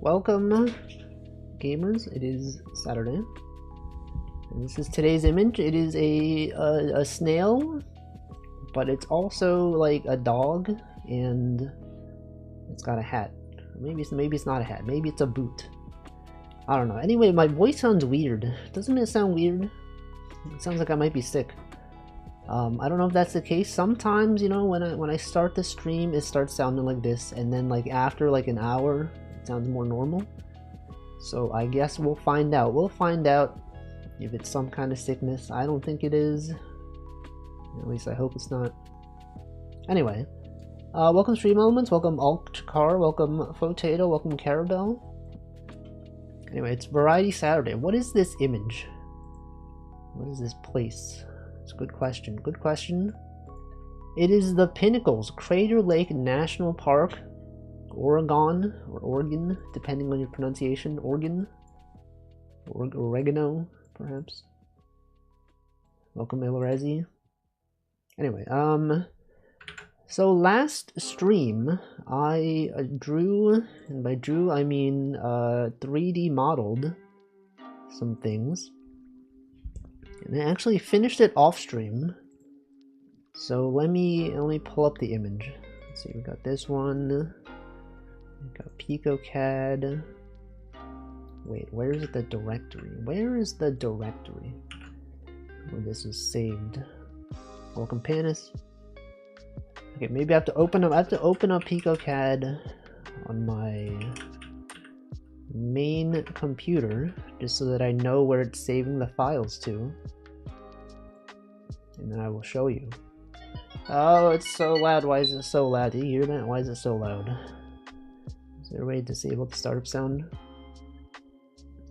Welcome, gamers. It is Saturday, and this is today's image. It is a snail, but it's also like a dog, and it's got a hat. Maybe it's not a hat. Maybe it's a boot. I don't know. Anyway, my voice sounds weird. Doesn't it sound weird? It sounds like I might be sick. I don't know if that's the case. Sometimes, you know, when I start the stream, it starts sounding like this, and then like after like an hour, it sounds more normal. So I guess we'll find out. We'll find out if it's some kind of sickness. I don't think it is. At least I hope it's not. Anyway, welcome Stream Elements. Welcome Altcar. Welcome Fotato. Welcome Carabel. Anyway, it's Variety Saturday. What is this image? What is this place? It's a good question. Good question. It is the Pinnacles, Crater Lake National Park, Oregon, or Oregon, depending on your pronunciation. Oregon? Oregano, perhaps. Welcome, Ilorezi. Anyway, so last stream, I drew, and by drew I mean 3D modeled some things. And I actually finished it off stream. So let me pull up the image. Let's see, we got this one. We got PicoCAD. Wait, where is the directory? Where is the directory where this is saved? Welcome Panis. Okay, maybe I have to open up PicoCAD on my main computer just so that I know where it's saving the files to, and then I will show you. Oh, it's so loud. Why is it so loud? Do you hear that? Why is it so loud? Is there a way to disable the startup sound?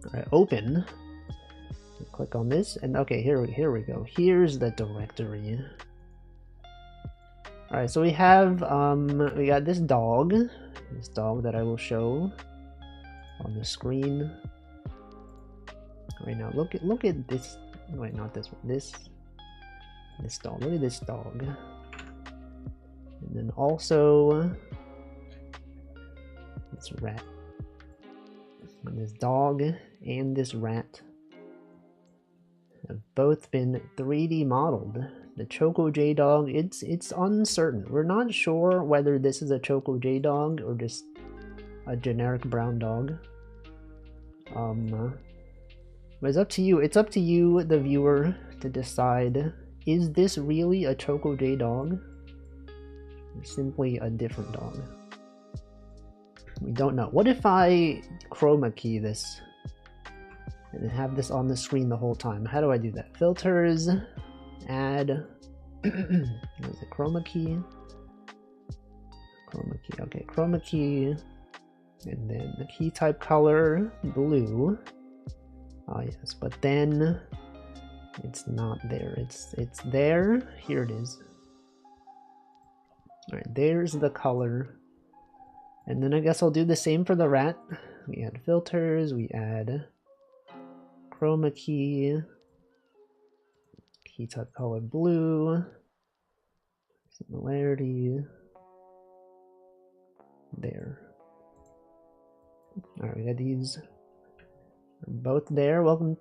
Alright, open. Click on this, and okay, here we go. Here's the directory. Alright, so we have we got this dog that I will show on the screen right now. Look at this. Wait, not this one. This dog. Look at this dog. And then also this rat. And this dog and this rat have both been 3D modeled. The Choco J dog, it's uncertain. We're not sure whether this is a Choco J dog or just a generic brown dog. But it's up to you. It's up to you, the viewer, to decide: is this really a Choco J dog, or simply a different dog? We don't know. What if I chroma key this and have this on the screen the whole time? How do I do that? Filters, add. What is it? Chroma key. Chroma key. Okay, chroma key. And then the key type color, blue. Ah yes, but then it's not there. It's there. Here it is. Alright, there's the color. And then I guess I'll do the same for the rat. We add filters, we add chroma key, key type color blue, similarity, there. Alright, we got these both there. Welcome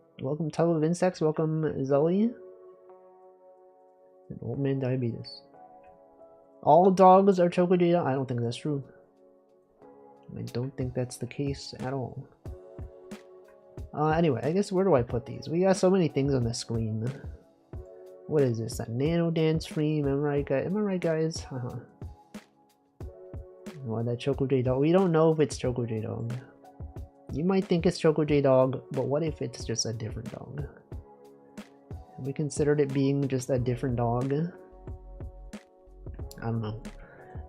Tub of Insects, welcome Zully. And Old Man Diabetes. All dogs are Choco J. I don't think that's true. I don't think that's the case at all. Anyway, I guess where do I put these? We got so many things on the screen. What is this? A Nano Dance stream? Am I right, guys? Well, that Choco J dog. We don't know if it's Choco J dog. You might think it's Choco J dog, but what if it's just a different dog? Have we considered it being just a different dog? I don't know.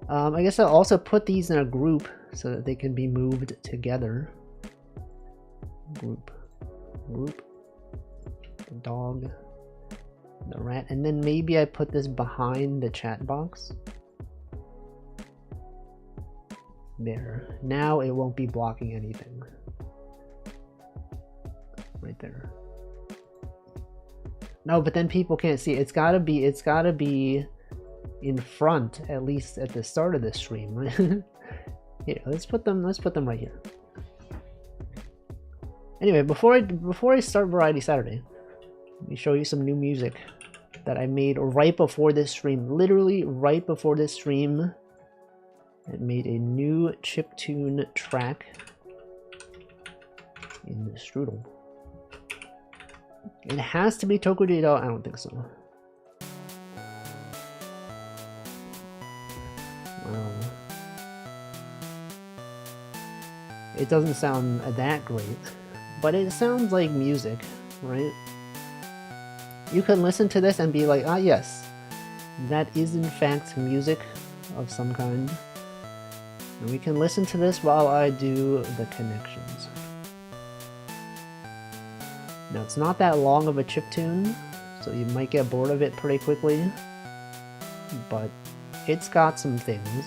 I guess I'll also put these in a group so that they can be moved together. Group, the dog, the rat, and then maybe I put this behind the chat box. There. Now it won't be blocking anything. Right there. No, but then people can't see. It's gotta be in front, at least at the start of the stream. Here, let's put them right here. Anyway, before I start Variety Saturday, let me show you some new music that I made right before this stream. Literally right before this stream, I made a new chiptune track in the Strudel. It has to be Tokujito. I don't think so. Wow. It doesn't sound that great, but it sounds like music, right? You can listen to this and be like, ah yes, that is in fact music of some kind. And we can listen to this while I do the connections. Now it's not that long of a chiptune, so you might get bored of it pretty quickly, but it's got some things.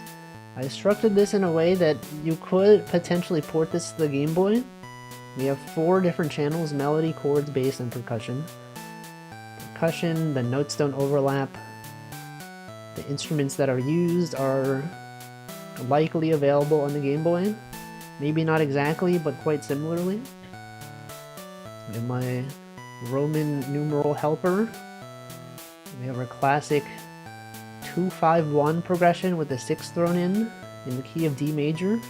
I structured this in a way that you could potentially port this to the Game Boy. We have 4 different channels: melody, chords, bass, and percussion. Percussion, the notes don't overlap. The instruments that are used are likely available on the Game Boy. Maybe not exactly, but quite similarly. In my Roman numeral helper, we have our classic 2-5-1 progression with the 6 thrown in the key of D major.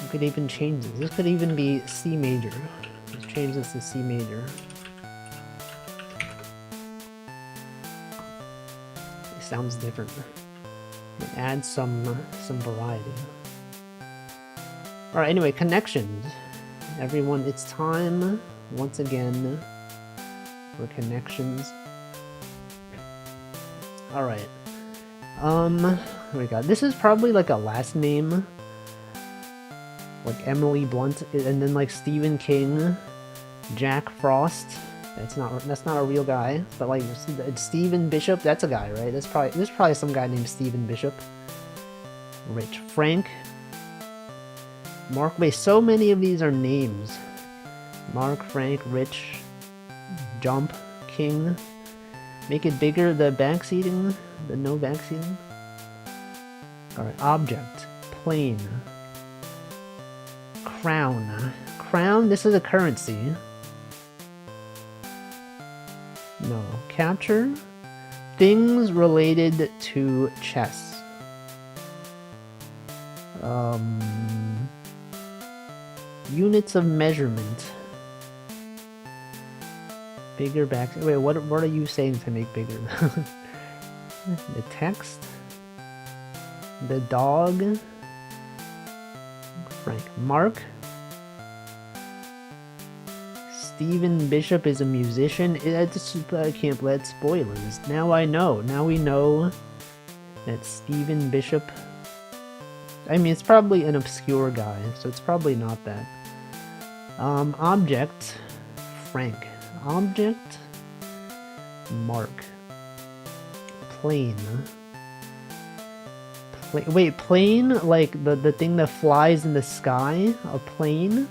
You could even change this. This could even be C major. Let's change this to C major. It sounds different. It adds some variety. Alright, anyway, connections. Everyone, it's time once again for connections. Alright. What do we got? This is probably like a last name. Like Emily Blunt, and then like Stephen King, Jack Frost. That's not a real guy, but like Stephen Bishop, that's a guy, right? There's probably some guy named Stephen Bishop. Rich Frank. Mark, wait, so many of these are names. Mark, Frank, Rich, Jump, King. Make it bigger, the backseating, the no backseating. Alright, object, plane. Crown. Crown, this is a currency. No. Capture. Things related to chess. Units of measurement. Bigger back. Wait, what are you saying to make bigger? The text. The dog. Frank. Mark. Stephen Bishop is a musician. I can't let spoilers. Now I know. Now we know that Stephen Bishop. I mean, it's probably an obscure guy, so it's probably not that. Object. Frank. Object. Mark. Plane. Wait, plane? Like the thing that flies in the sky? A plane?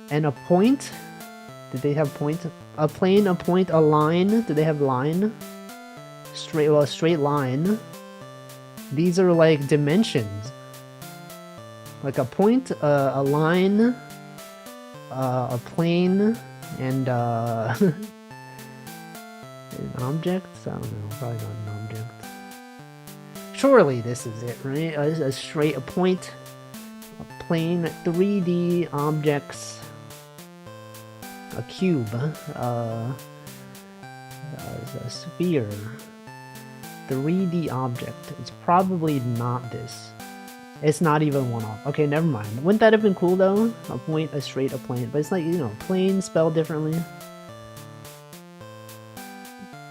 And a point? Did they have point? A plane, a point, a line? Do they have line? Straight, well, a straight line. These are like dimensions. Like a point, a line, a plane, and an object? I don't know, probably not an object. Surely this is it, right? A straight, a point, a plane, 3D objects, a cube, a sphere, 3D object. It's probably not this. It's not even one off. Okay, never mind. Wouldn't that have been cool though? A point, a straight, a plane. But it's like, you know, plane spelled differently.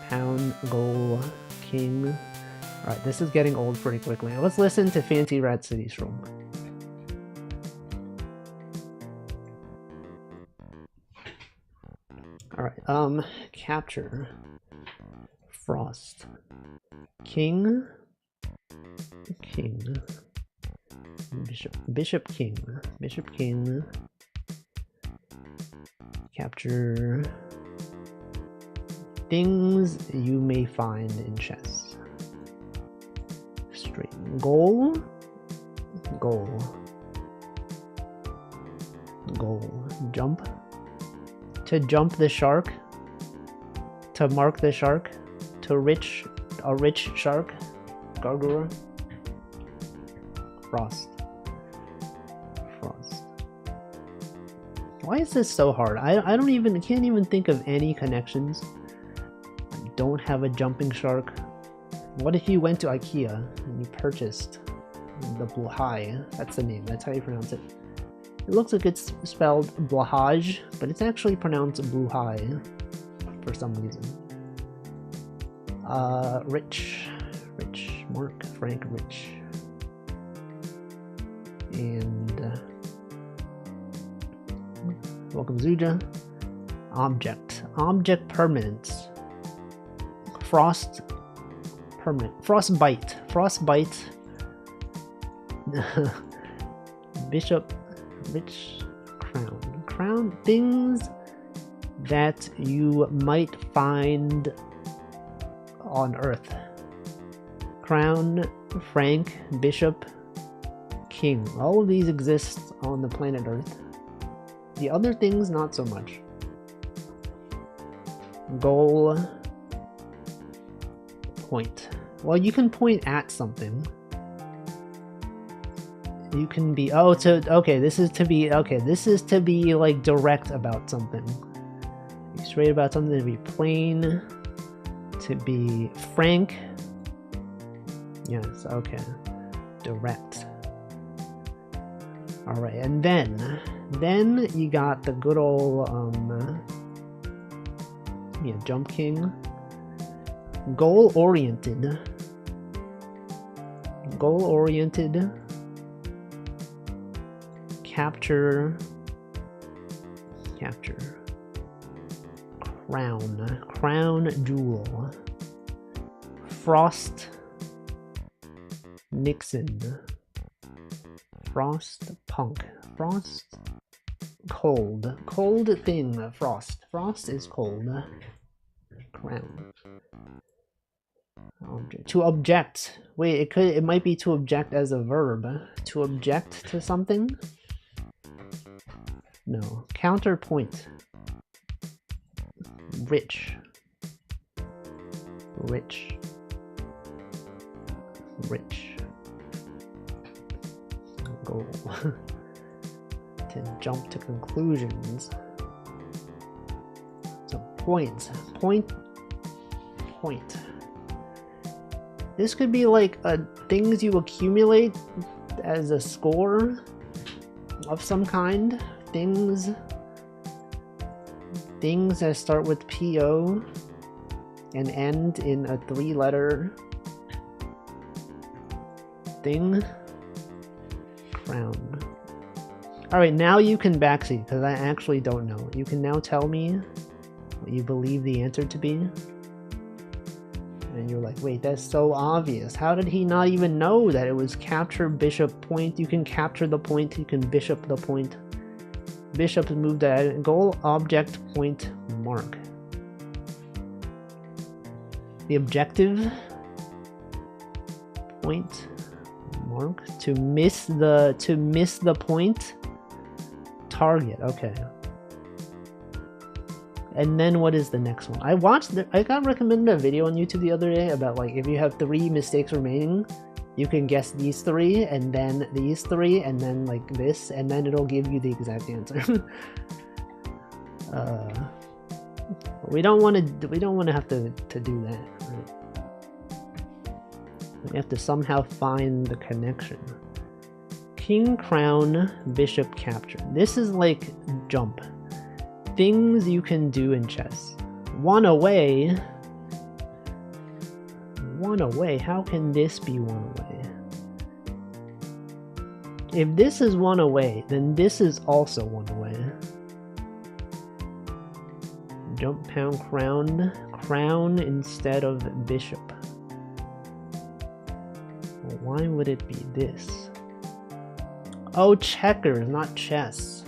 Pound, goal, king. Alright, this is getting old pretty quickly. Let's listen to Fancy Rat City Strong. Alright, capture. Frost. King. King. Bishop. Bishop King. Bishop King. Capture. Things you may find in chess. Straight. Goal. Goal. Goal. Jump. To jump the shark. To mark the shark. A rich shark. Gargura. Frost. Why is this so hard? I can't even think of any connections. I don't have a jumping shark. What if you went to IKEA and you purchased the Blahai? That's the name, that's how you pronounce it. It looks like it's spelled Blahaj, but it's actually pronounced Blahai for some reason. Rich, Mark, Frank, Rich. And welcome Zuja. Object permanence. Frost permanent. Frostbite. Bishop. Rich. Crown. Things that you might find on Earth. Crown, Frank, Bishop, King. All of these exist on the planet Earth. The other things, not so much. Goal. Point. Well, you can point at something. You can be, this is to be like direct about something. Be straight about something, to be plain, to be frank. Yes, okay. Direct. Alright, and then you got the good old Jump King. Goal oriented. Capture. Crown jewel. Frost. Nixon. Frost punk. Frost cold. Cold thing. Frost. Frost is cold. Crown. To object. Wait, it might be to object as a verb. To object to something? No. Counterpoint. Rich. Goal. To jump to conclusions. So point. This could be like things you accumulate as a score of some kind. Things that start with PO and end in a 3-letter thing. Crown. Alright, now you can backseat, because I actually don't know. You can now tell me what you believe the answer to be. And you're like, wait, that's so obvious. How did he not even know that it was capture bishop point? You can capture the point, you can bishop the point. Bishop is moved to goal, object, point, mark. The objective, point, mark. To miss the point, target. Okay. And then what is the next one? I got recommended a video on YouTube the other day about like if you have 3 mistakes remaining, you can guess these 3 and then these 3 and then like this, and then it'll give you the exact answer. We don't want to have to do that. Right? We have to somehow find the connection. King, crown, bishop, capture. This is like jump. Things you can do in chess. One away. How can this be one away? If this is one away, then this is also one away. Jump, pound, crown instead of bishop. Well, why would it be this? Oh, checkers, not chess.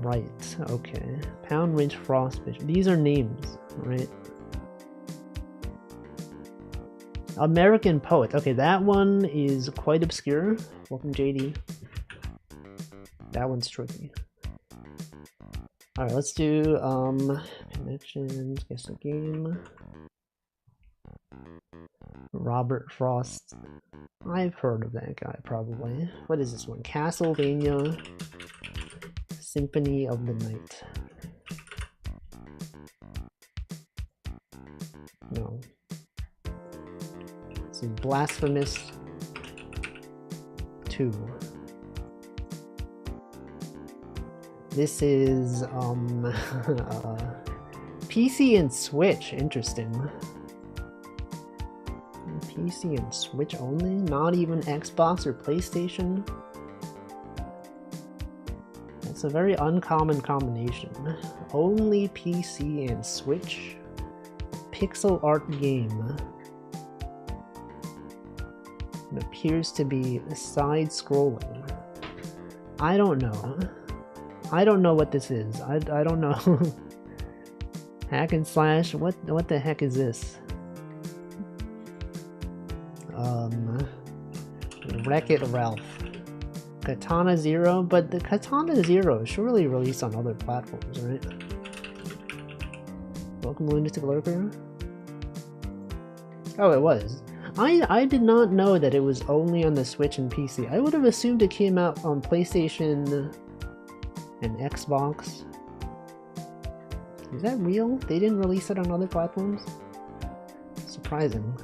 Right, okay. Pound, ridge, frost, bishop. These are names, right? American poet. Okay, that one is quite obscure. Welcome, JD. That one's tricky. Alright, let's do connections, guess the game. Robert Frost. I've heard of that guy probably. What is this one? Castlevania Symphony of the Night. No. This is Blasphemous 2. This is PC and Switch. Interesting. PC and Switch only? Not even Xbox or PlayStation? That's a very uncommon combination. Only PC and Switch? Pixel art game. It appears to be side-scrolling. I don't know. I don't know what this is. I don't know. Hack and slash? What the heck is this? Wreck-It Ralph. Katana Zero? But the Katana Zero is surely released on other platforms, right? Welcome Lunatic Lurker. Oh, it was. I did not know that it was only on the Switch and PC. I would have assumed it came out on PlayStation and Xbox. Is that real? They didn't release it on other platforms? Surprising.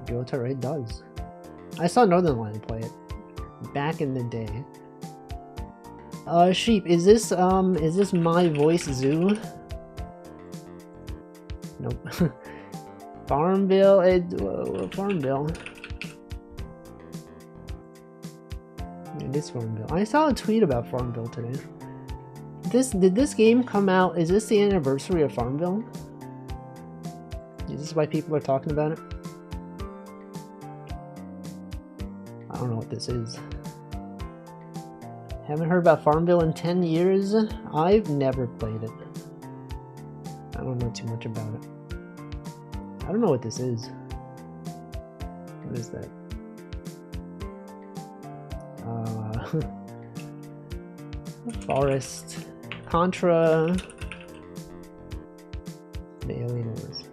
Gyotaro, it does. I saw Northernlion play it back in the day. Sheep, is this My Voice Zoo? Nope. Farmville, Farmville. It is Farmville. I saw a tweet about Farmville today. Did this game come out? Is this the anniversary of Farmville? Is this why people are talking about it? I don't know what this is. Haven't heard about Farmville in 10 years? I've never played it. I don't know too much about it. I don't know what this is. What is that? Forest. Contra. The Alien Wars.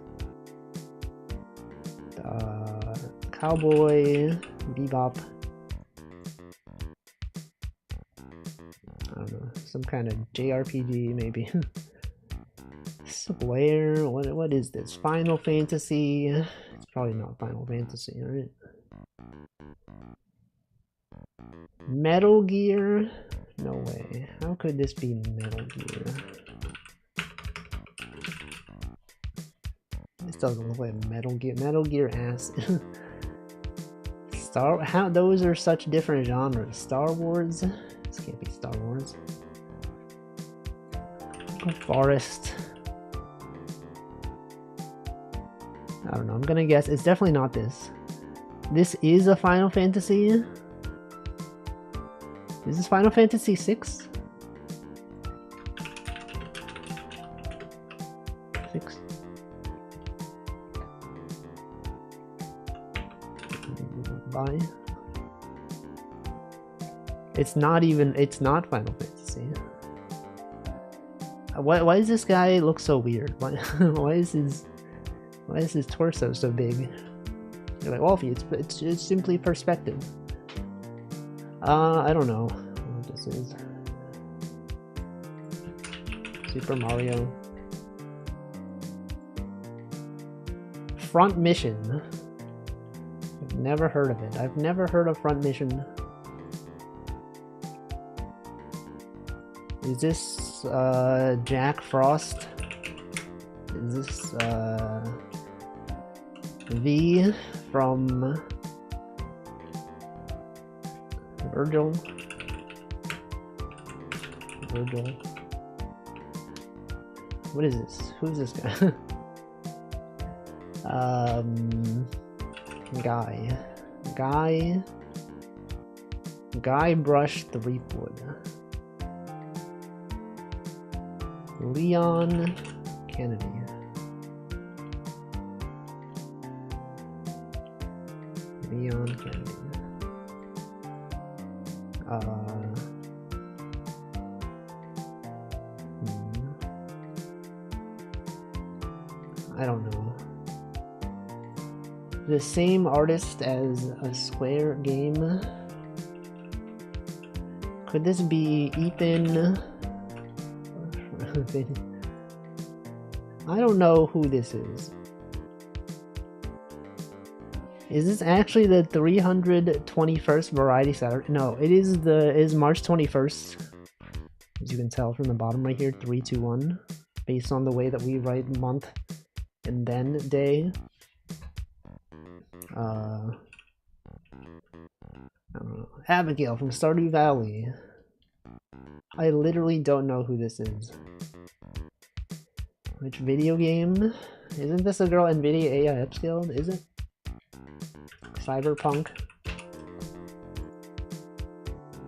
Cowboy. Bebop. I don't know. Some kind of JRPG maybe. Square. What is this? Final Fantasy. It's probably not Final Fantasy, right? Metal Gear? No way. How could this be Metal Gear? This doesn't look like Metal Gear. Metal Gear ass. How those are such different genres. Star Wars? This can't be Star Wars. Forest. I don't know. I'm gonna guess it's definitely not this. This is a Final Fantasy. Is this Final Fantasy VI? 6. Bye. It's not Final Fantasy. Why does this guy look so weird? Why is his torso so big? You're like, Wolfie, it's simply perspective. I don't know what this is. Super Mario. Front Mission. I've never heard of it. I've never heard of Front Mission. Is this Jack Frost? Is this V from Virgil? What is this? Who's this guy? Guybrush Threepwood. Leon Kennedy. I don't know. The same artist as a Square game. Could this be Ethan? I don't know who this is. Is this actually the 321st Variety Saturday? No, it is March 21st. As you can tell from the bottom right here, 321, based on the way that we write month and then day. I don't know. Abigail from Stardew Valley. I literally don't know who this is. Which video game? Isn't this a girl NVIDIA AI upscaled? Is it? Cyberpunk?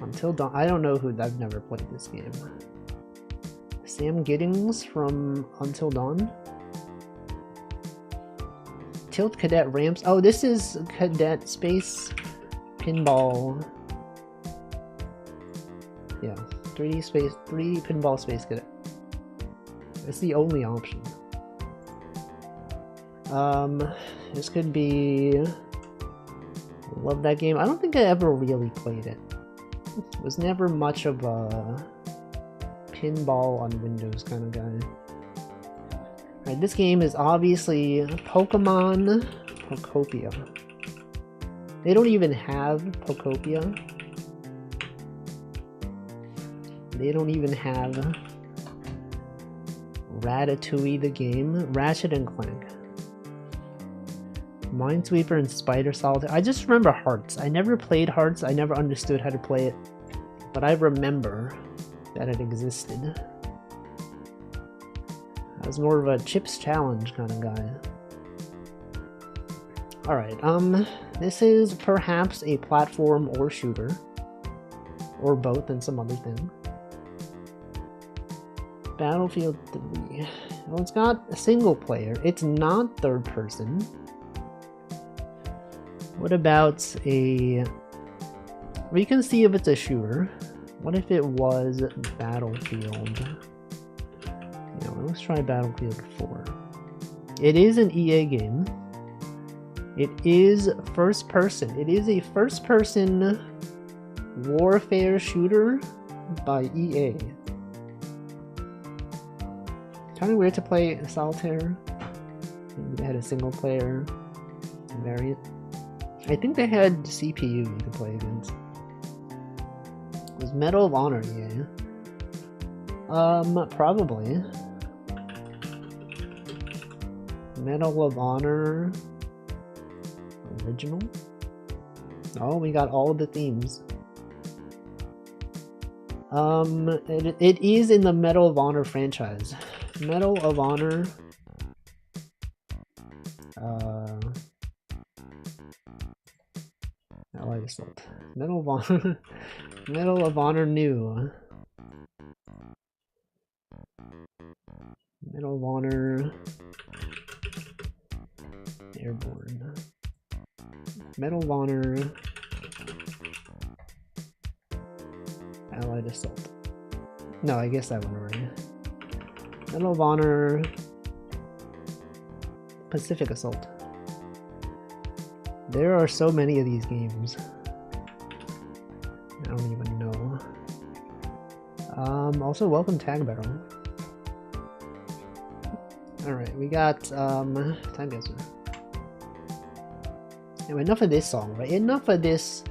Until Dawn. I don't know who. I've never played this game. Sam Giddings from Until Dawn? Tilt Cadet Ramps. Oh, this is Cadet Space Pinball. Yeah, 3 Pinball Space Cadet. It's the only option. This could be... Love that game. I don't think I ever really played it. Was never much of a pinball on Windows kind of guy. Alright, this game is obviously Pokemon Pokopia. They don't even have Pokopia. They don't even have Ratatouille the game. Ratchet and Clank. Minesweeper and Spider Solitaire. I just remember Hearts. I never played Hearts. I never understood how to play it. But I remember that it existed. I was more of a Chips Challenge kind of guy. Alright, this is perhaps a platform or shooter. Or both and some other thing. Battlefield 3. Well, it's got a single player. It's not third person. What about a... We can see if it's a shooter. What if it was Battlefield? Yeah, let's try Battlefield 4. It is an EA game. It is first person. It is a first person warfare shooter by EA. Kind of weird to play Solitaire. Maybe they had a single player variant. I think they had CPU you could play against. It was Medal of Honor, yeah. Probably. Medal of Honor original? Oh, we got all the themes. It is in the Medal of Honor franchise. Medal of Honor. Allied Assault. Medal of Honor. Medal of Honor new. Medal of Honor. Airborne. Medal of Honor. Allied Assault. No, I guess that one already. Medal of Honor. Pacific Assault. There are so many of these games. I don't even know. Also welcome Tag Battle. Alright, we got Time Guesser. Anyway, enough of this song, right? Enough of this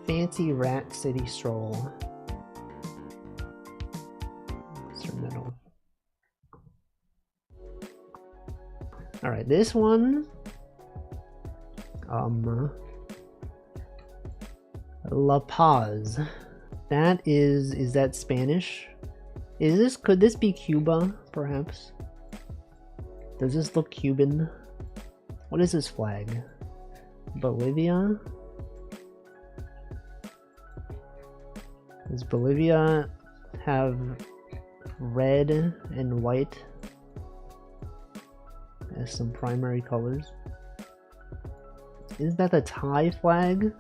fancy Rat City stroll. Instrumental. Alright, this one. La Paz. That is that Spanish? Could this be Cuba, perhaps? Does this look Cuban? What is this flag? Bolivia? Does Bolivia have red and white as some primary colors? Is that the Thai flag?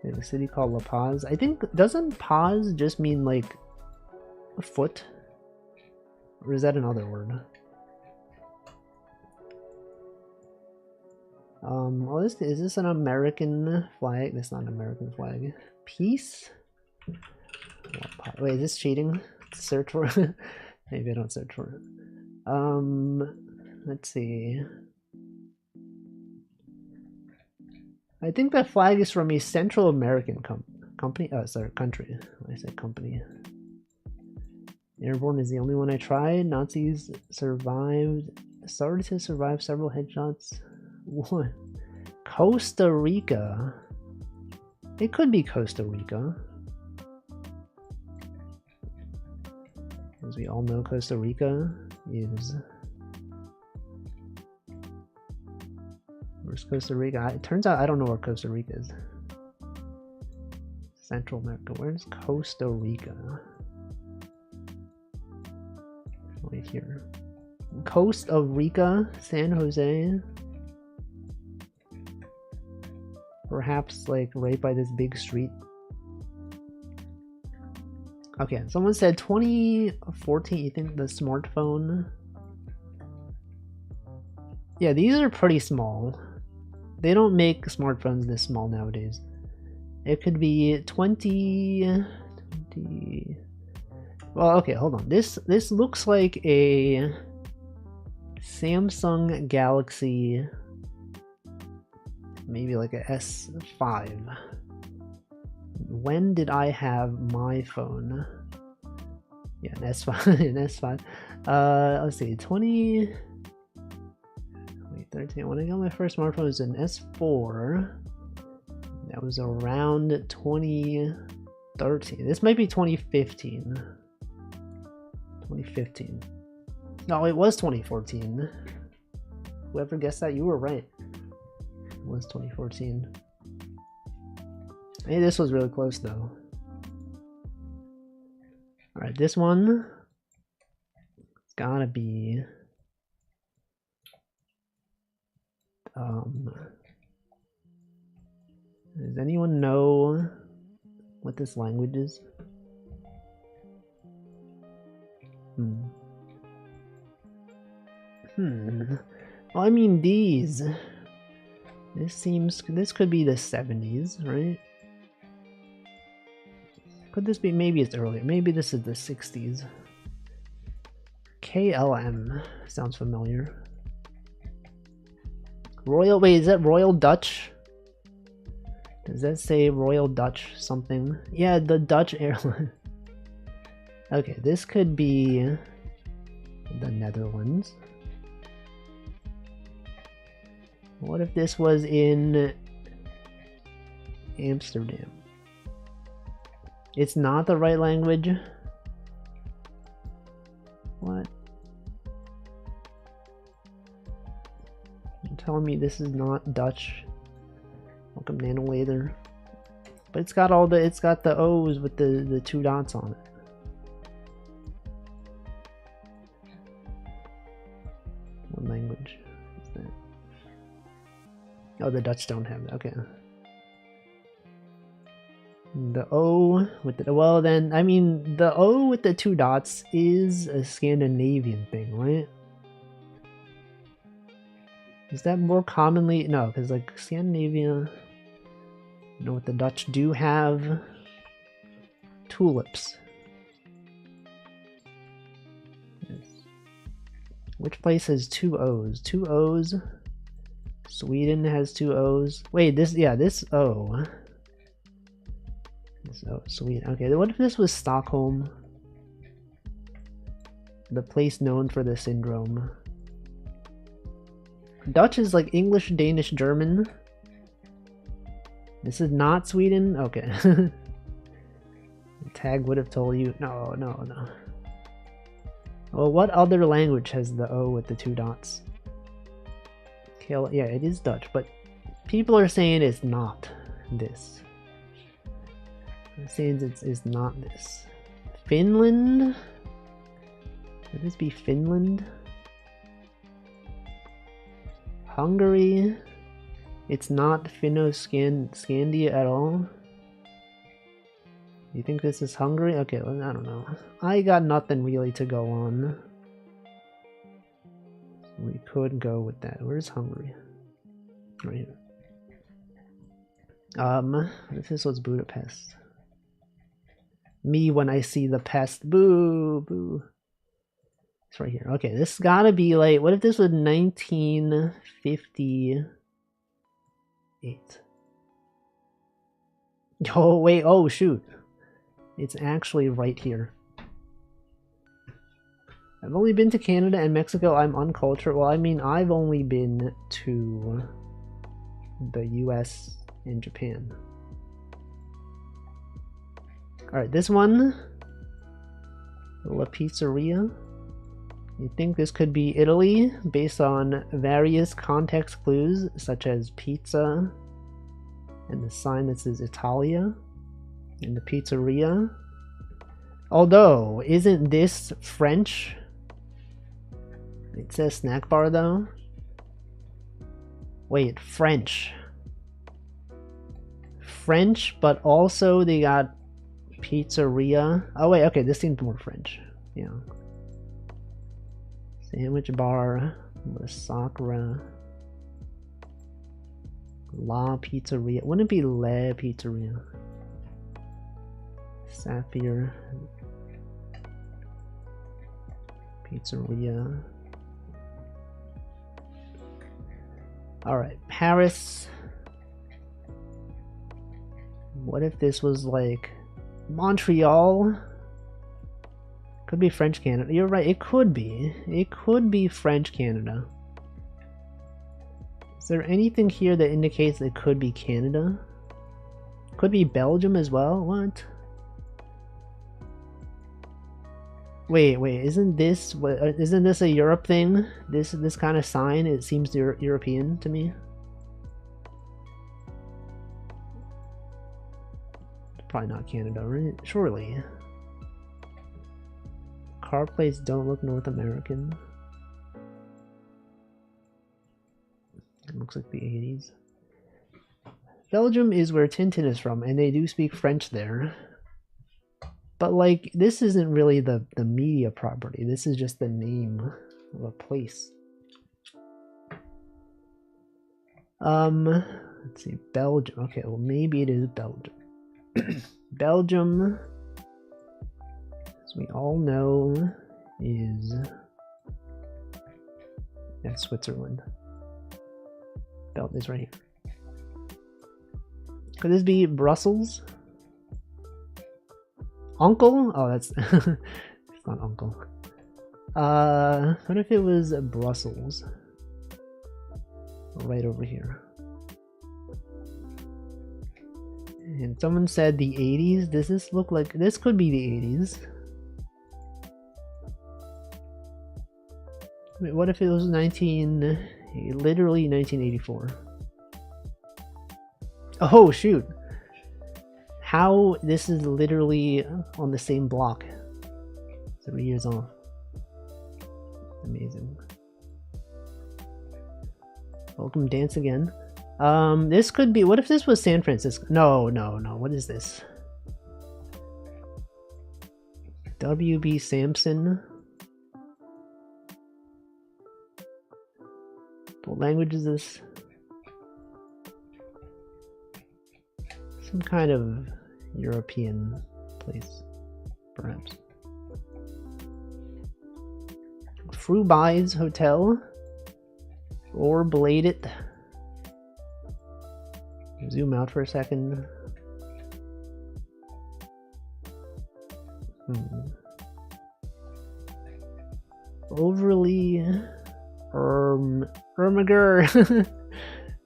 In a city called La Paz. I think, doesn't paz just mean like a foot? Or is that another word? Oh, is this an American flag? That's not an American flag. Peace? Wait, is this cheating? Search for it? Maybe I don't search for it. Let's see. I think that flag is from a Central American company. Oh, sorry, country. I said company. Airborne is the only one I tried. Nazis survived. Started to survive several headshots. What? Costa Rica. It could be Costa Rica. As we all know, Costa Rica is... Where's Costa Rica? It turns out I don't know where Costa Rica is. Central America. Where's Costa Rica? Right here. Coast of Rica, San Jose. Perhaps like right by this big street. Okay, someone said 2014, you think the smartphone? Yeah, these are pretty small. They don't make smartphones this small nowadays. It could be 20... Well, okay, hold on. This looks like a Samsung Galaxy, maybe like a S5. When did I have my phone? Yeah, an S5. An S5. Let's see, 13. When I got my first smartphone, it was an S4. That was around 2013. This might be 2015. 2015. No, it was 2014. Whoever guessed that, you were right. It was 2014. Hey, this was really close though. Alright, this one, it's gotta be does anyone know what this language is? Well, I mean, this could be the 70s, right? Could this be, maybe it's earlier, maybe this is the 60s. KLM sounds familiar. Royal, wait, is that Royal Dutch? Does that say Royal Dutch something? Yeah, the Dutch airline. Okay, this could be the Netherlands. What if this was in Amsterdam? It's not the right language? What? You're telling me this is not Dutch? Welcome Nano Later. But it's got all the, it's got the O's with the two dots on it. What language is that? Oh, the Dutch don't have that. Okay. The O with the, well then, I mean, the O with the two dots is a Scandinavian thing, right? Is that more commonly? No, because like Scandinavia, you know what the Dutch do have? Tulips. Yes. Which place has two O's? Two O's. Sweden has two O's. Wait, this, yeah, this O. So Sweden. Okay, what if this was Stockholm? The place known for the syndrome. Dutch is like English, Danish, German. This is not Sweden? Okay. The tag would have told you. No. Well, what other language has the O with the two dots? Yeah, it is Dutch, but people are saying it's not this. They're saying it's not this. Finland? Would this be Finland? Hungary? It's not Finno-Scandia at all. You think this is Hungary? Okay, well, I don't know. I got nothing really to go on. We could go with that. Where's Hungary? Right here. This was Budapest. Me when I see the pest. Boo, boo. It's right here. Okay, this gotta be like, what if this was 1958? Oh, wait, oh, shoot. It's actually right here. I've only been to Canada and Mexico. I'm uncultured. Well, I mean, I've only been to the US and Japan. Alright, this one. La Pizzeria. You think this could be Italy based on various context clues such as pizza and the sign that says Italia and the pizzeria. Although, isn't this French? It says snack bar though. Wait, French. French, but also they got pizzeria. Oh wait, okay, this seems more French. Yeah. Sandwich bar, La Sacra, La Pizzeria. Wouldn't it be La Pizzeria? Sapphire Pizzeria. Alright, Paris. What if this was like Montreal? Could be French Canada. You're right, it could be. It could be French Canada. Is there anything here that indicates it could be Canada? Could be Belgium as well? What? Wait, isn't this a Europe thing? This kind of sign, it seems European to me. Probably not Canada, right? Surely. Car plates don't look North American. It looks like the 80s. Belgium is where Tintin is from, and they do speak French there. But like, this isn't really the media property. This is just the name of a place. Let's see, Belgium. Okay, well maybe it is Belgium. Belgium, as we all know, is that's Switzerland. Belt is right here. Could this be Brussels? Uncle? Oh, that's it's not Uncle. What if it was Brussels? Right over here. And someone said the 80s. Does this look like this could be the 80s? Wait, what if it was literally 1984? Oh shoot. How this is literally on the same block. 3 years off. Amazing. Welcome dance again. This could be, what if this was San Francisco? No, what is this? W.B. Sampson. What language is this? Some kind of European place, perhaps. Frubai's Hotel. Or Bladed. Zoom out for a second. Overly Ermiger.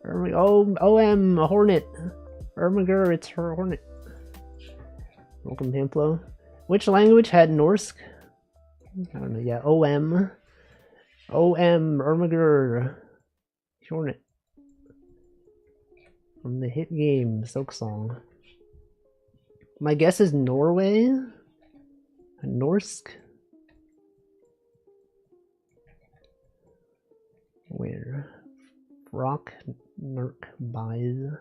OM Hornet. Ermiger, it's her Hornet. Welcome Pamplo. Which language had Norse? I don't know, yeah, OM Ermiger Hornet. From the hit game Silksong. My guess is Norway? Norsk? Where? Rock Nurk buys.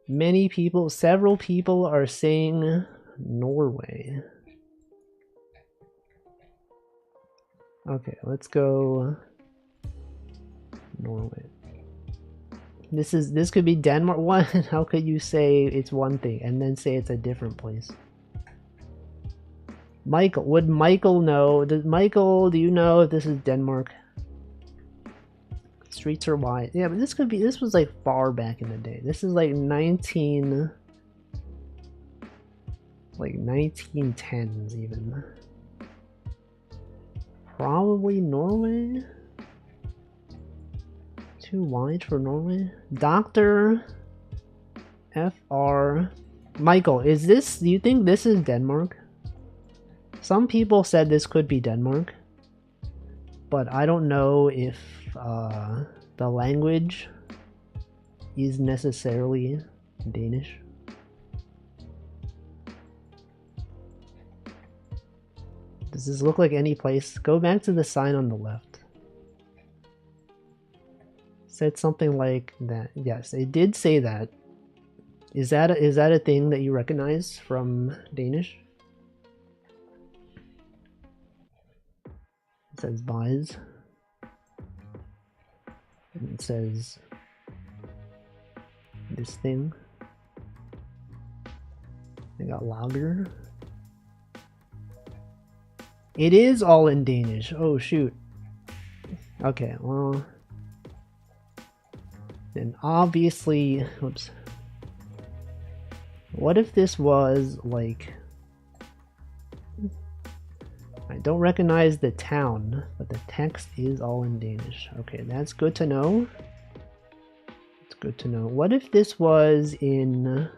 Many people, several people are saying Norway. Okay, let's go Norway. This could be Denmark. What? How could you say it's one thing and then say it's a different place? Michael, would Michael know? Michael, do you know if this is Denmark? Streets are wide. Yeah, but this was like far back in the day. This is like 1910s even. Probably Norway? Too wide for Norway? Dr. FR. Michael, do you think this is Denmark? Some people said this could be Denmark, but I don't know if the language is necessarily Danish. Does this look like any place? Go back to the sign on the left. Said something like that. Yes, it did say that. Is that a thing that you recognize from Danish? It says Vise. And it says this thing. They got lager. It is all in Danish. Oh shoot. Okay, well then obviously, oops. What if this was like, I don't recognize the town, but the text is all in Danish. Okay, that's good to know. It's good to know. What if this was in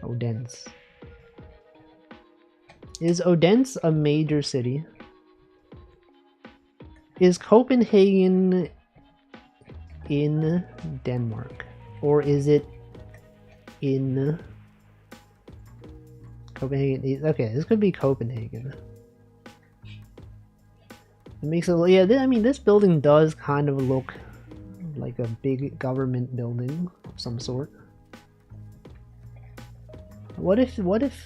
Odense? Is Odense a major city? Is Copenhagen in Denmark? Or is it in Copenhagen? Okay, this could be Copenhagen. It makes it, yeah, I mean, this building does kind of look like a big government building of some sort. What if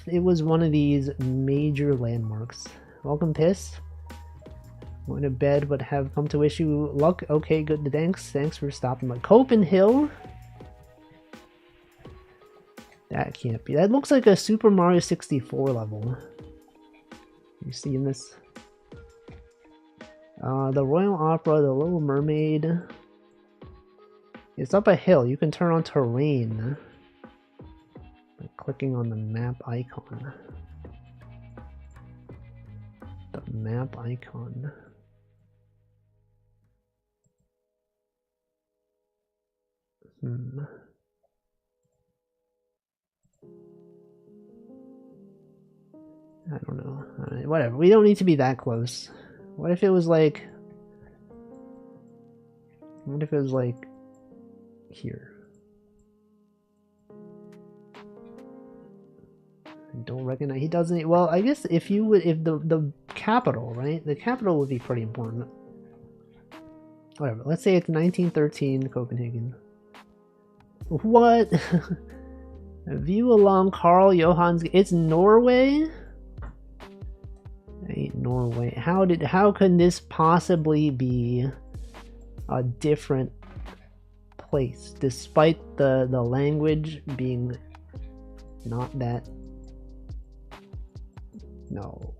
it was one of these major landmarks? Welcome, Piss. Going to bed, but have come to wish you luck. Okay, good. Thanks for stopping by. Copenhill? That can't be. That looks like a Super Mario 64 level. You seeing this? The Royal Opera, the Little Mermaid. It's up a hill. You can turn on terrain by clicking on the map icon. The map icon. I don't know. Whatever. We don't need to be that close. What if it was like... What if it was like... here? I don't recognize... He doesn't... Well, I guess if you would... If the capital, right? The capital would be pretty important. Whatever. Let's say it's 1913 Copenhagen. What? View along Karl Johans... It's Norway? Ain't Norway. How can this possibly be a different place despite the language being not that? No.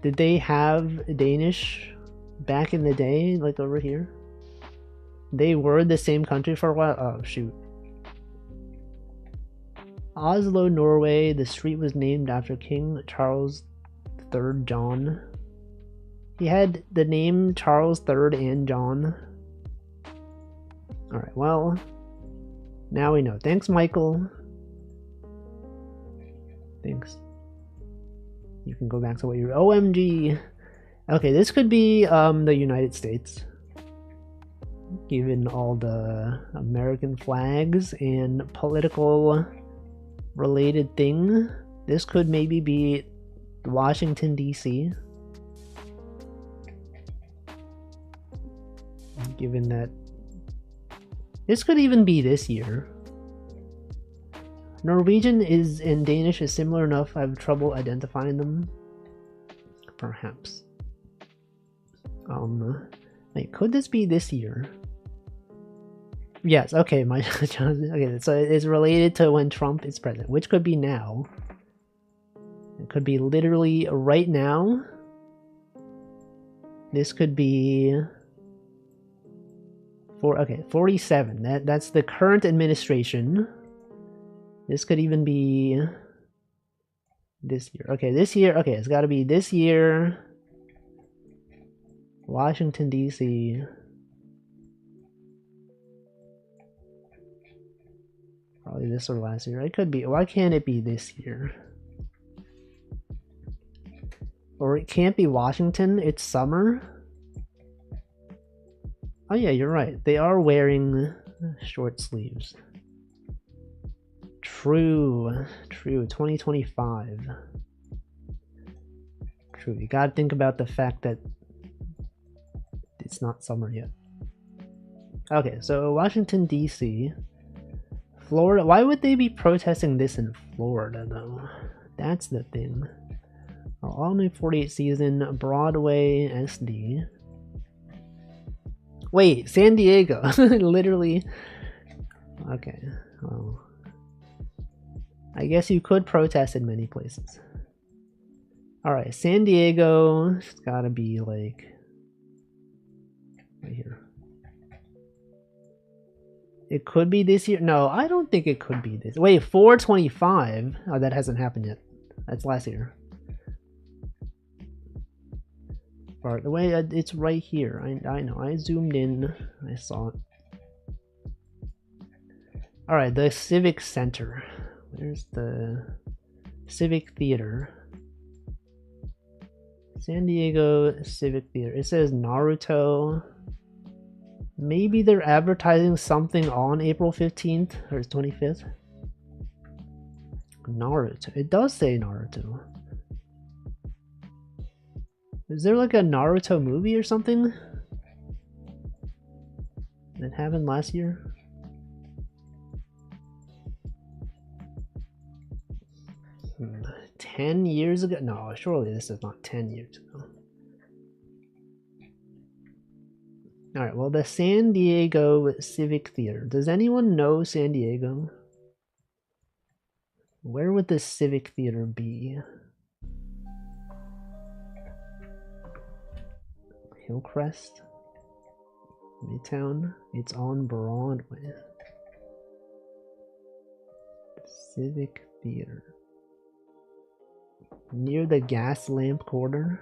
Did they have Danish back in the day, like over here? They were the same country for a while? Oh shoot. Oslo, Norway. The street was named after King Charles III John. He had the name Charles III and John. Alright, well, now we know. Thanks, Michael. Thanks. You can go back to what you were. OMG. Okay, this could be the United States. Given all the American flags and political related thing, this could maybe be Washington, D.C. given that this could even be this year. Norwegian is and Danish is similar enough. I have trouble identifying them. Perhaps. Wait, could this be this year? Yes. Okay, my okay. So it's related to when Trump is president, which could be now. It could be literally right now. This could be 47. That's the current administration. This could even be this year. Okay, this year. Okay, it's got to be this year. Washington, D.C. Probably this or last year. It could be. Why can't it be this year? Or it can't be Washington. It's summer. Oh yeah, you're right. They are wearing short sleeves. True. 2025. True. You gotta think about the fact that it's not summer yet. Okay, so Washington, D.C. Florida. Why would they be protesting this in Florida, though? That's the thing. All new 48 season, Broadway SD. Wait, San Diego. Literally. Okay. Well, I guess you could protest in many places. Alright, San Diego. It's gotta be like right here. It could be this year. No, I don't think it could be this. Wait, 425. Oh, that hasn't happened yet. That's last year. Alright, the way it's right here. I know. I zoomed in. I saw it. Alright, the Civic Center. Where's the Civic Theater? San Diego Civic Theater. It says Naruto. Maybe they're advertising something on April 15th or 25th. Naruto. It does say Naruto. Is there like a Naruto movie or something that happened last year? Hmm. 10 years ago? No, surely this is not 10 years ago. Alright, well, the San Diego Civic Theater. Does anyone know San Diego? Where would the Civic Theater be? Hillcrest? Midtown? It's on Broadway. Civic Theater. Near the gas lamp corner?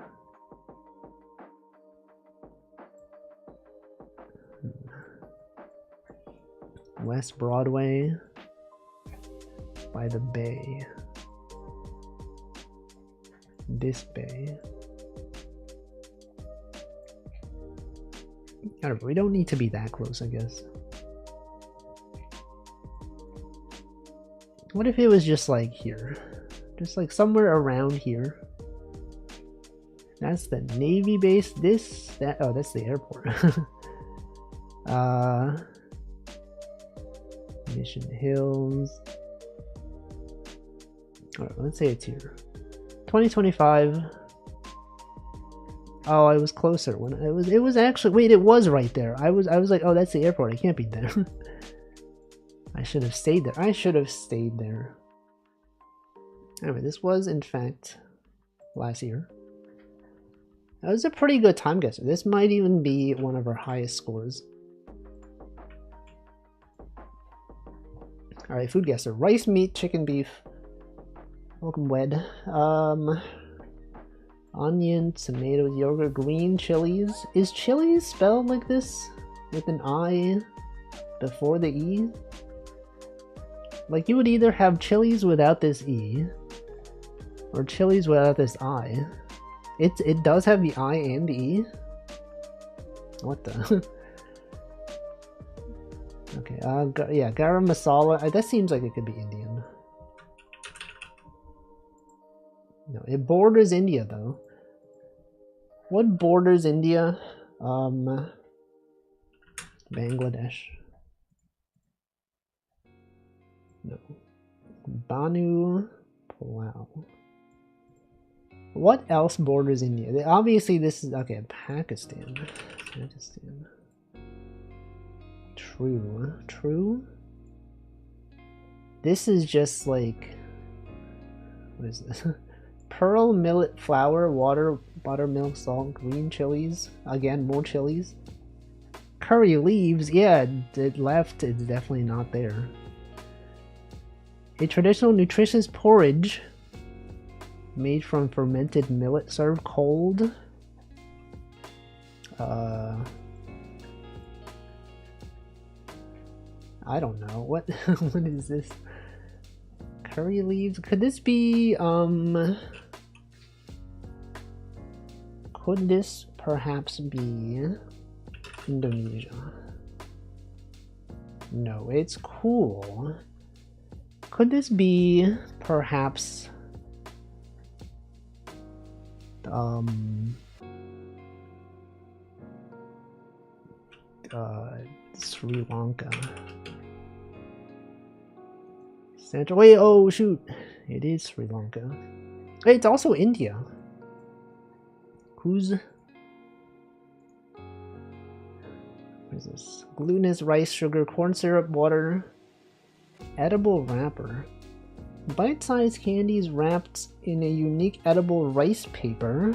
West Broadway by the bay. This bay. I don't know, we don't need to be that close, I guess. What if it was just like here? Just like somewhere around here. That's the Navy base. Oh, that's the airport. Mission Hills. Alright, let's say it's here. 2025. Oh, I was closer when it was actually, wait, it was right there. I was like, oh, that's the airport. It can't be there. I should have stayed there. I should have stayed there. Anyway, this was in fact last year. That was a pretty good time guesser. This might even be one of our highest scores. Alright, food guesser. Rice, meat, chicken, beef. Welcome, Wed. Onion, tomatoes, yogurt, green chilies. Is chilies spelled like this? With an I before the E? Like, you would either have chilies without this E, or chilies without this I. It does have the I and the E? What the? Okay, yeah, garam masala. That seems like it could be Indian. No, it borders India, though. What borders India? Bangladesh. No. Banu Palau. What else borders India? Obviously this is okay. Pakistan. Pakistan. True. This is just like, what is this? Pearl, millet, flour, water, buttermilk, salt, green chilies. Again, more chilies. Curry leaves. Yeah, it left. It's definitely not there. A traditional nutritious porridge made from fermented millet, served cold. I don't know. What what is this? Curry leaves? Could this be could this perhaps be Indonesia? No, it's cool. Could this be perhaps Sri Lanka? Central. Wait, oh shoot. It is Sri Lanka. Hey, it's also India. What is this? Glutinous rice, sugar, corn syrup, water. Edible wrapper. Bite-sized candies wrapped in a unique edible rice paper.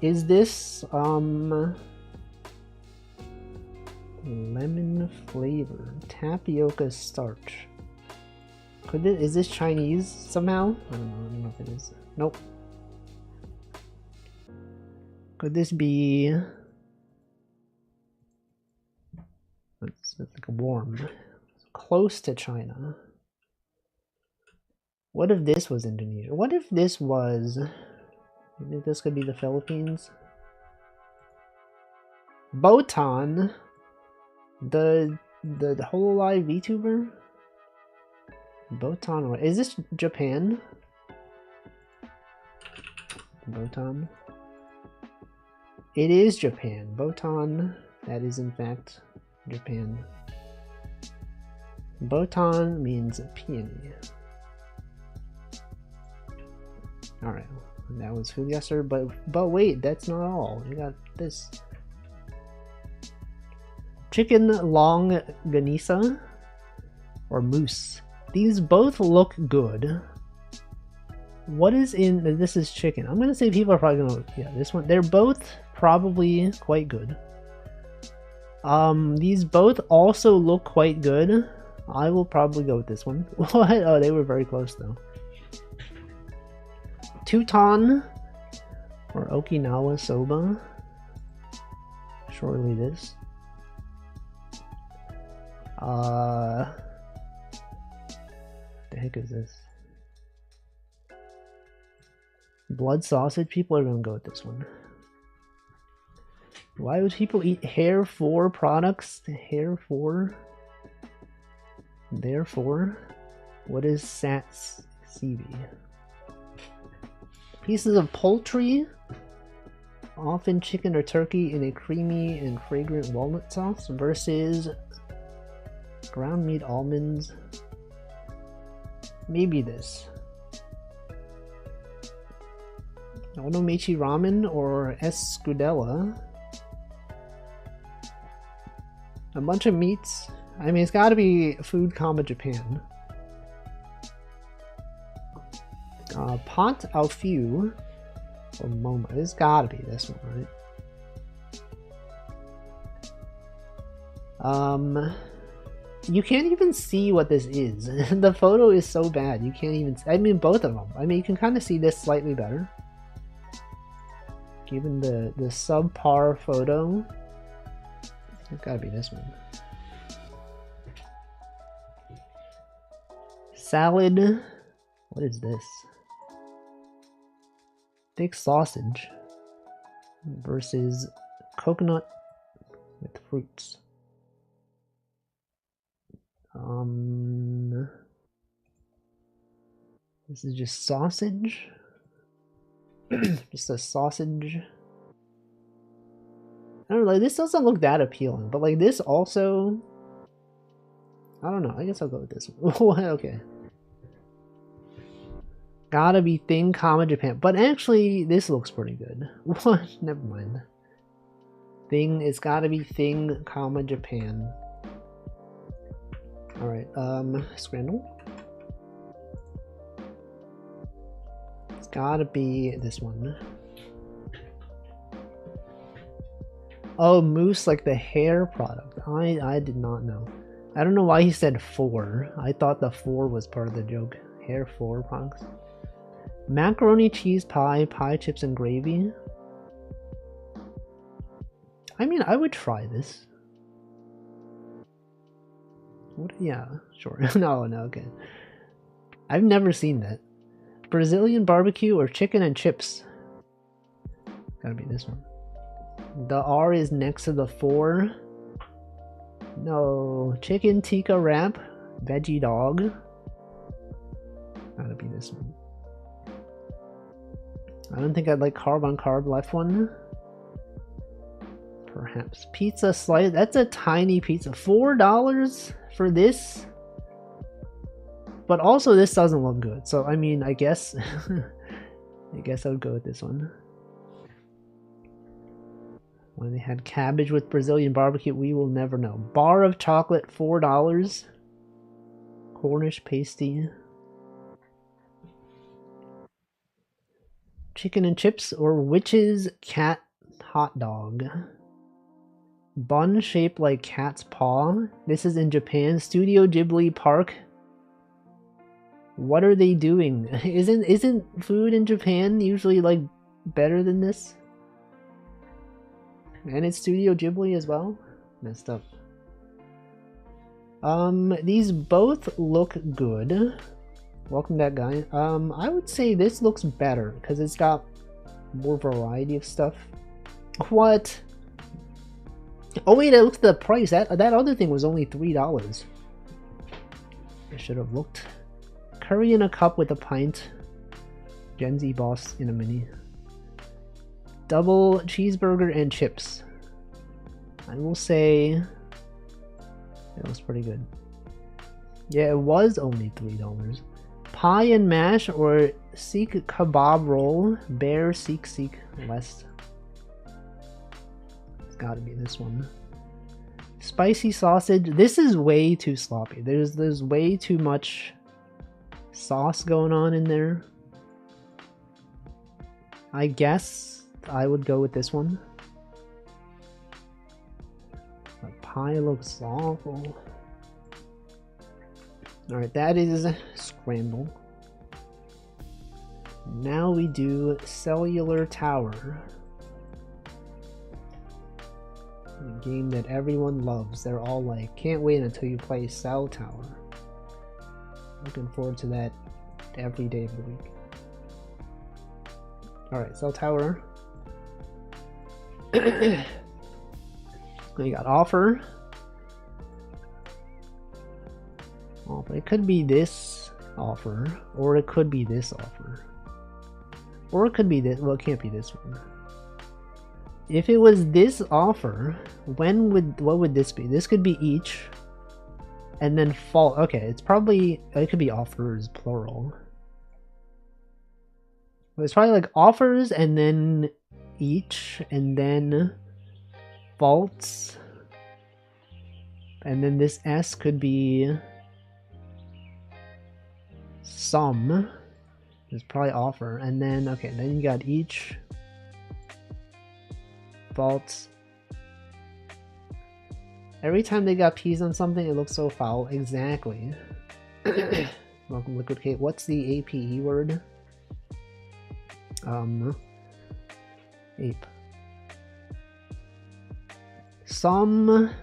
Is this lemon flavor? Tapioca starch. Is this Chinese somehow? I don't know if it is. Nope. Could this be? It's like warm. Close to China. What if this was Indonesia? What if this was? You think this could be the Philippines? Botan, the Hololive VTuber. Botan, is this Japan? Botan. It is Japan. Botan. That is in fact Japan. Botan means peony. Alright, that was food guesser, but wait, that's not all. We got this. Chicken longanisa or moose. These both look good. What is in this is chicken. I'm gonna say people are probably gonna, yeah, this one. They're both probably quite good. These both also look quite good. I will probably go with this one. What? Oh, they were very close though. Tuton or Okinawa soba. Surely this. The heck is this? Blood sausage. People are gonna go with this one. Why would people eat hair for products? Hair for? Therefore, what is Satsevy? Pieces of poultry, often chicken or turkey, in a creamy and fragrant walnut sauce versus ground meat, almonds. Maybe this. Onomichi ramen or escudella. A bunch of meats. I mean, it's got to be Food Comma Japan. Pot au feu or MoMA. It's got to be this one, right? You can't even see what this is. The photo is so bad. You can't even. I mean, both of them. I mean, you can kind of see this slightly better, given the subpar photo. It's got to be this one. Salad. What is this? Thick sausage versus coconut with fruits. This is just sausage. Just a sausage. I don't know, like, this doesn't look that appealing, but like this also, I don't know, I guess I'll go with this one. Okay. Gotta be Thing, Japan. But actually, this looks pretty good. What? Never mind. Thing, it's gotta be Thing, Japan. Alright, Scrandle. It's gotta be this one. Oh, Moose, like the hair product. I did not know. I don't know why he said 4. I thought the 4 was part of the joke. Hair 4 products. Macaroni cheese pie, pie chips and gravy. I mean, I would try this. What? Yeah, sure. No, okay. I've never seen that. Brazilian barbecue or chicken and chips. Gotta be this one. The R is next to the 4. No. Chicken tikka wrap. Veggie dog. Gotta be this one. I don't think I'd like carb on carb left one. Perhaps. Pizza slice. That's a tiny pizza. $4 for this? But also this doesn't look good. So I mean, I guess I guess I would go with this one. When they had cabbage with Brazilian barbecue, we will never know. Bar of chocolate, $4. Cornish pasty. Chicken and chips or witch's cat hot dog. Bun shaped like cat's paw. This is in Japan. Studio Ghibli Park. What are they doing? Isn't food in Japan usually like better than this? And it's Studio Ghibli as well? Messed up. These both look good. Welcome that guy. I would say this looks better because it's got more variety of stuff. What? Oh wait, I looked at the price. That other thing was only $3. I should have looked. Curry in a cup with a pint. Gen Z boss in a mini. Double cheeseburger and chips. I will say that was pretty good. Yeah, it was only $3. Pie and mash or Sikh kebab roll. Bear Sikh West. It's gotta be this one. Spicy sausage. This is way too sloppy. There's way too much sauce going on in there. I guess I would go with this one. The pie looks awful. Alright, that is Scramble. Now we do Cellular Tower. A game that everyone loves. They're all like, can't wait until you play Cell Tower. Looking forward to that every day of the week. Alright, Cell Tower. We got offer. Oh, but it could be this offer, or it could be this offer. Or it could be this, well, it can't be this one. If it was this offer, what would this be? This could be each, and then fall. Okay, it could be offers, plural. It's probably like offers, and then each, and then faults. And then this S could be some. It's probably offer. And then, okay, then you got each, faults. Every time they got P's on something, it looks so foul. Exactly. Welcome, Liquid Kate. What's the APE word? Ape. Somewhere.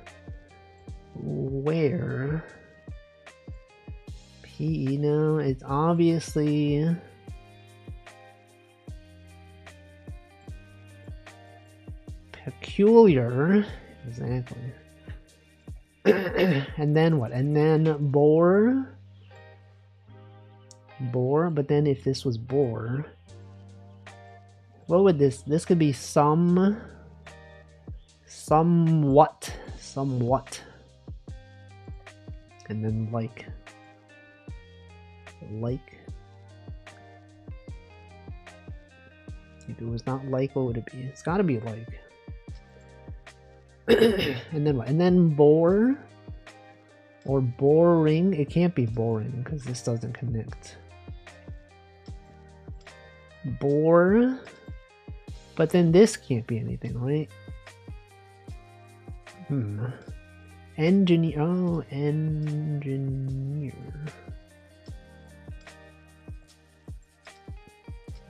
PE, no, it's obviously peculiar. Exactly. And then what? And then bore. Bore, but then if this was bore, what would this could be some Somewhat. And then like. If it was not like, what would it be? It's gotta be like. And then what? And then bore. Or boring. It can't be boring because this doesn't connect. Bore. But then this can't be anything, right? Engineer. Oh, engineer.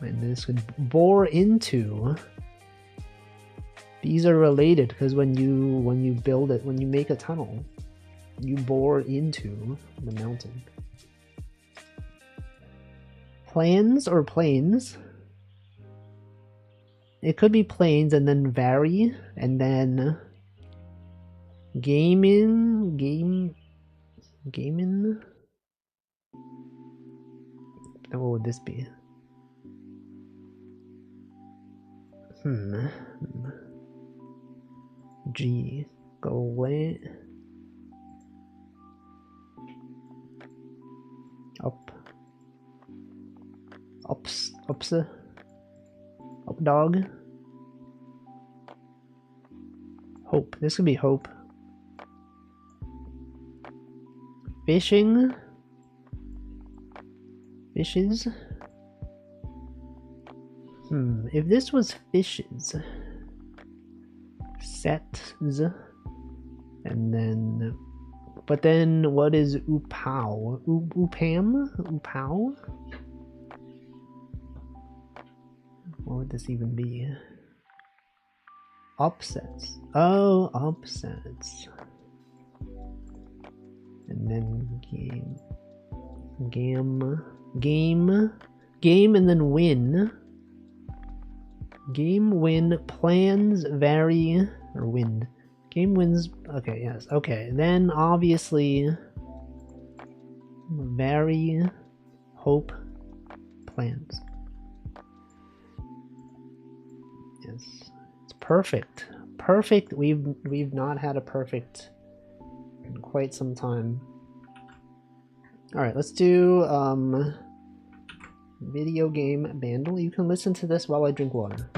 And this could bore into. These are related because when you build it, when you make a tunnel, you bore into the mountain. Plans or planes? It could be planes and then vary and then gaming. Then what would this be? G. Go away. Up dog. Hope. This could be hope. Fishing. Fishes. If this was fishes. Sets. And then. But then what is upow? Upam? Upow? What would this even be? Upsets. Oh, upsets. And then game and then win. Game, win, plans, vary, or win. Game wins. Okay, yes. Okay, then obviously vary, hope, plans. Yes, it's perfect. Perfect. We've not had a perfect in quite some time. All right, let's do video game Bandle. You can listen to this while I drink water.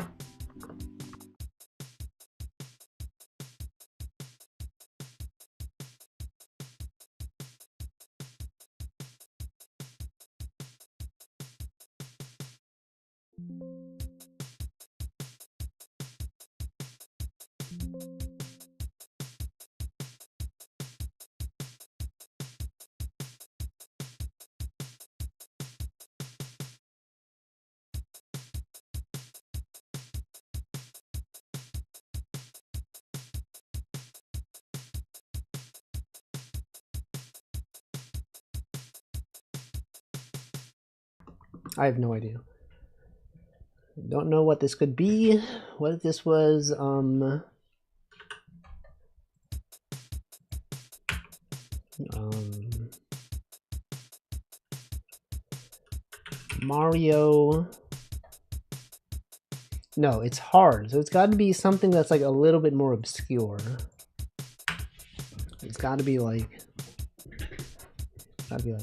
I have no idea. Don't know what this could be. What if this was Mario. No, it's hard, so it's got to be something that's like a little bit more obscure. It's got to be like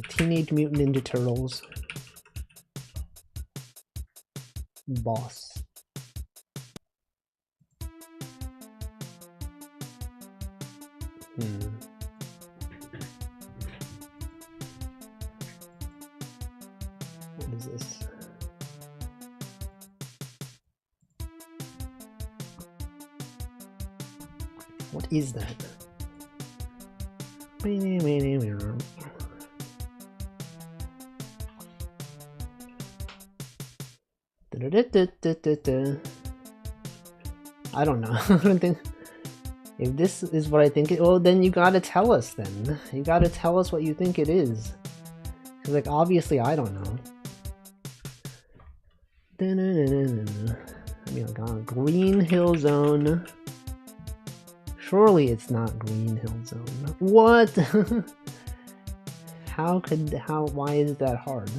Teenage Mutant Ninja Turtles. Boss. What is this? What is that? I don't know. I don't think if this is what I think it. Well, then you gotta tell us. Then you gotta tell us what you think it is. Cause like obviously I don't know. I mean, like, Green Hill Zone. Surely it's not Green Hill Zone. What? Why is it that hard?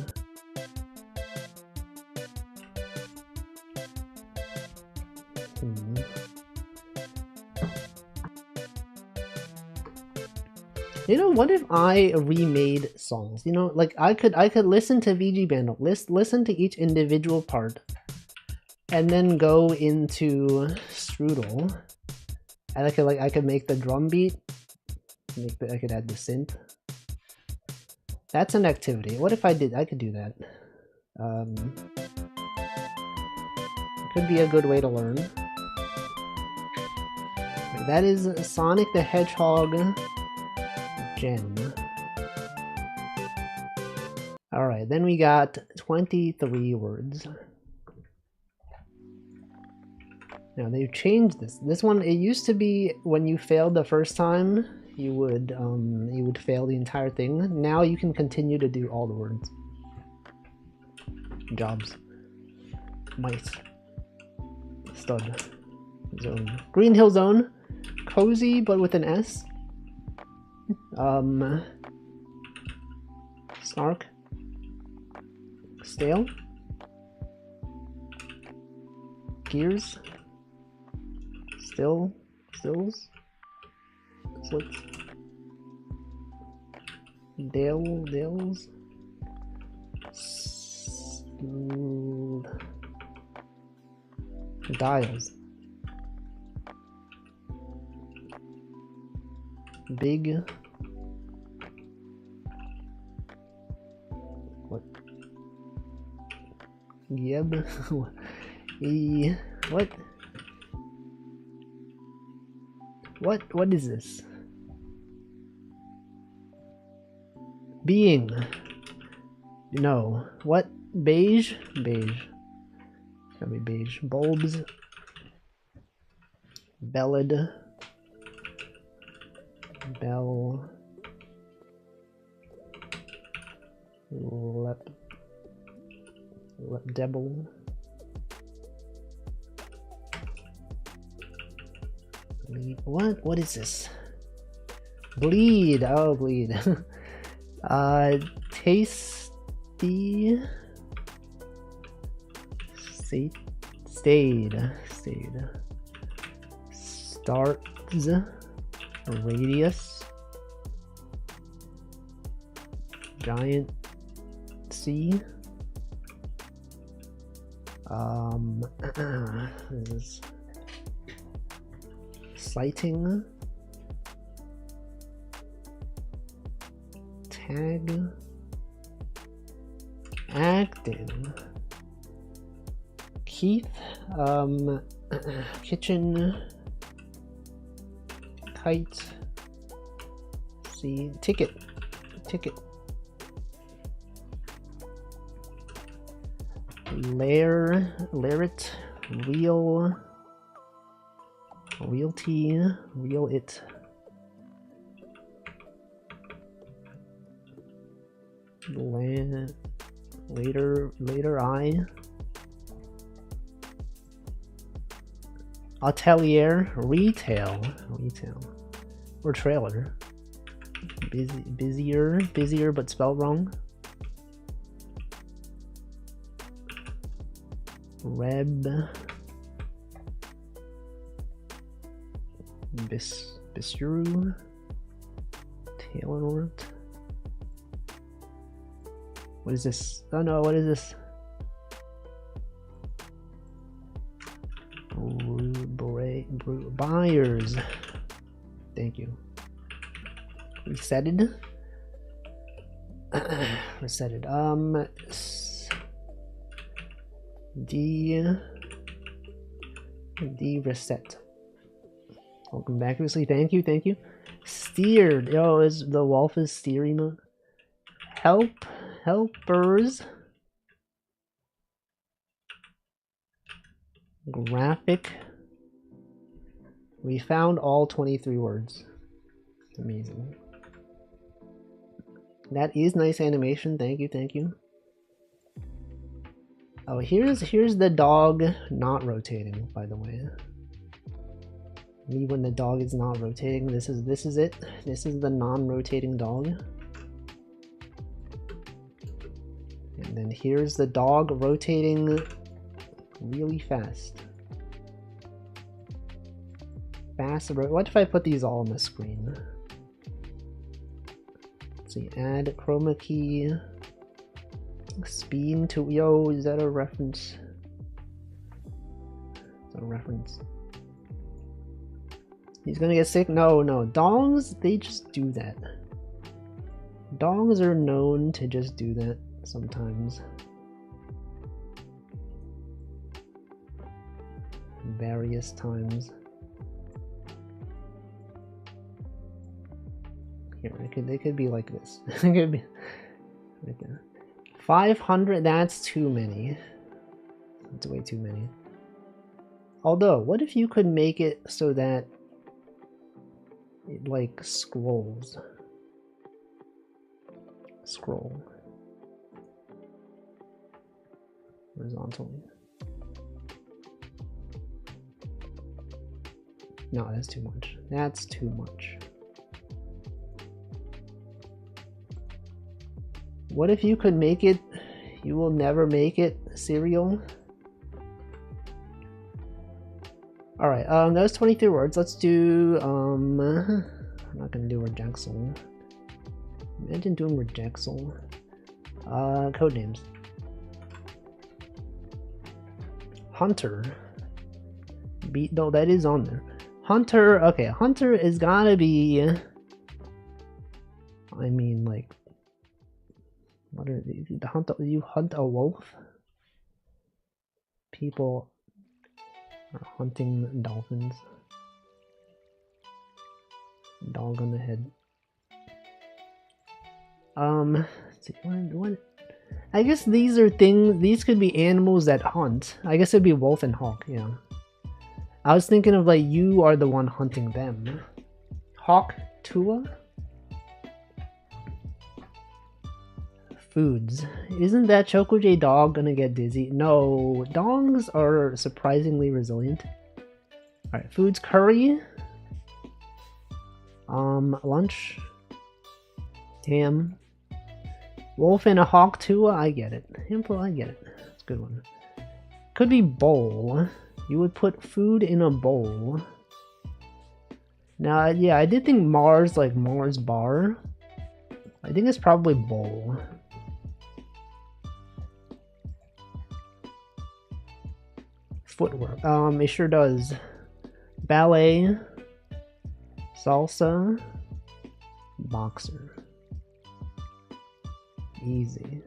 You know, what if I remade songs? You know, like I could listen to VG Bando, listen to each individual part, and then go into Strudel, and I could make the drum beat, I could add the synth. That's an activity. What if I could do that? Could be a good way to learn. That is Sonic the Hedgehog Gem. Alright, then we got 23 words. Now they've changed this. This one, it used to be when you failed the first time, you would fail the entire thing. Now you can continue to do all the words. Jobs. Mice. Stud. Zone. Green Hill Zone. Cozy, but with an S. Snark. Stale. Gears. Stills. Slits. Dales. Dials. Big. What? Yeb. What? What is this? Being. No. What? Beige? Beige. It's gotta be beige. Bulbs. Bellid. Bell. Debble. What is this? Bleed. Oh, bleed. Tasty. Stayed. Starts. Radius. Giant C. This is sighting. Tag. Acting. Keith. Kitchen. Kite. See. Ticket. Lariat. Realty. Real it. Later I. Atelier. Retail. Or trailer. Busier but spelled wrong. Reb. Bistru. Taylor. What is this? Oh no, what is this? Buyers. Thank you. Resetted. Reset. Welcome back, Lucy. Thank you. Steered. Yo, is the wolf is steering? Helpers. Graphic. We found all 23 words. It's amazing. That is nice animation. Thank you. Oh, here's the dog not rotating, by the way. Me when the dog is not rotating. This is it. This is the non-rotating dog. And then here's the dog rotating really fast. What if I put these all on the screen? Let's see, add chroma key. Speed to, yo, is that a reference? It's a reference. He's gonna get sick? No, no. Dogs, they just do that. Dogs are known to just do that sometimes. Various times. Here, they could be like this. It could be right there. 500, that's too many. That's way too many. Although, what if you could make it so that it like scrolls? Scroll horizontally. No, that's too much. That's too much. What if you could make it, you will never make it, cereal? Alright, that was 23 words. Let's do, I'm not gonna do Rejectsoul. Imagine doing Rejectsoul. Code names. Hunter. No, that is on there. Hunter, okay, Hunter is gotta be, I mean, like, what are these? You hunt a wolf? People are hunting dolphins. Dog on the head. Let's see, what? I guess these are things, these could be animals that hunt. I guess it'd be wolf and hawk, yeah. I was thinking of like, you are the one hunting them. Hawk Tua? Foods. Isn't that Choco-J dog gonna get dizzy? No, dogs are surprisingly resilient. Alright, foods, curry. Lunch. Ham. Wolf and a hawk too, I get it. Simple, I get it. That's a good one. Could be bowl. You would put food in a bowl. Now, yeah, I did think Mars, like Mars bar. I think it's probably bowl. Footwork. It sure does. Ballet. Salsa. Boxer. Easy.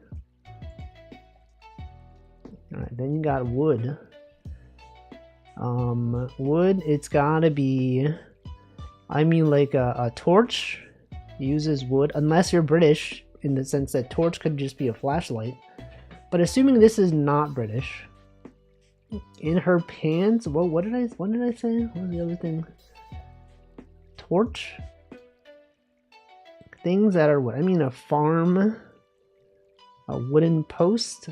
Alright, then you got wood. Wood, it's gotta be, I mean, like a torch uses wood, unless you're British, in the sense that torch could just be a flashlight. But assuming this is not British, in her pants, well, what did I say? What was the other thing? Torch? Things that are what? I mean, a farm, a wooden post,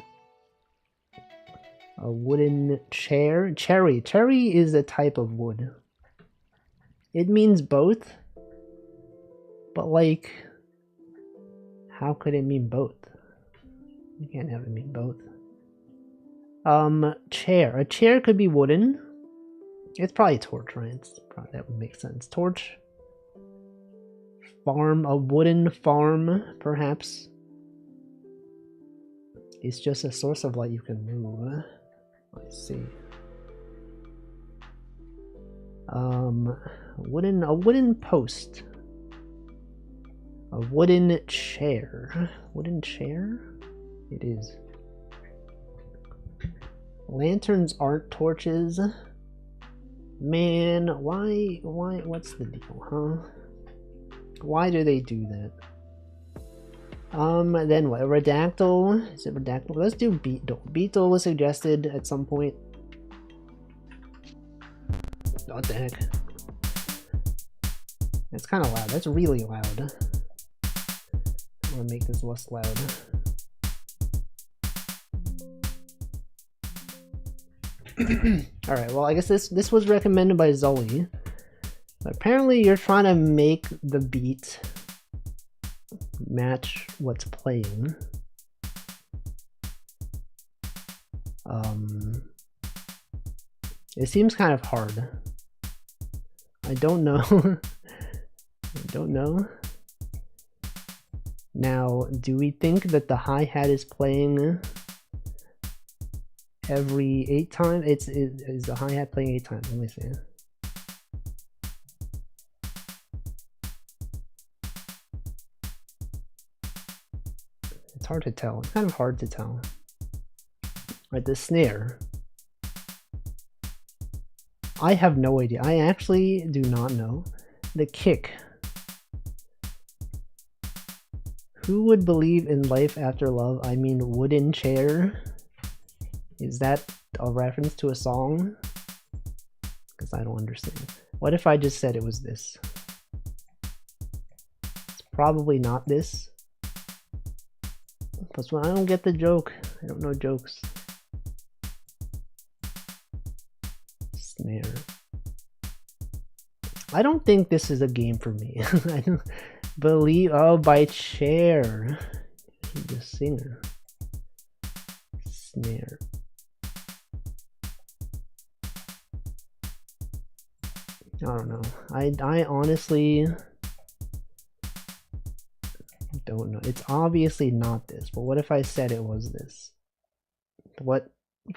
a wooden chair. Cherry. Cherry is a type of wood. It means both, but like, how could it mean both? You can't have it mean both. Chair. A chair could be wooden. It's probably torch, right? That would make sense. Torch. Farm. A wooden farm, perhaps. It's just a source of light you can move. Let's see. A wooden post. A wooden chair. Wooden chair? It is. Lanterns aren't torches. Man, why, what's the deal, huh? Why do they do that? Then what? Redactyl? Is it redactyl? Let's do beetle. Beetle was suggested at some point. What the heck? That's kind of loud. That's really loud. I'm gonna make this less loud. Alright, well, I guess this was recommended by Zoe. But apparently you're trying to make the beat match what's playing. It seems kind of hard. I don't know. I don't know. Now, do we think that the hi-hat is playing every 8 times? Is the hi-hat playing 8 times? Let me see. It's hard to tell. It's kind of hard to tell. Right, the snare. I have no idea. I actually do not know. The kick. Who would believe in life after love? I mean, wooden chair. Is that a reference to a song? Because I don't understand. What if I just said it was this? It's probably not this. Plus, I don't get the joke. I don't know jokes. Snare. I don't think this is a game for me. I don't believe. Oh, by chair. The singer. Snare. I don't know. I honestly don't know. It's obviously not this, but what if I said it was this? What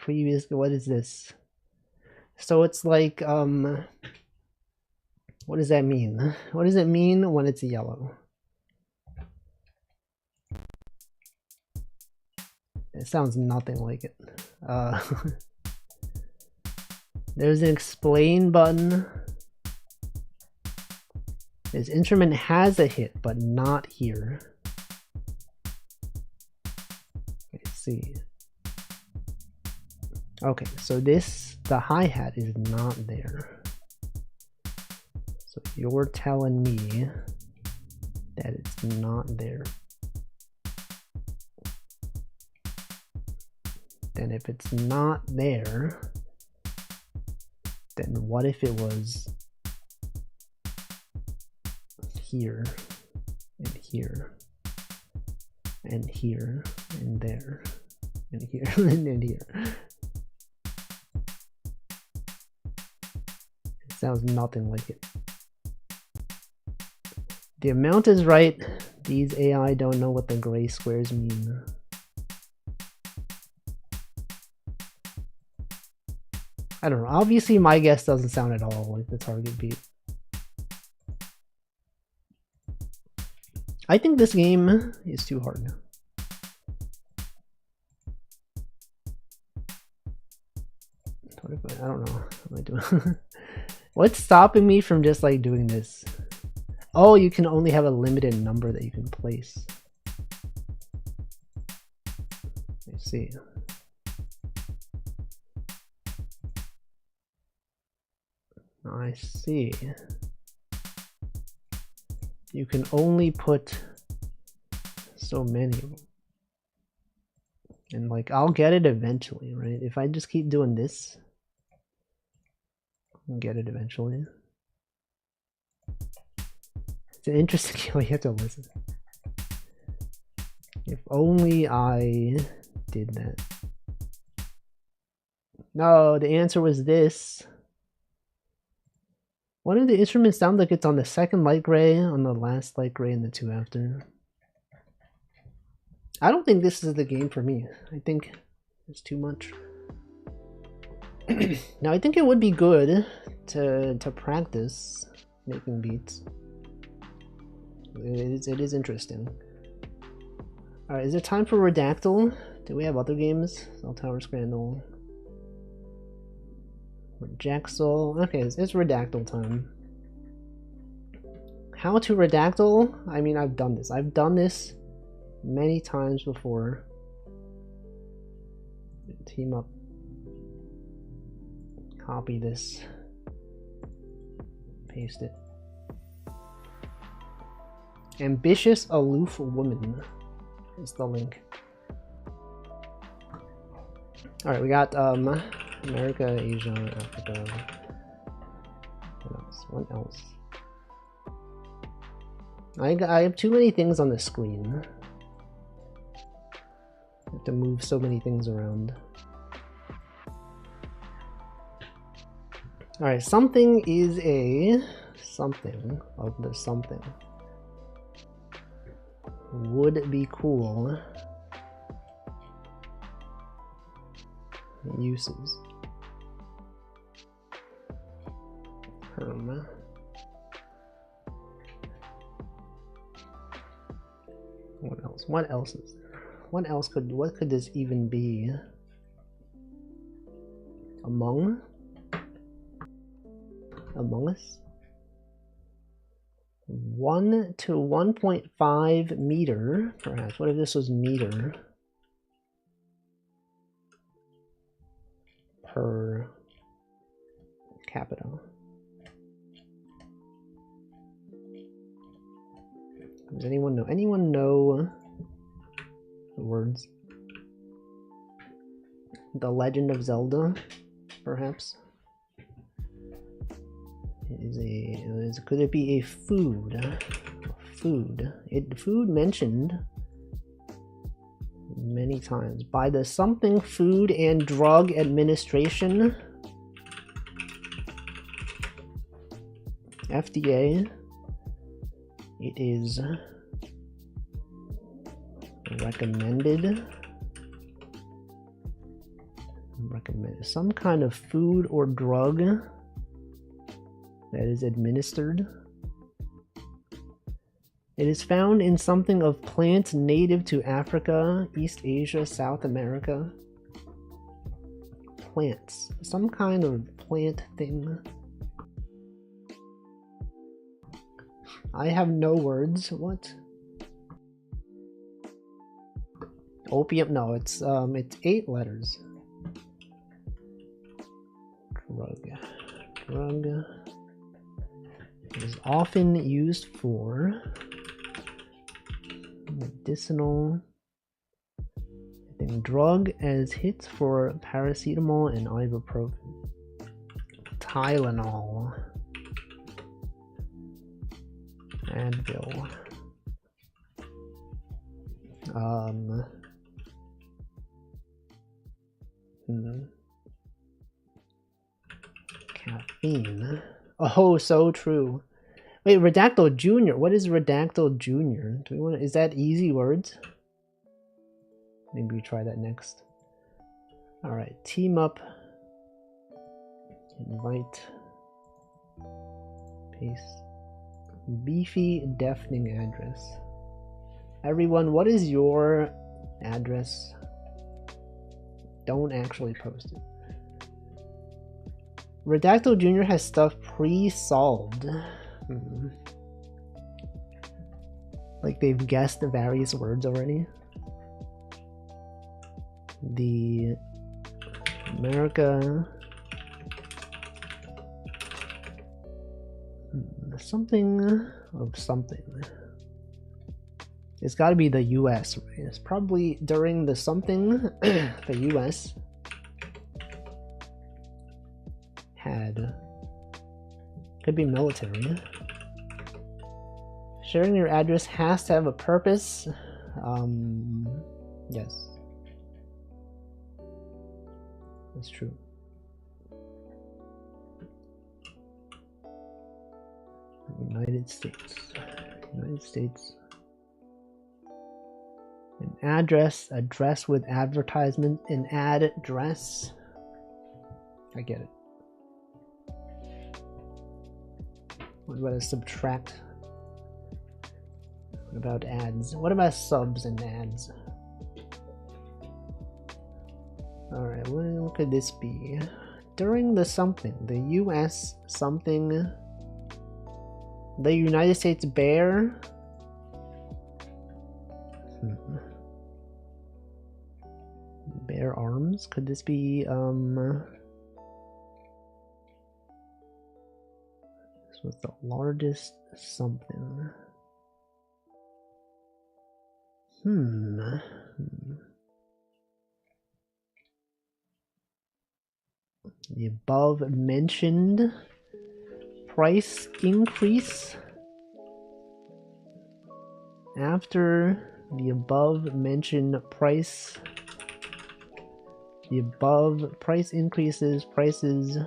is this? So it's like, what does that mean? What does it mean when it's yellow? It sounds nothing like it. There's an explain button. This instrument has a hit, but not here. Let's see. Okay, so the hi-hat is not there. So you're telling me that it's not there. Then if it's not there, then what if it was here, and here, and here, and there, and here, and here? It sounds nothing like it. The amount is right. These AI don't know what the gray squares mean. I don't know. Obviously, my guess doesn't sound at all like the target beat. I think this game is too hard. I don't know. What am I doing? What's stopping me from just like doing this? Oh, you can only have a limited number that you can place. Let's see. I see. You can only put so many. And like, I'll get it eventually, right? If I just keep doing this, I'll get it eventually. It's an interesting game. You have to listen. If only I did that. No, the answer was this. One of the instruments sound like it's on the second light gray, on the last light gray, and the two after. I don't think this is the game for me. I think it's too much. Now, I think it would be good to practice making beats. It is interesting. Alright, is it time for Redactyl? Do we have other games? Cell Tower Scrandal. Jaxel. Okay, it's Redactyl time. How to Redactyl? I mean, I've done this. I've done this many times before. Team up. Copy this. Paste it. Ambitious Aloof Woman is the link. Alright, we got America, Asia, Africa. What else? What else? I have too many things on the screen. I have to move so many things around. Alright, something is a something of the something. would be cool. Uses. What else? What else is there? What else what could this even be? Among Us? 1 to 1.5 meter, perhaps. What if this was meter per capita? Does anyone know? Anyone know the words? The Legend of Zelda, perhaps? Could it be a food? Food. Food mentioned many times by the something Food and Drug Administration, FDA. It is recommended. Some kind of food or drug that is administered. It is found in something of plants native to Africa, East Asia, South America. Plants. Some kind of plant thing. I have no words. What? Opium? No, it's 8 letters. Drug is often used for medicinal. I think drug as hits for paracetamol and ibuprofen. Tylenol. Advil. Caffeine. Oh, so true. Wait, Redactyl Jr. What is Redactyl Jr.? Do we want? Is that easy words? Maybe we try that next. All right, team up. Invite. Paste. Beefy, deafening address. Everyone, what is your address? Don't actually post it. Redactyl Jr. has stuff pre-solved. Like they've guessed the various words already. The America. Something of something. It's got to be the US, right? It's probably during the something the US had. Could be military. Sharing your address has to have a purpose. Yes. That's true. United States. United States. An address with advertisement, an address. I get it. What about a subtract? What about ads? What about subs and ads? Alright, what could this be? During the something, the US something, the United States bear. Bear arms? Could this be, this was the largest something. The above mentioned price increase. After the above mentioned price, the above price increases, prices.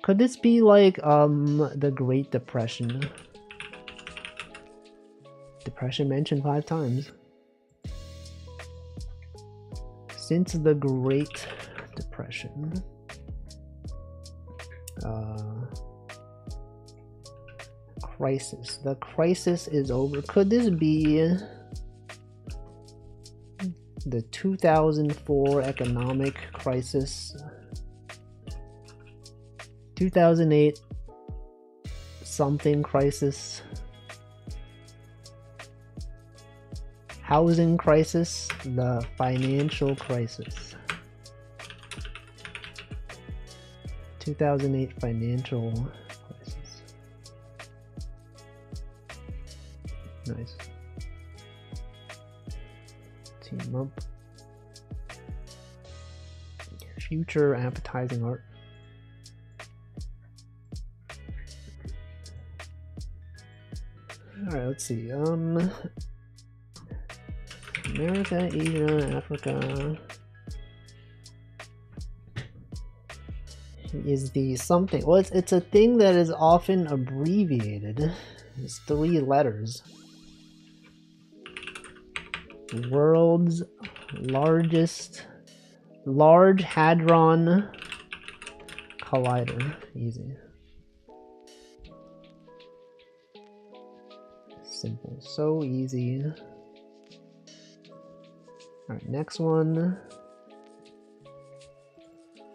Could this be like the Great Depression? Depression mentioned 5 times. Since the Great Depression. Crisis. The crisis is over. Could this be the 2004 economic crisis? 2008 something crisis? Housing crisis? The financial crisis. 2008 financial crisis. Nice. Team up. Future appetizing art. Alright, let's see. America, Asia, Africa. Is the something. Well, it's a thing that is often abbreviated. It's 3 letters. World's largest Large Hadron Collider. Easy. Simple. So easy. Alright, next one.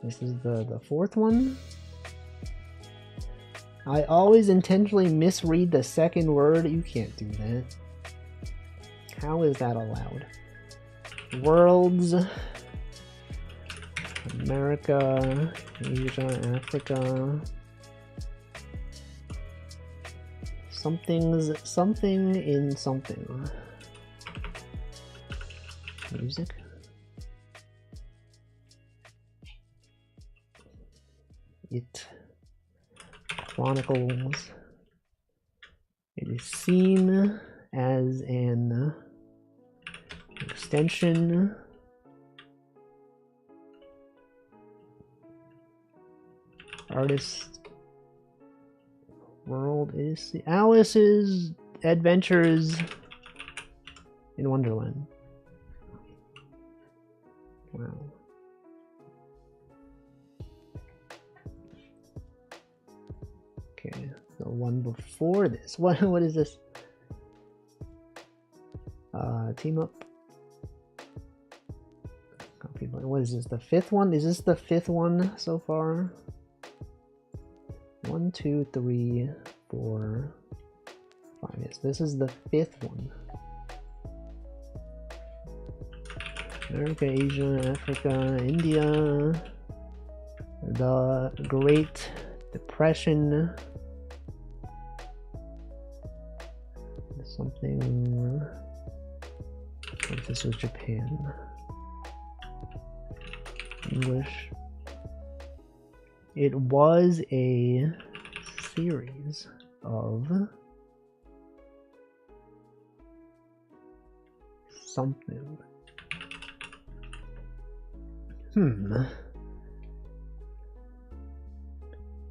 This is the 4th one. I always intentionally misread the second word. You can't do that. How is that allowed? Worlds. America, Asia, Africa. Something in something. Music. It chronicles. It is seen as an extension. Artist. World is Alice's Adventures in Wonderland. Wow. Okay, the one before this. What is this? Team up. Copy button. What is this? The 5th one? Is this the 5th one so far? 1, 2, 3, 4, 5. Yes, this is the 5th one. America, Asia, Africa, India, the Great Depression, something. If this was Japan, English. It was a series of something.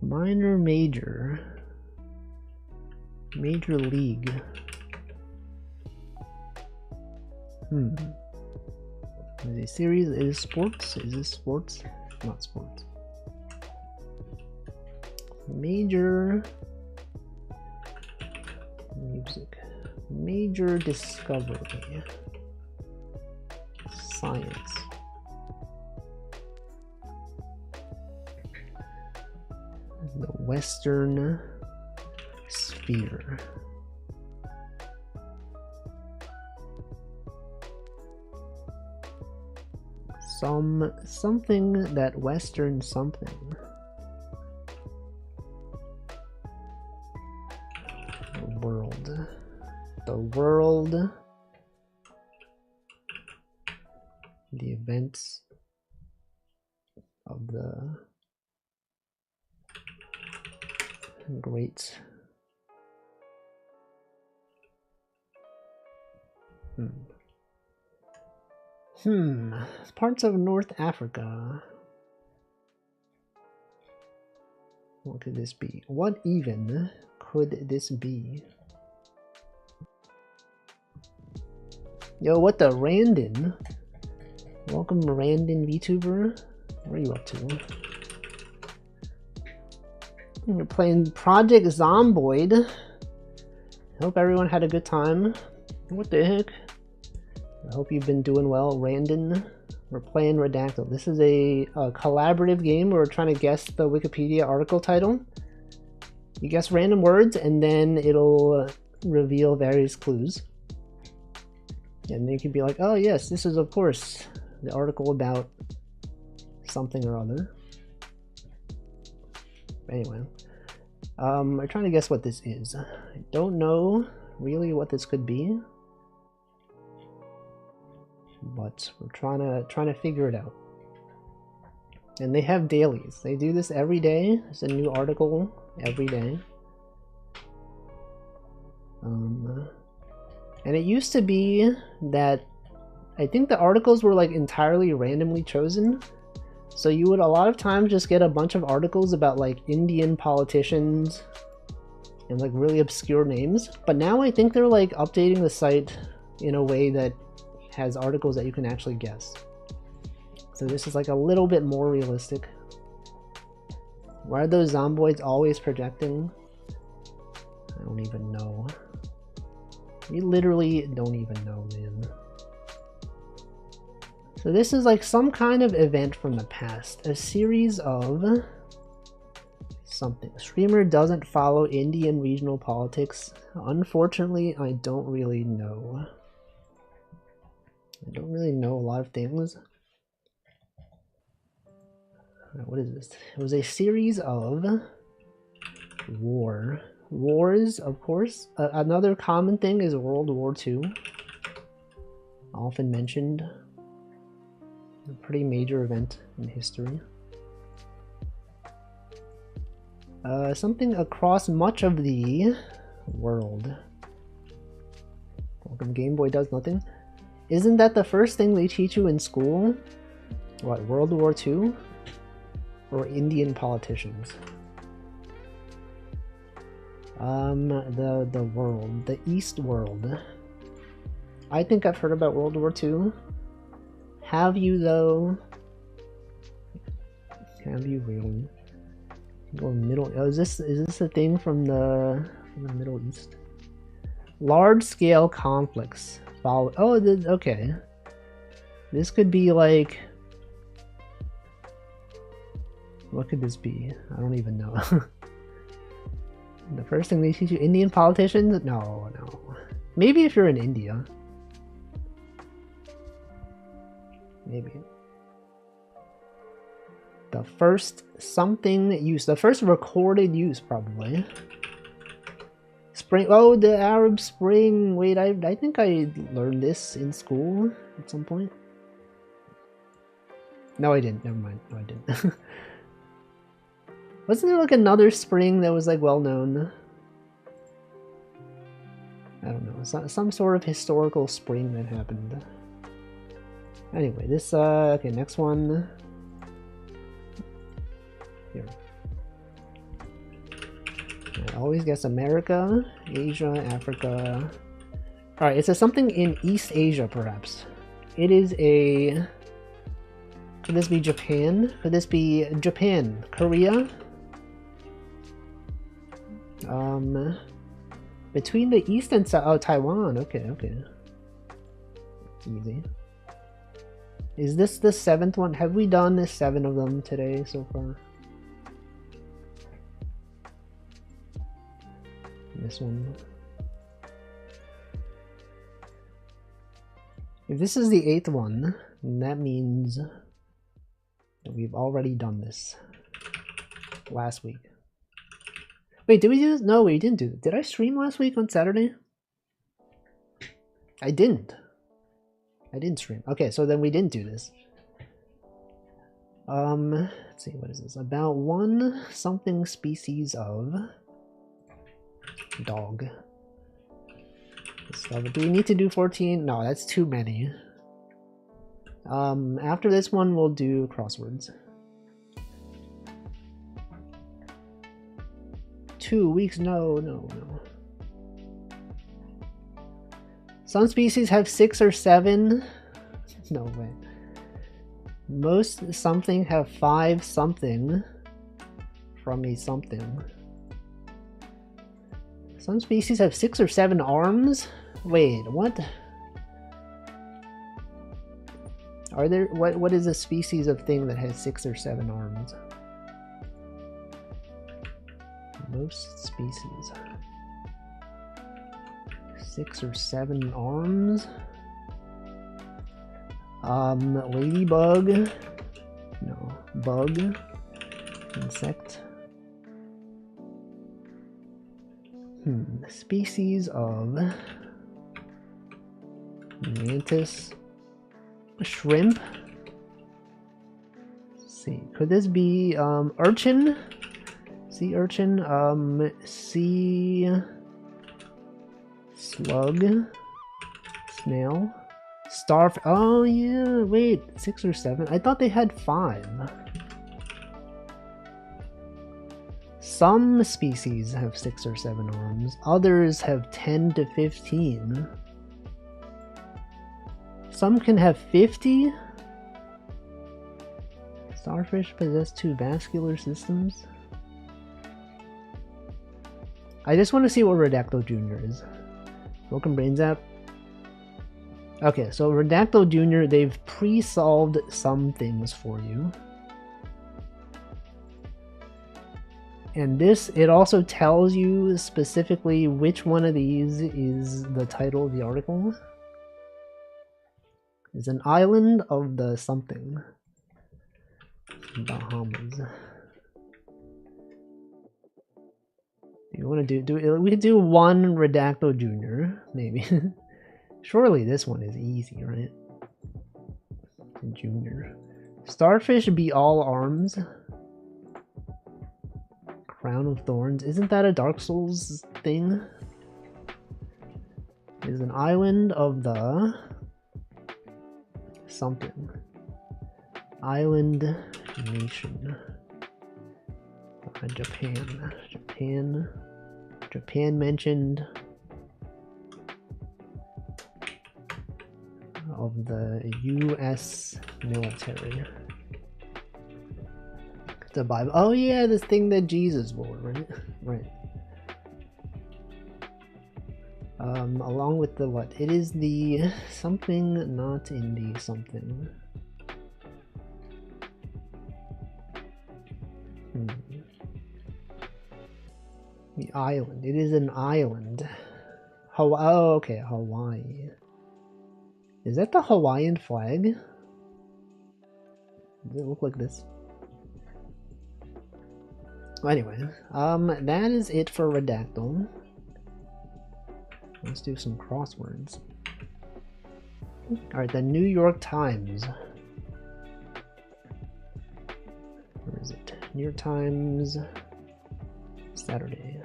Minor, major. Major league. Is it a series? Is it sports? Is this sports? Not sports. Major music. Major discovery. Science. The Western Sphere. Something that Western something. The world. The events of the great. Parts of North Africa. What could this be? What even could this be? Yo, what the Randon? Welcome, Randon VTuber. What are you up to? We're playing Project Zomboid. Hope everyone had a good time. What the heck? I hope you've been doing well, Randon. We're playing Redactyl. This is a collaborative game where we're trying to guess the Wikipedia article title. You guess random words and then it'll reveal various clues. And then you can be like, oh yes, this is of course the article about something or other. Anyway, I'm trying to guess what this is. I don't know really what this could be, but we're trying to figure it out. And they have dailies. They do this every day. There's a new article every day. And it used to be that I think the articles were like entirely randomly chosen. So you would a lot of times just get a bunch of articles about like Indian politicians and like really obscure names. But now I think they're like updating the site in a way that has articles that you can actually guess. So this is like a little bit more realistic. Why are those zomboids always projecting? I don't even know. We literally don't even know, man. So this is like some kind of event from the past. A series of something. Streamer doesn't follow Indian regional politics. Unfortunately, I don't really know. I don't really know a lot of things. What is this? It was a series of wars, of course. Another common thing is World War II. Often mentioned. A pretty major event in history. Something across much of the world. Welcome, Game Boy does nothing. Isn't that the first thing they teach you in school? What, World War II? Or Indian politicians? The world, the East world. I think I've heard about World War II. Have you though? Have you really? Or middle? Oh, is this a thing from the Middle East? Large-scale conflicts follow. Oh, okay. This could be like. What could this be? I don't even know. The first thing they teach you, Indian politicians? No. Maybe if you're in India. Maybe. The first something use. The first recorded use, probably. Spring. Oh, the Arab Spring. Wait, I think I learned this in school at some point. No, I didn't. Never mind. No, I didn't. Wasn't there like another spring that was like well known? I don't know. Some sort of historical spring that happened. Anyway, this okay, next one. Here. I always guess America, Asia, Africa. Alright, it says something in East Asia, perhaps. It is a. Could this be Japan? Could this be Japan? Korea? Between the East and South. Oh, Taiwan. Okay. Easy. Is this the 7th one? Have we done 7 of them today so far? This one. If this is the 8th one, then that means that we've already done this last week. Wait, did we do this? No, we didn't do it. Did I stream last week on Saturday? I didn't. I didn't stream. Okay, so then we didn't do this. Let's see, what is this? About one something species of dog. So, do we need to do 14? No, that's too many. After this one, we'll do crosswords. 2 weeks? No. Some species have 6 or 7. No way. Most something have 5 something from a something. Some species have 6 or 7 arms? Wait, what? Are there what is a species of thing that has 6 or 7 arms? Most species. 6 or 7 arms? Ladybug. No. Bug. Insect. Species of mantis. Shrimp. Let's see. Could this be urchin? Sea urchin. Sea slug. Snail. Starfish. Oh yeah, wait, 6 or 7? I thought they had 5. Some species have 6 or 7 arms. Others have 10 to 15. Some can have 50. Starfish possess 2 vascular systems. I just want to see what Redactyl Jr. is. Welcome, BrainZap. Okay, so Redactyl Jr., they've pre-solved some things for you. And this, it also tells you specifically which one of these is the title of the article. It's an island of the something. Bahamas. Do you want to do we could do one Redactyl Jr., maybe. Surely this one is easy, right? Junior. Starfish be all arms. Crown of Thorns. Isn't that a Dark Souls thing? It is an island of the something. Island nation. Japan. Japan mentioned. Of the U.S. military. The Bible. Oh yeah, this thing that Jesus wore, right? Right. Along with the what? It is the something not in the something. The island. It is an island. Oh, okay, Hawaii. Is that the Hawaiian flag? Does it look like this? Well, anyway, that is it for Redactyl. Let's do some crosswords. Alright, the New York Times. Where is it? New York Times. Saturday.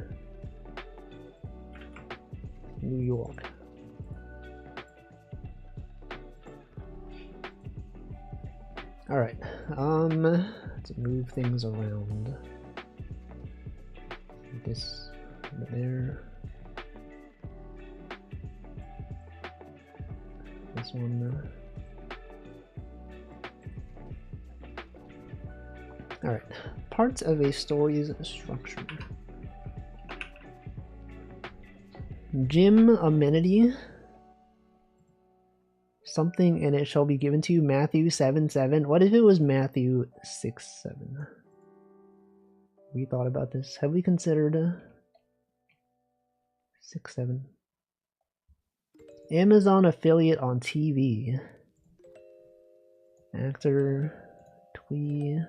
New York. Alright, let's move things around. This over there. This one. Alright, parts of a story's structure. Gym amenity. Something and it shall be given to you. Matthew 7:7. What if it was Matthew 6:7? We thought about this. Have we considered 6:7? Amazon affiliate on TV. Actor. Twee.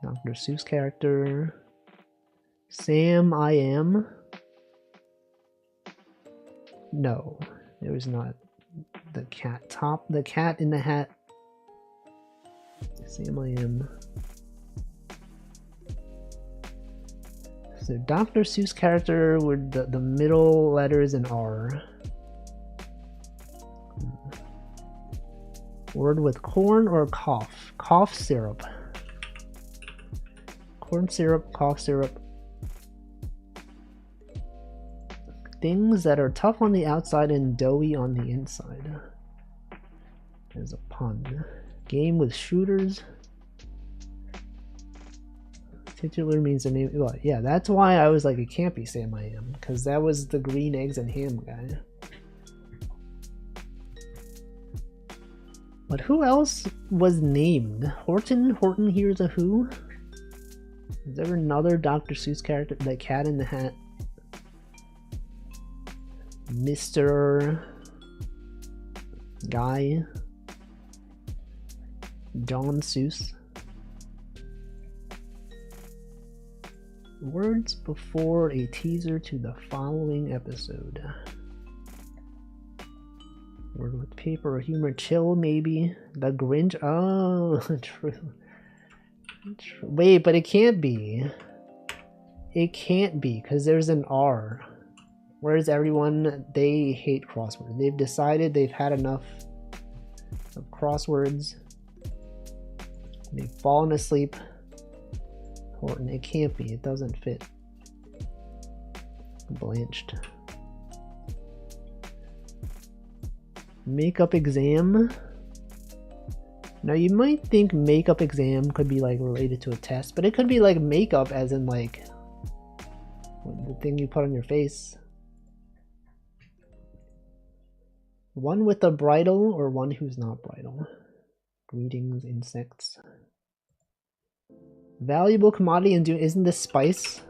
Dr. Seuss character. Sam I Am. No, it was not the cat. The cat in the hat. Sam I Am. So Dr. Seuss character with the middle letters in R. Word with corn or cough? Cough syrup. Corn syrup, cough syrup. Things that are tough on the outside and doughy on the inside. There's a pun. Game with shooters. Titular means the name. Well, yeah, that's why I was like, it can't be Sam I Am, because that was the green eggs and ham guy. But who else was named? Horton? Horton Hears a Who? Is there another Dr. Seuss character? The Cat in the Hat? Mr. Guy? John Seuss? Words before a teaser to the following episode. Word with paper or humor. Chill, maybe. The Grinch. Oh, true. Wait, but it can't be. It can't be, because there's an R. Whereas everyone, they hate crosswords. They've decided they've had enough of crosswords. They've fallen asleep. Horton, it can't be. It doesn't fit. Blanched. Makeup exam. Now you might think makeup exam could be like related to a test, but it could be like makeup as in like the thing you put on your face. One with a bridle or one who's not bridle. Greetings, insects. Valuable commodity in Dune. Isn't this spice?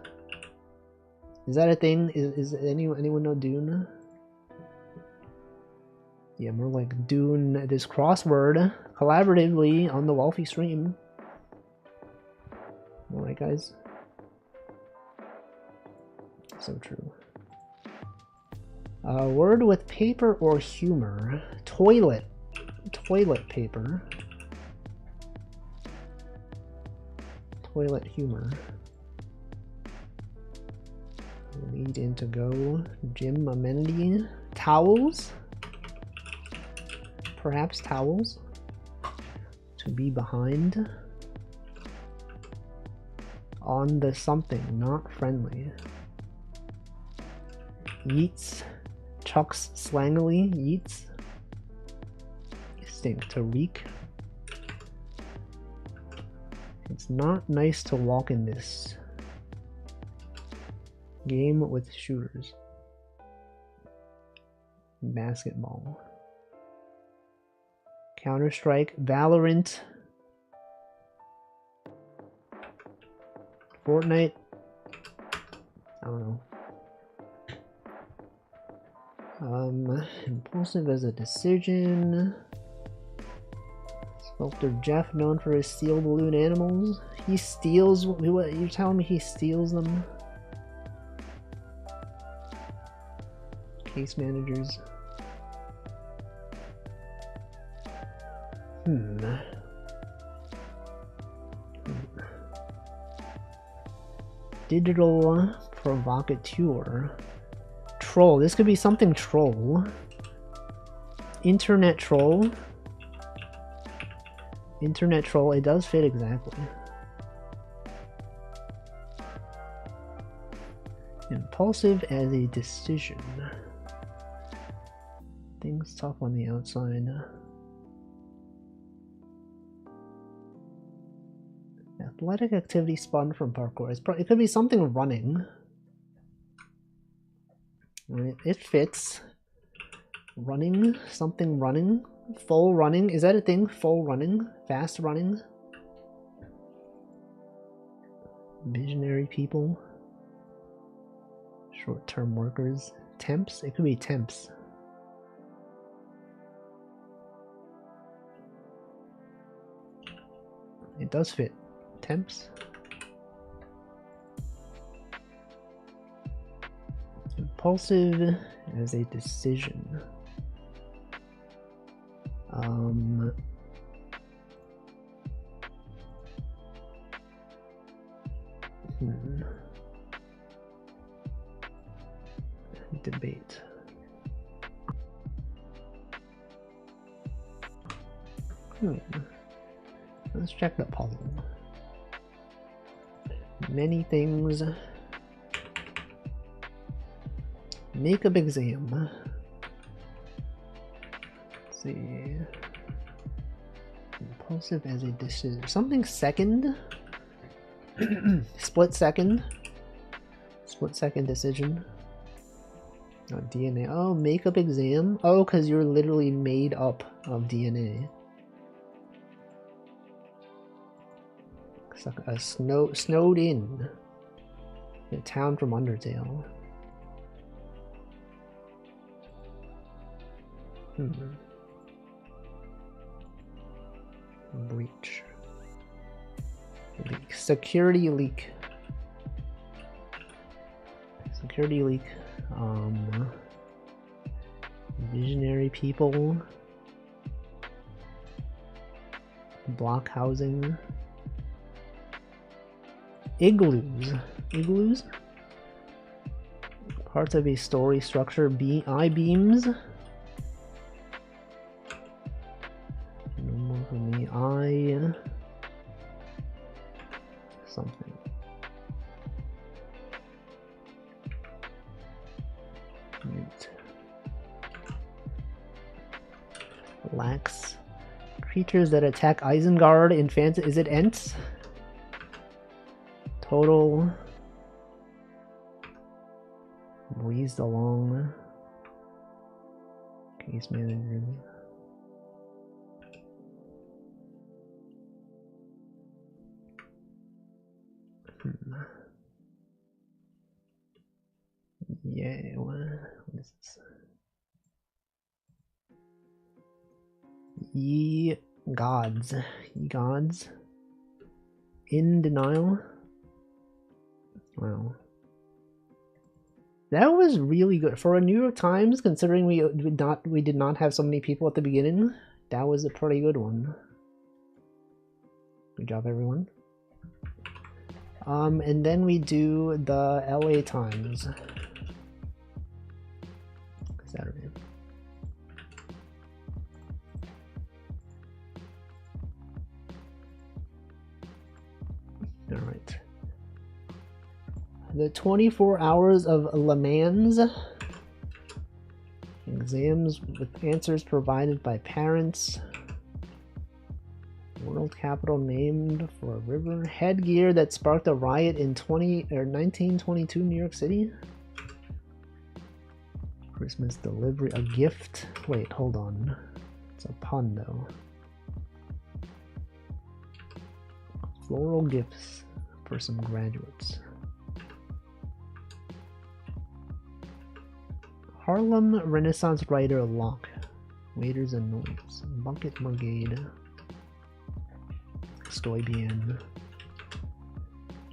Is that a thing? Is anyone know Dune? Yeah, more like Dune this crossword collaboratively on the Wolfie stream. Alright, guys. So true. Word with paper or humor. Toilet. Toilet paper. Toilet humor. Lead in to go. Gym amenity. Towels. Perhaps towels. To be behind. On the something, not friendly. Yeats. Chucks slangily. Yeats. Stink. To reek. It's not nice to walk in this. Game with shooters. Basketball. Counter-Strike. Valorant. Fortnite. I don't know. Impulsive as a decision. Sculptor Jeff, known for his steel balloon animals. He steals. What, you're telling me he steals them? Case managers. Digital provocateur. Troll. This could be something troll. Internet troll. Internet troll. It does fit exactly. Impulsive as a decision. Things tough on the outside. Athletic activity spun from parkour. It could be something running. It fits. Running. Something running. Full running. Is that a thing? Full running? Fast running? Visionary people. Short-term workers. Temps? It could be temps. It does fit. Temps. Impulsive as a decision. Debate. Let's check the puzzle. Many things. Makeup exam. Let's see. Impulsive as a decision. Something second? Split second? Split second decision. Oh, DNA. Oh, makeup exam. Oh, because you're literally made up of DNA. Snowed in. A town from Undertale. Breach. Leak. Security leak. Security leak. Visionary people. Block housing. Igloos. Igloos? Parts of a story structure. I-beams. No more for me. Something. Mute. Lax. Creatures that attack Isengard in fantasy. Is it Ents? Total. Breezed along. Case manager. Yeah, what is this? Ye gods. Ye gods. In denial. Wow. That was really good. For a New York Times, considering we did not have so many people at the beginning, that was a pretty good one. Good job, everyone. And then we do the LA Times. Saturday. All right. The 24 hours of Le Mans. Exams with answers provided by parents. World capital named for a river. Headgear that sparked a riot in 1922 New York City. Christmas delivery. A gift. Wait, hold on. It's a pun though. Floral gifts for some graduates. Harlem Renaissance writer Locke. Waiters and Noise. Bucket Brigade. Stoibian.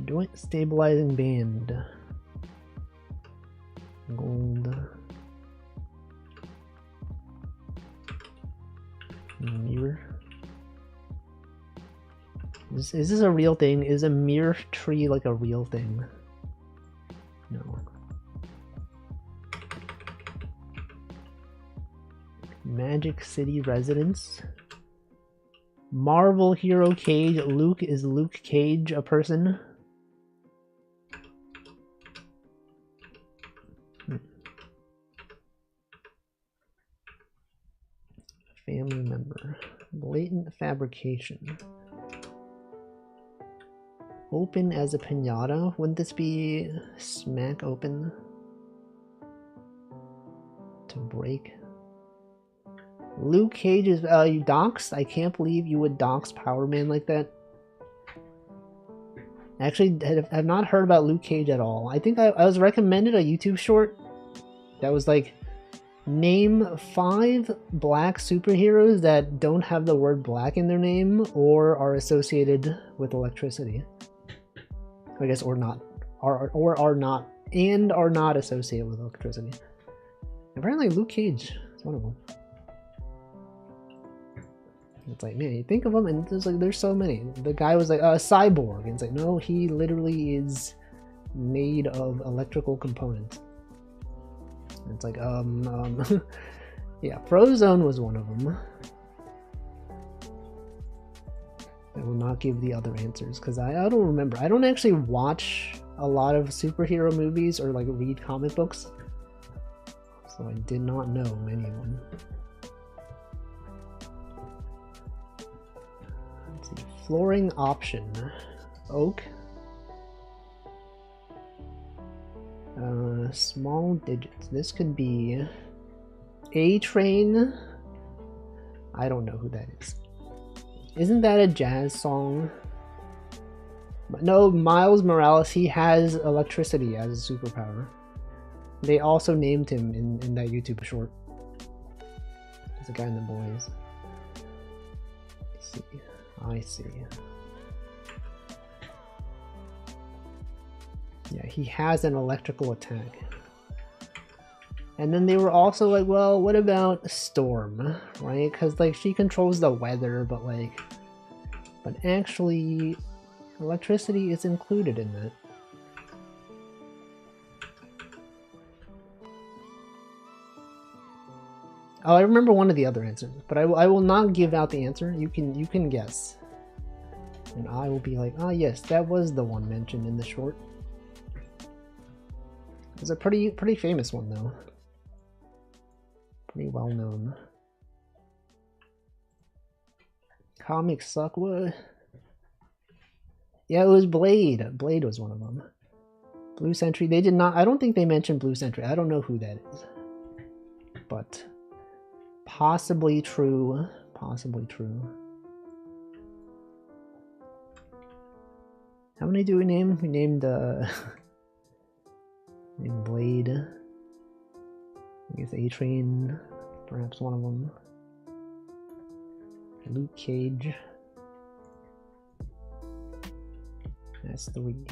Joint stabilizing band. Gold. Mirror. Is this a real thing? Is a mirror tree like a real thing? No. Magic City residence. Marvel hero Cage. Luke, is Luke Cage a person? Family member. Blatant fabrication. Open as a pinata? Wouldn't this be smack open? To break? Luke Cage is you doxed? I can't believe you would dox Power Man like that. Actually, I've not heard about Luke Cage at all. I think I was recommended a YouTube short that was like, name 5 black superheroes that don't have the word black in their name or are associated with electricity. I guess, or not, or are not, and are not associated with electricity. Apparently Luke Cage is one of them. It's like, man, you think of them and there's so many. The guy was like a cyborg, and it's like, no, he literally is made of electrical components. And it's like, yeah, Frozone was one of them. I will not give the other answers because I don't remember. I don't actually watch a lot of superhero movies or like read comic books. So I did not know anyone. Let's see. Flooring option. Oak. Small digits. This could be A-Train. I don't know who that is. Isn't that a jazz song? No, Miles Morales, he has electricity as a superpower. They also named him in that YouTube short. There's a guy in the boys. Let's see. I see. Yeah, he has an electrical attack. And then they were also like, well, what about Storm, right? Because like she controls the weather, but actually electricity is included in that. Oh, I remember one of the other answers, but I will not give out the answer. You can guess, and I will be like, ah, yes, that was the one mentioned in the short. It's a pretty famous one though. Pretty well known. Comics suck. What? Yeah, it was Blade. Blade was one of them. Blue Sentry. They did not. I don't think they mentioned Blue Sentry. I don't know who that is, but possibly true. Possibly true. How many do we name? We named named Blade. I guess A-Train, perhaps one of them. Luke Cage. That's 3.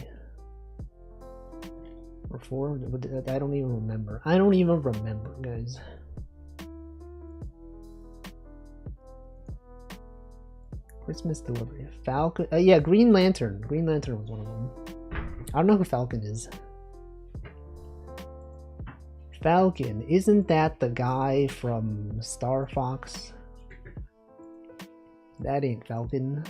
Or 4? I don't even remember. I don't even remember, guys. Christmas delivery. Falcon. Yeah, Green Lantern. Green Lantern was one of them. I don't know who Falcon is. Falcon. Isn't that the guy from Star Fox? That ain't Falcon.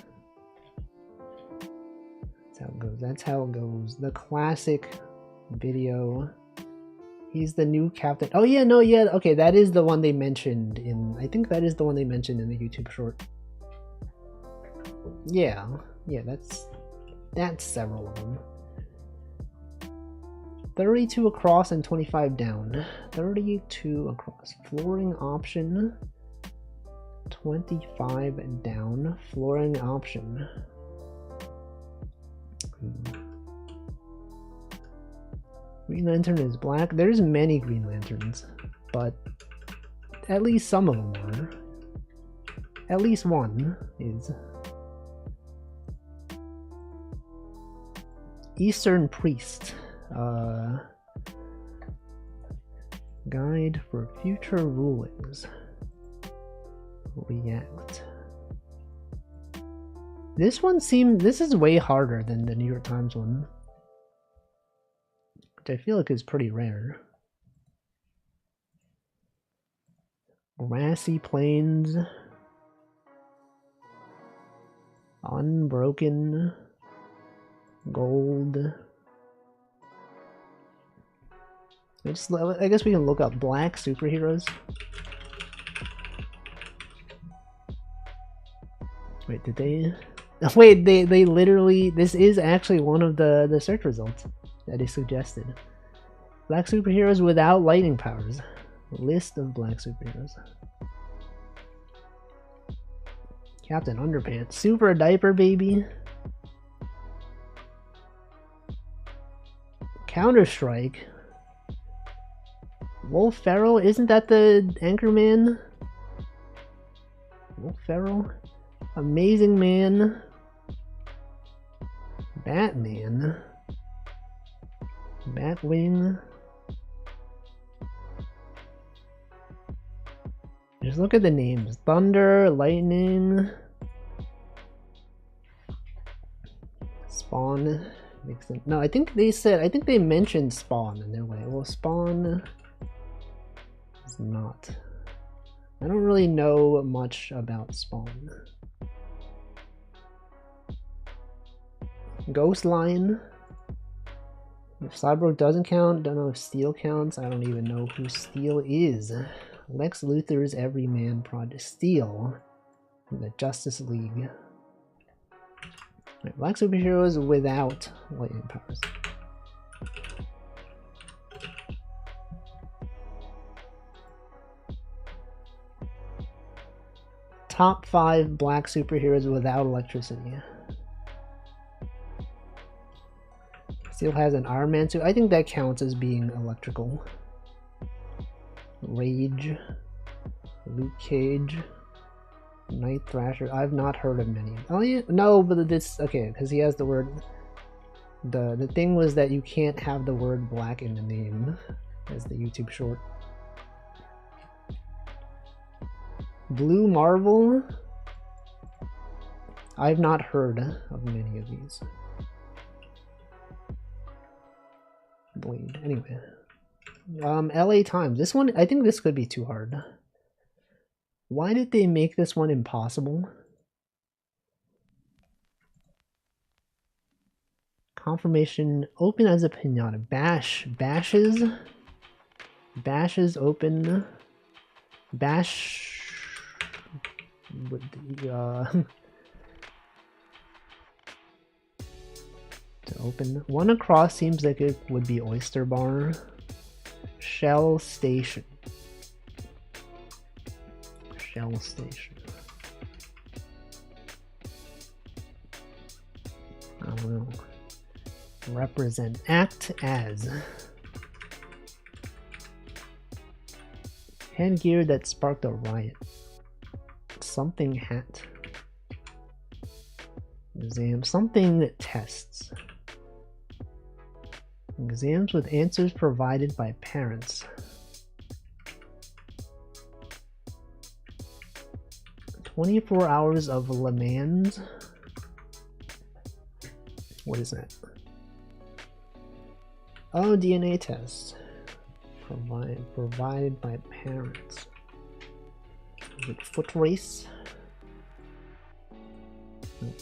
That's how it goes. That's how it goes. The classic video. He's the new captain. Oh yeah, no, yeah. Okay, that is the one they mentioned in. I think that is the one they mentioned in the YouTube short. Yeah, yeah. That's several of them. 32 across and 25 down. 32 across. Flooring option. 25 down. Flooring option. Green Lantern is black. There's many Green Lanterns, but at least some of them are. At least one is. Eastern Priest. Guide for future rulings. React. This one seemed. This is way harder than the New York Times one, which I feel like is pretty rare. Grassy Plains. Unbroken. Gold. I guess we can look up black superheroes. Wait, did they? Wait, they literally. This is actually one of the search results that is suggested. Black superheroes without lightning powers. List of black superheroes. Captain Underpants. Super Diaper Baby. Counter-Strike. Wolf Ferrell? Isn't that the Anchorman? Wolf Ferrell? Amazing Man. Batman. Batwing. Just look at the names. Thunder, Lightning. Spawn. Makes them, no, I think they mentioned Spawn in their way. Well, Spawn is not. I don't really know much about Spawn. Ghost Line. If Cyborg doesn't count, don't know if Steel counts. I don't even know who Steel is. Lex Luthor's Everyman Project. Steel from the Justice League. Right, black superheroes without lightning powers. Top 5 black superheroes without electricity. Steel has an Iron Man suit. I think that counts as being electrical. Rage, Luke Cage, Night Thrasher. I've not heard of many. Oh yeah, no, but this okay because he has the word. The thing was that you can't have the word black in the name, as the YouTube short. Blue Marvel. I've not heard of many of these. Blade. Anyway, LA Times. This one, I think this could be too hard. Why did they make this one impossible? Confirmation open as a pinata. Bashes open. Bash. With the to open one across seems like it would be Oyster Bar. Shell Station. Shell Station. I don't know. Represent. Act as. Headgear that sparked a riot. Something hat. Exam. Something that tests. Exams with answers provided by parents. 24 hours of Le Mans. What is that? Oh, DNA test. Provided by parents. Is it foot race? Nope.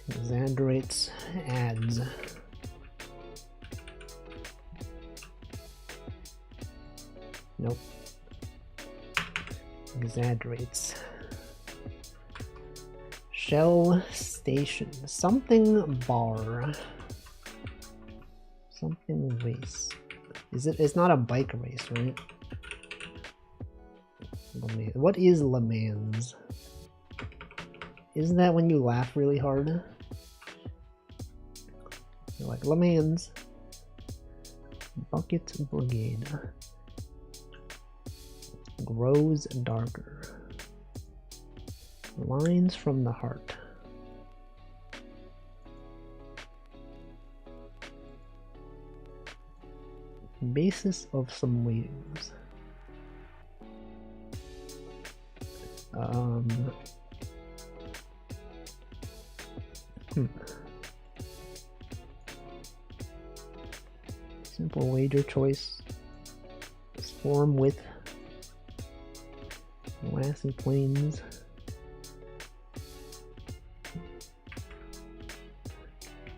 Exaggerates ads. Nope. Exaggerates. Shell Station. Something bar. Something race. Is it? It's not a bike race, right? What is Le Mans? Isn't that when you laugh really hard? You're like, Le Mans. Bucket Brigade. Grows darker. Lines from the heart. Basis of some wings. Simple wager choice. Swarm with Lassie Plains.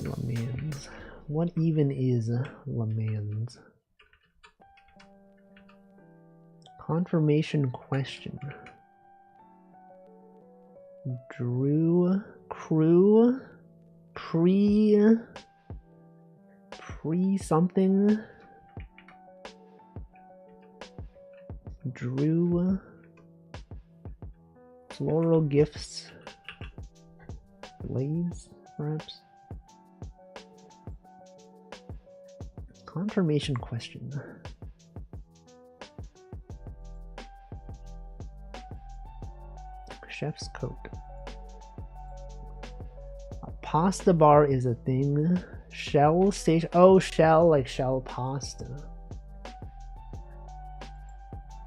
Le Mans. What even is Le Mans? Confirmation question. Drew crew pre something. Drew floral gifts. Blades, perhaps. Confirmation question. Chef's coat. A pasta bar is a thing. Shell Station. Oh, shell, like shell pasta.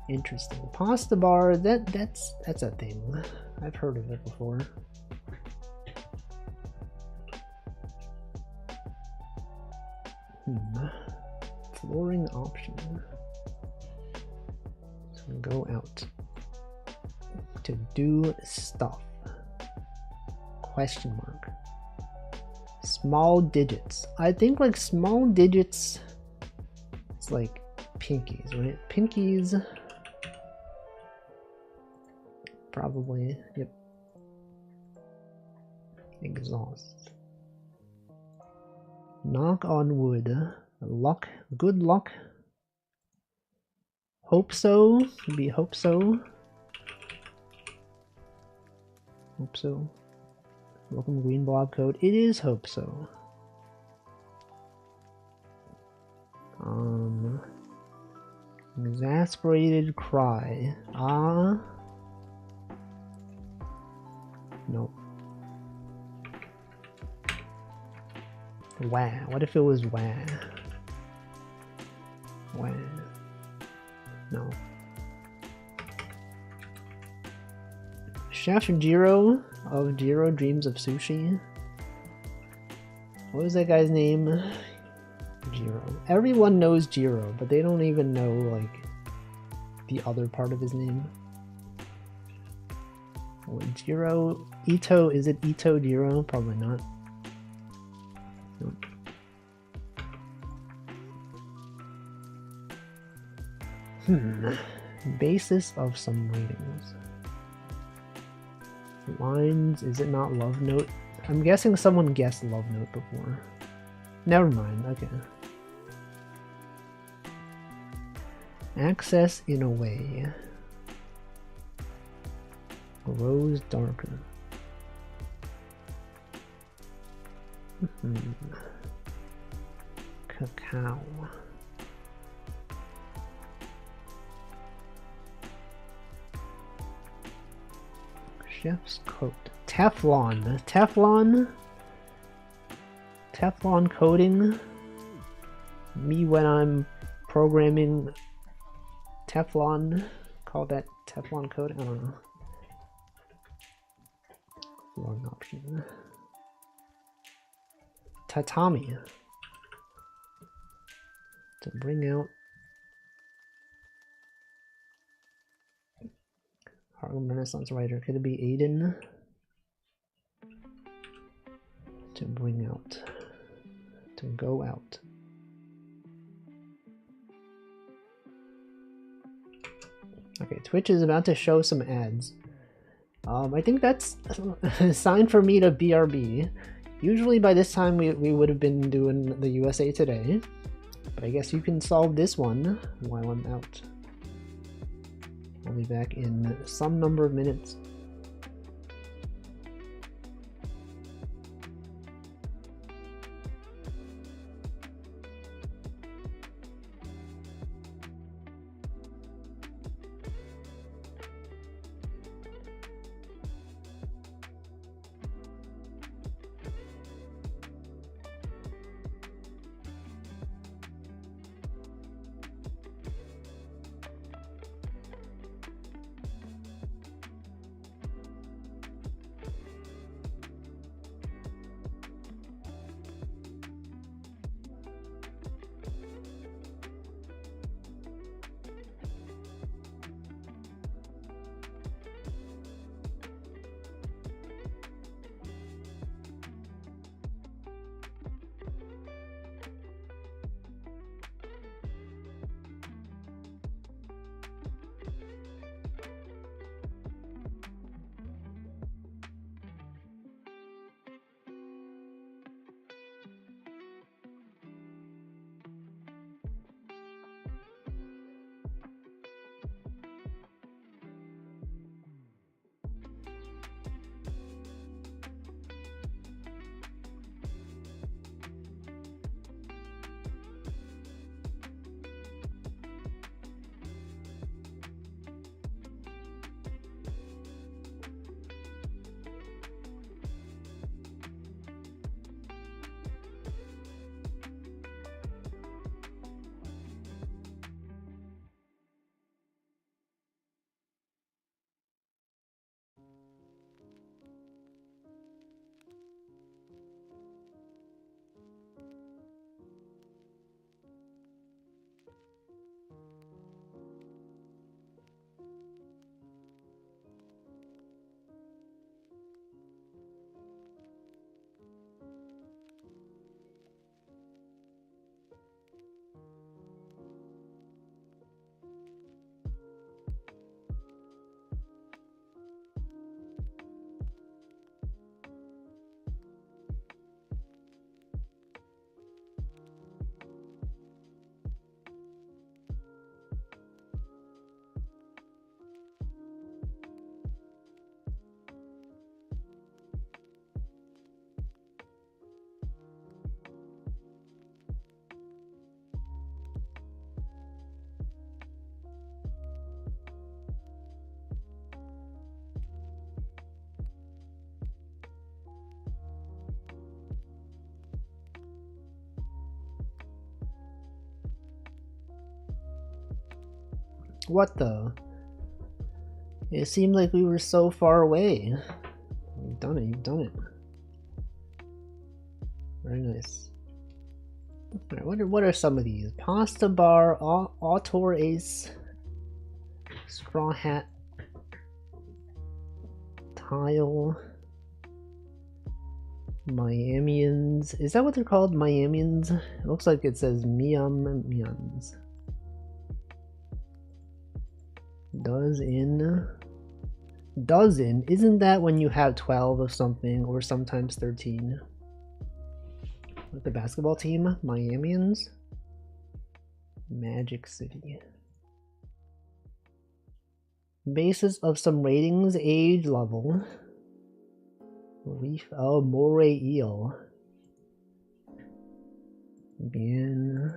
Interesting. Pasta bar. That's a thing. I've heard of it before. Flooring option. So we go out to do stuff. Question mark. Small digits. I think like small digits. It's like pinkies, right? Pinkies. Probably. Yep. Exhaust. Knock on wood. Luck. Good luck. Hope so. Maybe hope so. Hope so. Welcome green blob code. It is hope so. Exasperated cry. Ah. Nope. Wah. What if it was wah? Wah. No. Chef Jiro of Jiro Dreams of Sushi. What was that guy's name? Jiro. Everyone knows Jiro, but they don't even know like the other part of his name. Oh, Jiro Ito, is it Ito Jiro? Probably not. Nope. Basis of some ratings. Lines, is it not Love Note? I'm guessing someone guessed Love Note before. Never mind, okay. Access in a way. Grows darker. Cacao. Chef's coat. Teflon. Teflon? Teflon coating? Me when I'm programming Teflon. Call that Teflon coating? I don't know. Wrong option. Tatami. To bring out Harlem Renaissance writer. Could it be Aiden? To bring out. To go out. Okay, Twitch is about to show some ads. I think that's a sign for me to BRB. Usually by this time we would have been doing the USA Today. But I guess you can solve this one while I'm out. I'll be back in some number of minutes. What the? It seemed like we were so far away. You've done it, you've done it. Very nice. Alright, what are some of these? Pasta bar, autor ace, straw hat, tile, Miamians. Is that what they're called? Miamians? It looks like it says Miamians. Dozen? Isn't that when you have 12 of something, or sometimes 13? Like the basketball team? Miamians? Magic City. Basis of some ratings, age level. Reef, oh, moray eel. Bien.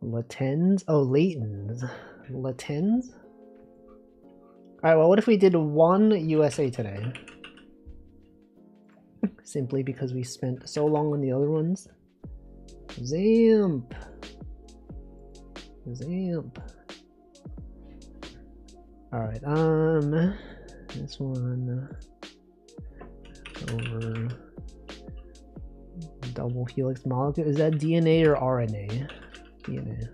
Latens? Oh, Latens. Latens? Alright, well, what if we did one USA today? Simply because we spent so long on the other ones. Zamp! Zamp. Alright, this one over double helix molecule. Is that DNA or RNA? DNA.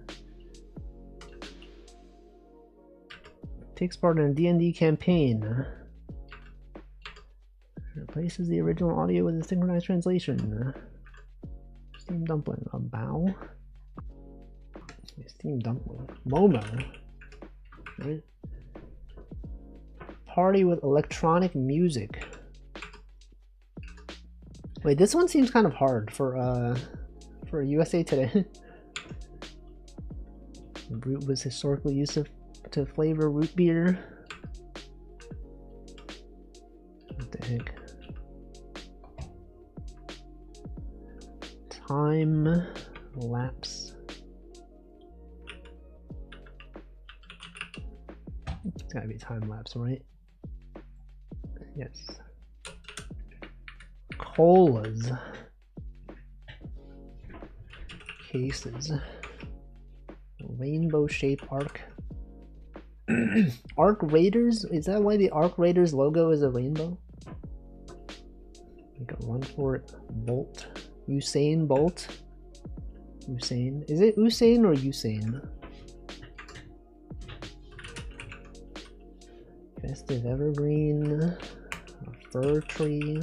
Takes part in a D&D campaign. Replaces the original audio with a synchronized translation. Steam dumpling. A bow? Steam dumpling. Momo. Right? Party with electronic music. Wait, this one seems kind of hard for USA Today. Root was historically used to flavor root beer. What the heck? Time lapse. It's gotta be time lapse, right? Yes. Colas. Cases. Rainbow shape arc. Arc Raiders? Is that why the Arc Raiders logo is a rainbow? Make a run for it. Bolt. Usain Bolt. Usain. Is it Usain or Usain? Festive evergreen. A fir tree.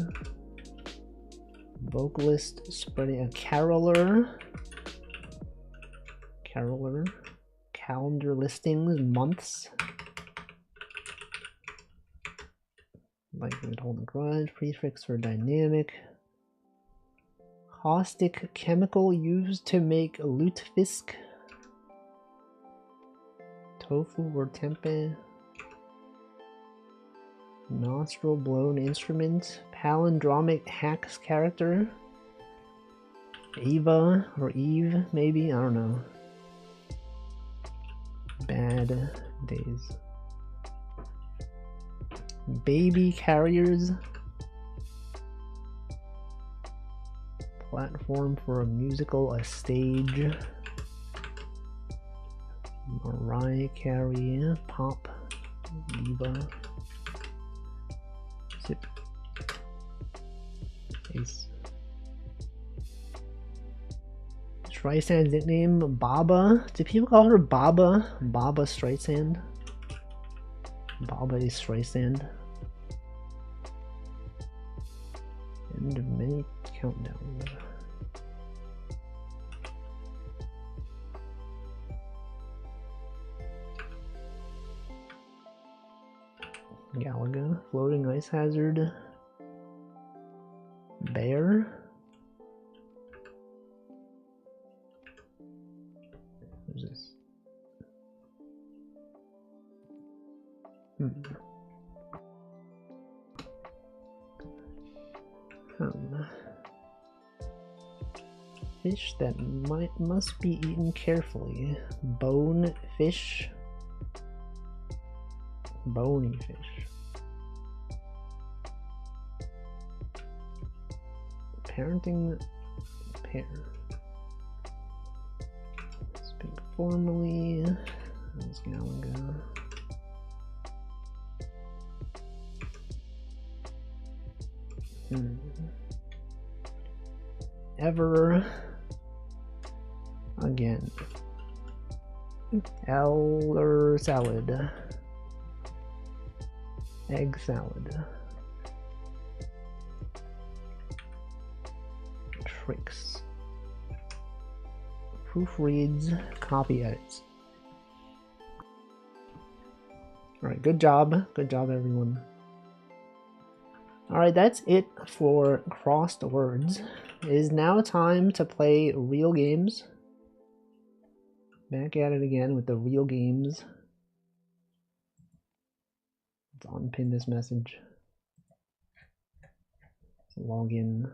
Vocalist spreading a caroler. Calendar listings, months. Likely to hold a grudge, prefix for dynamic. Caustic chemical used to make lutefisk. Tofu or tempeh. Nostril blown instrument. Palindromic hacks character. Ava or Eve, maybe? I don't know. Bad days. Baby carriers. Platform for a musical, a stage. Mariah Carey, pop, diva. Sip. Ace. Streisand's nickname, Baba. Do people call her Baba? Baba Streisand? Baba is Streisand. End of many countdown. Galaga, floating ice hazard. Bear. Who's this? Fish that must be eaten carefully. Bone fish. Bony fish. Parenting pair. Speak formally. There's Galaga. Ever again. Elder salad. Egg salad. Tricks. Proofreads, copy edits. Alright, good job. Good job, everyone. Alright, that's it for crossed words. It is now time to play real games. Back at it again with the real games. Let's unpin this message. Let's log in.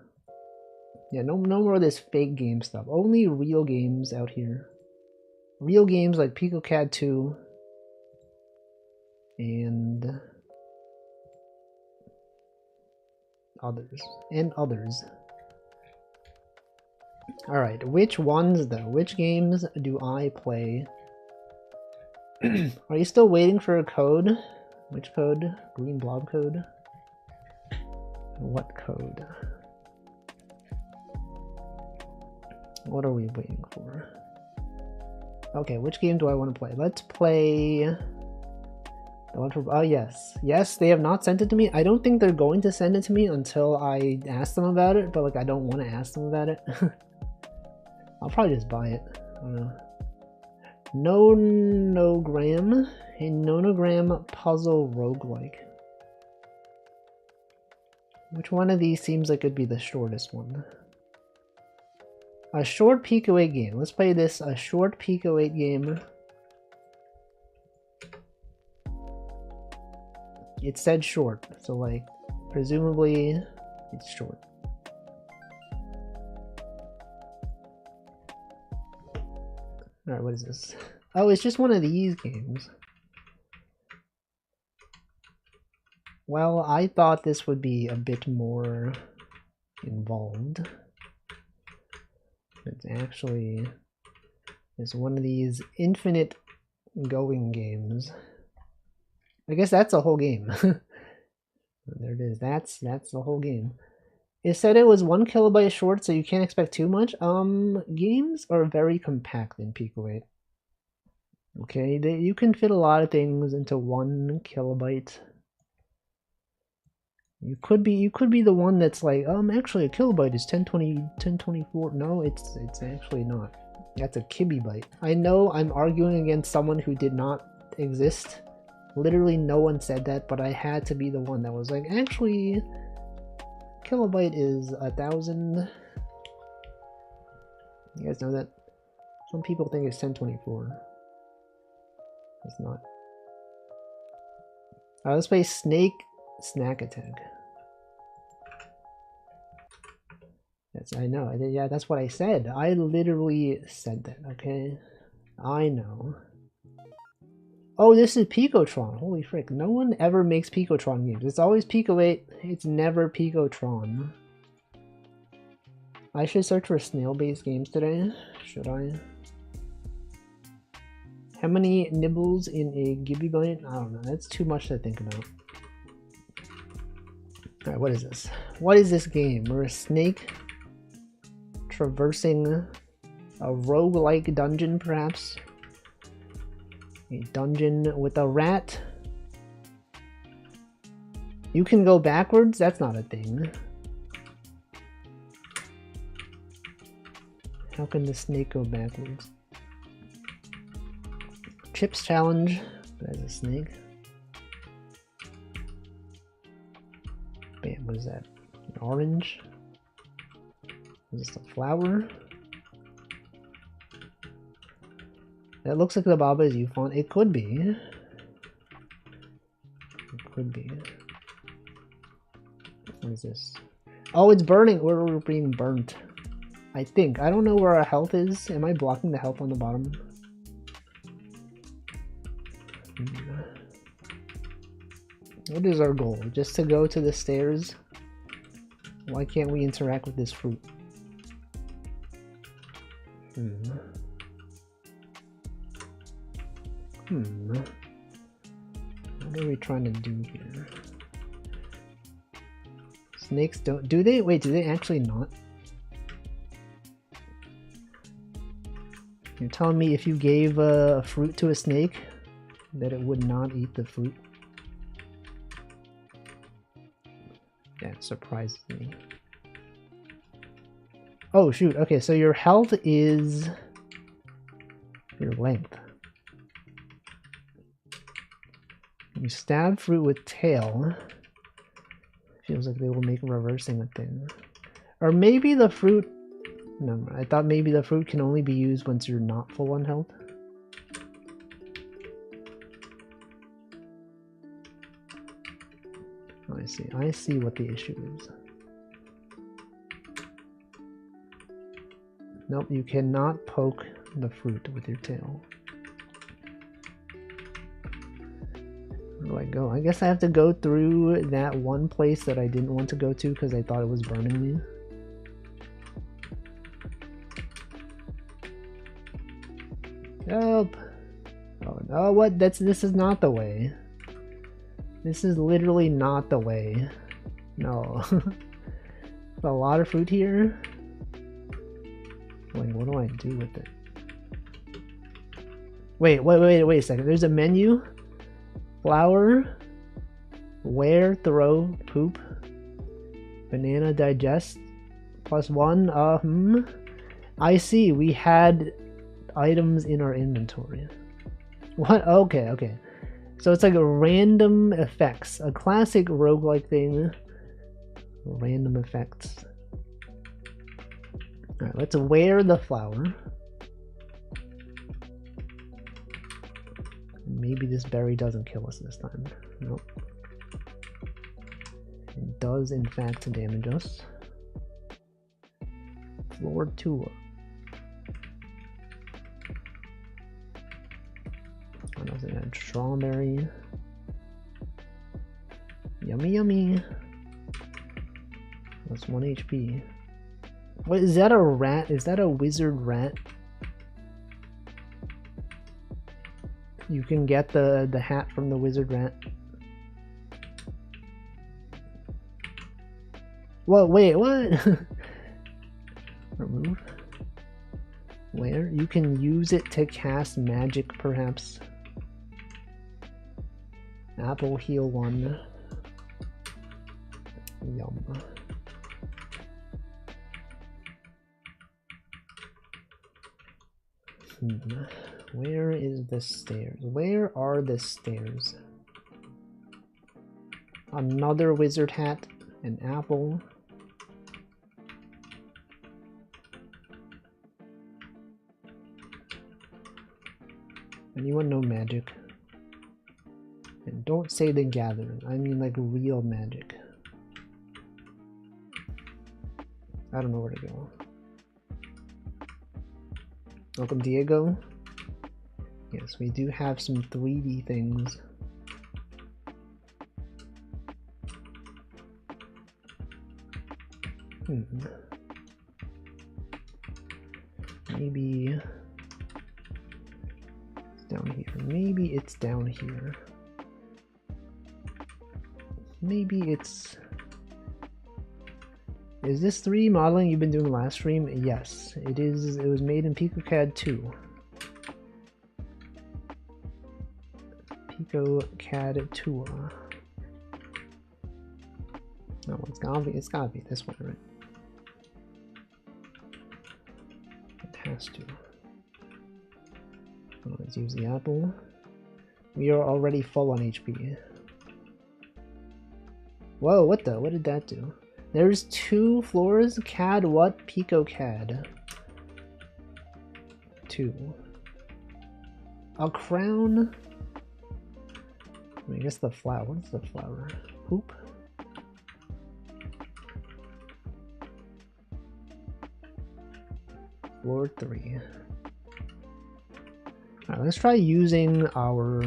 Yeah, no more of this fake game stuff. Only real games out here. Real games like PicoCAD 2 and others. Alright, which ones though? Which games do I play? Are you still waiting for a code? Which code? Green blob code? What code? What are we waiting for? Okay, which game do I want to play? Let's play the one for, oh yes. Yes, they have not sent it to me. I don't think they're going to send it to me until I ask them about it, but like I don't want to ask them about it. I'll probably just buy it. I don't know. Nonogram. A nonogram puzzle roguelike. Which one of these seems like it'd be the shortest one? A short Pico 8 game. Let's play this, a short Pico 8 game. It said short, so like, presumably it's short. Alright, what is this? Oh, it's just one of these games. Well, I thought this would be a bit more involved. It's actually one of these infinite going games. I guess that's a whole game. There it is. That's the whole game. It said it was 1 kilobyte short, so you can't expect too much. Games are very compact in Pico 8. Okay, you can fit a lot of things into 1 kilobyte. You could be the one that's like, actually a kilobyte is 1024. No, it's actually not. That's a kibibyte. I know I'm arguing against someone who did not exist. Literally no one said that, but I had to be the one that was like, actually, kilobyte is 1,000. You guys know that? Some people think it's 1024. It's not. Alright, let's play Snake Snack Attack. I know. Yeah, that's what I said. I literally said that, okay? I know. Oh, this is Picotron. Holy frick. No one ever makes Picotron games. It's always Pico 8. It's never Picotron. I should search for snail-based games today. Should I? How many nibbles in a gibibyte? I don't know. That's too much to think about. Alright, what is this? What is this game? We're a snake traversing a roguelike dungeon, perhaps? A dungeon with a rat. You can go backwards? That's not a thing. How can the snake go backwards? Chips challenge, but as a snake. Bam, what is that? An orange? Is this a flower? That looks like the Baba Is You font. It could be. It could be. What is this? Oh, it's burning! We're being burnt. I think. I don't know where our health is. Am I blocking the health on the bottom? What is our goal? Just to go to the stairs? Why can't we interact with this fruit? What are we trying to do here? Snakes don't... Do they? Wait, do they actually not? You're telling me if you gave a fruit to a snake, that it would not eat the fruit? That surprises me. Oh shoot, okay, so your health is your length. You stab fruit with tail. Feels like they will make reversing a thing. Or maybe the fruit... No, I thought maybe the fruit can only be used once you're not full on health. Oh, I see what the issue is. Nope, you cannot poke the fruit with your tail. Where do I go? I guess I have to go through that one place that I didn't want to go to because I thought it was burning me. Help! Oh no, what? This is not the way. This is literally not the way. No. A lot of fruit here. Like, what do I do with it? Wait a second. There's a menu. Flour. Wear, throw, poop. Banana, digest. +1. I see. We had items in our inventory. What? Okay. So it's like a random effects. A classic roguelike thing. Random effects. Alright, let's wear the flour. Maybe this berry doesn't kill us this time. Nope. It does in fact damage us. Floor 2. What else is that? Strawberry. Yummy. That's 1 HP. What is that? A rat? Is that a wizard rat? You can get the hat from the wizard rat. Well, wait, what? Remove. Where? You can use it to cast magic, perhaps. Apple heal 1. Yum. Where is the stairs? Where are the stairs? Another wizard hat, an apple. Anyone know magic? And don't say the gathering, I mean like real magic. I don't know where to go. Welcome, Diego. Yes, we do have some 3D things. Maybe it's down here. Maybe it's down here. Maybe it's... Is this 3D modeling you've been doing last stream? Yes, it is. It was made in PicoCAD 2. PicoCAD 2. No, it's gotta be this one, right? It has to. Let's use the apple. We are already full on HP. Whoa, what did that do? There's 2 floors? CAD what? PicoCAD 2. A crown? I guess the flower. What's the flower? Hoop? Floor 3. Alright, let's try using our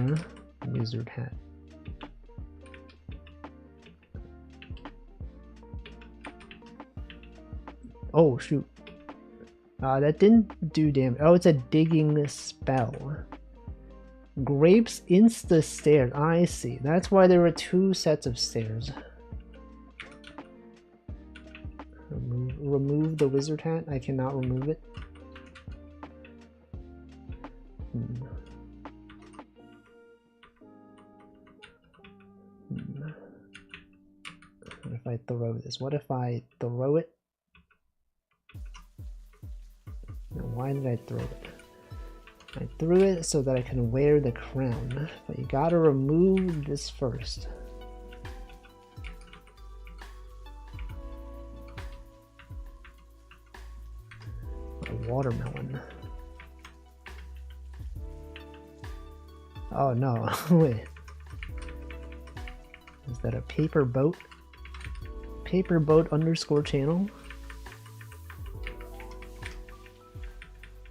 wizard hat. Oh shoot. That didn't do damage. Oh, it's a digging spell. Grapes insta stairs. I see. That's why there were 2 sets of stairs. Remove the wizard hat. I cannot remove it. What if I throw this? What if I throw it? Now, why did I throw it? I threw it so that I can wear the crown, but you gotta remove this first. A watermelon. Oh no, wait. Is that a paper boat? Paper boat _ channel?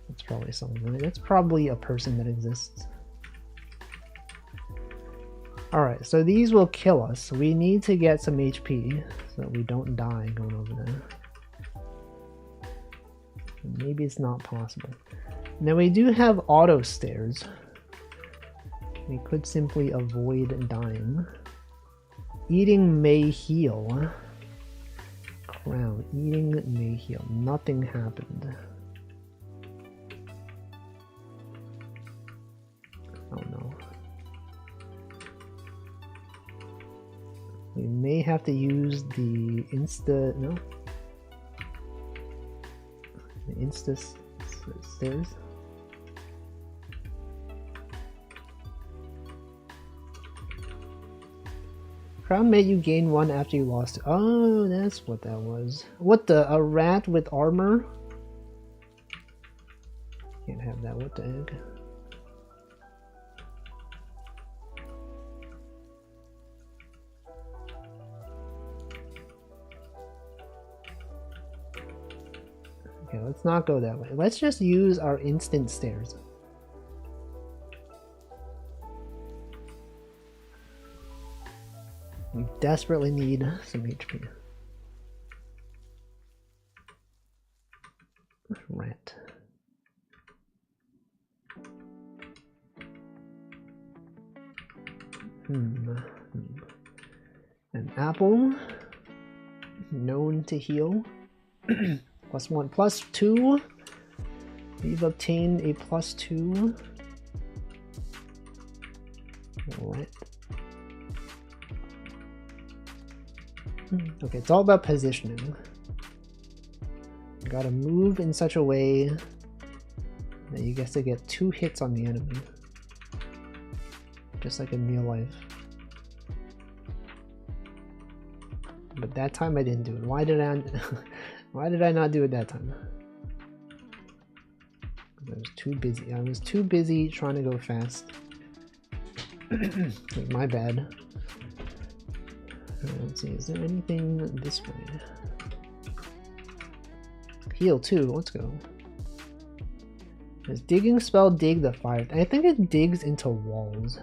That's probably something, right? That's probably a person that exists. Alright, so these will kill us. We need to get some HP so that we don't die going over there. Maybe it's not possible. Now we do have auto stairs. We could simply avoid dying. Eating may heal. Crown. Eating may heal. Nothing happened. Oh no. We may have to use the no? The insta stairs. Crown made you gain 1 after you lost. Oh, that's what that was. What the? A rat with armor? Can't have that. What the heck? Okay, let's not go that way. Let's just use our instant stairs. We desperately need some HP. Rat. An apple. Known to heal. +1, +2. We've obtained a +2. Rat. Okay, it's all about positioning. You gotta move in such a way that you get to get 2 hits on the enemy. Just like in real life. But that time I didn't do it. Why did I not do it that time? I was too busy. I was too busy trying to go fast. My bad. Let's see, is there anything this way? Heal 2, let's go. Does digging spell dig the fire? I think it digs into walls.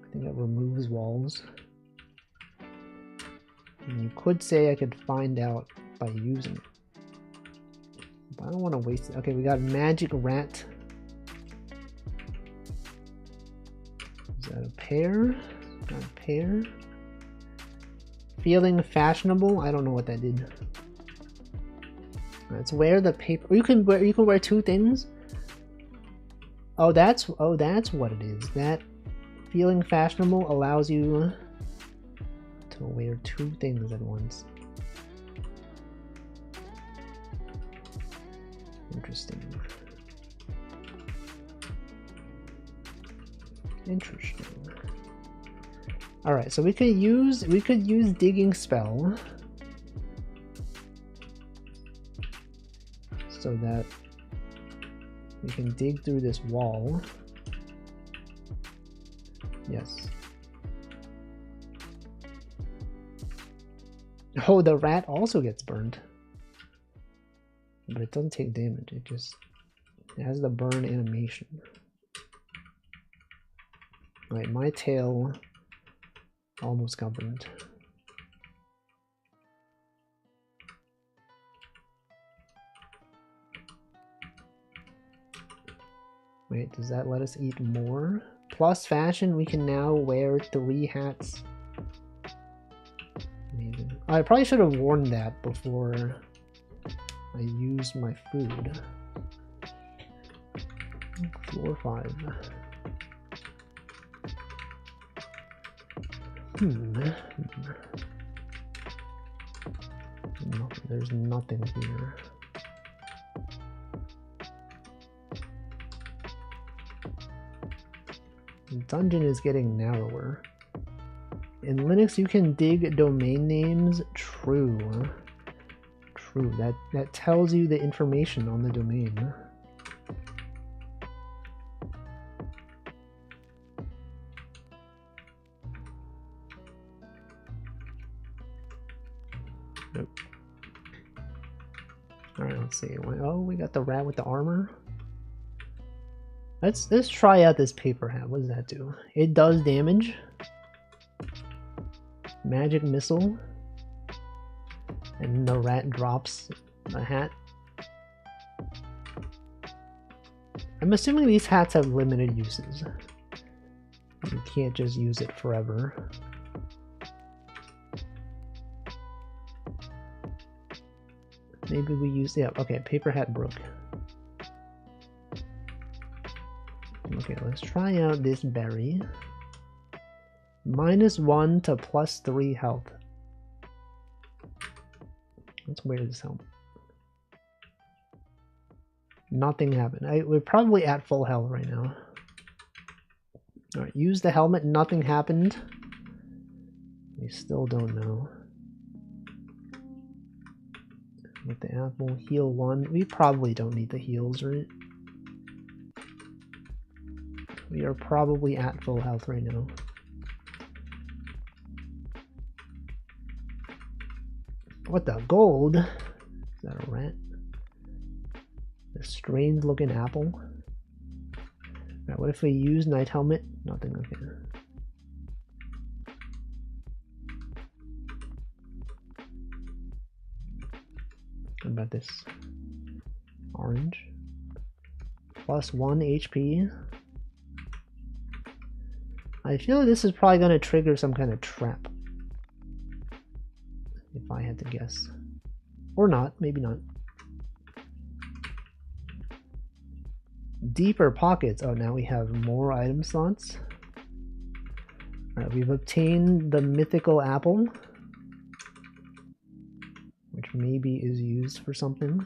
I think it removes walls. And you could say I could find out by using it. But I don't want to waste it. Okay, we got magic rat. Is that a pear? Not a pear. Feeling fashionable? I don't know what that did. Let's wear the paper. You can wear 2 things. Oh, that's what it is. That feeling fashionable allows you to wear 2 things at once. Interesting. Interesting. All right, so we could use digging spell so that we can dig through this wall. Yes. Oh, the rat also gets burned, but it doesn't take damage. It has the burn animation. Right, my tail almost got burned. Wait, does that let us eat more? Plus fashion, we can now wear 3 hats. Amazing. I probably should have worn that before I used my food. Floor 5. There's nothing here. The dungeon is getting narrower. In Linux, you can dig domain names. True. True. That tells you the information on the domain. Nope. Alright, let's see. Oh, we got the rat with the armor. Let's try out this paper hat. What does that do? It does damage. Magic missile. And the rat drops a hat. I'm assuming these hats have limited uses. You can't just use it forever. Maybe we use, yeah, okay, paper hat broke. Okay, let's try out this berry. -1 to +3 health. Let's wear this helmet. Nothing happened. We're probably at full health right now. Alright, use the helmet, nothing happened. We still don't know. With the apple, heal 1. We probably don't need the heals, right? We are probably at full health right now. What the gold? Is that a rat? A strange looking apple. Right, what if we use night helmet? Nothing, okay. What about this? Orange. +1 HP. I feel like this is probably going to trigger some kind of trap. If I had to guess. Or not, maybe not. Deeper pockets. Oh, now we have more item slots. Alright, we've obtained the mythical apple, which maybe is used for something.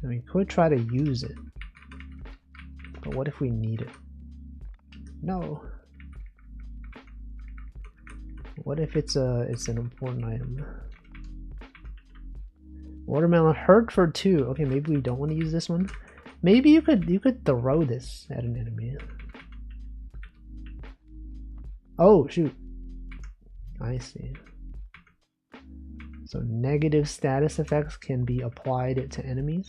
And we could try to use it. But what if we need it? No. What if it's an important item? Watermelon hurt for 2. Okay, maybe we don't want to use this one. Maybe you could throw this at an enemy. Oh shoot. I see. So negative status effects can be applied to enemies.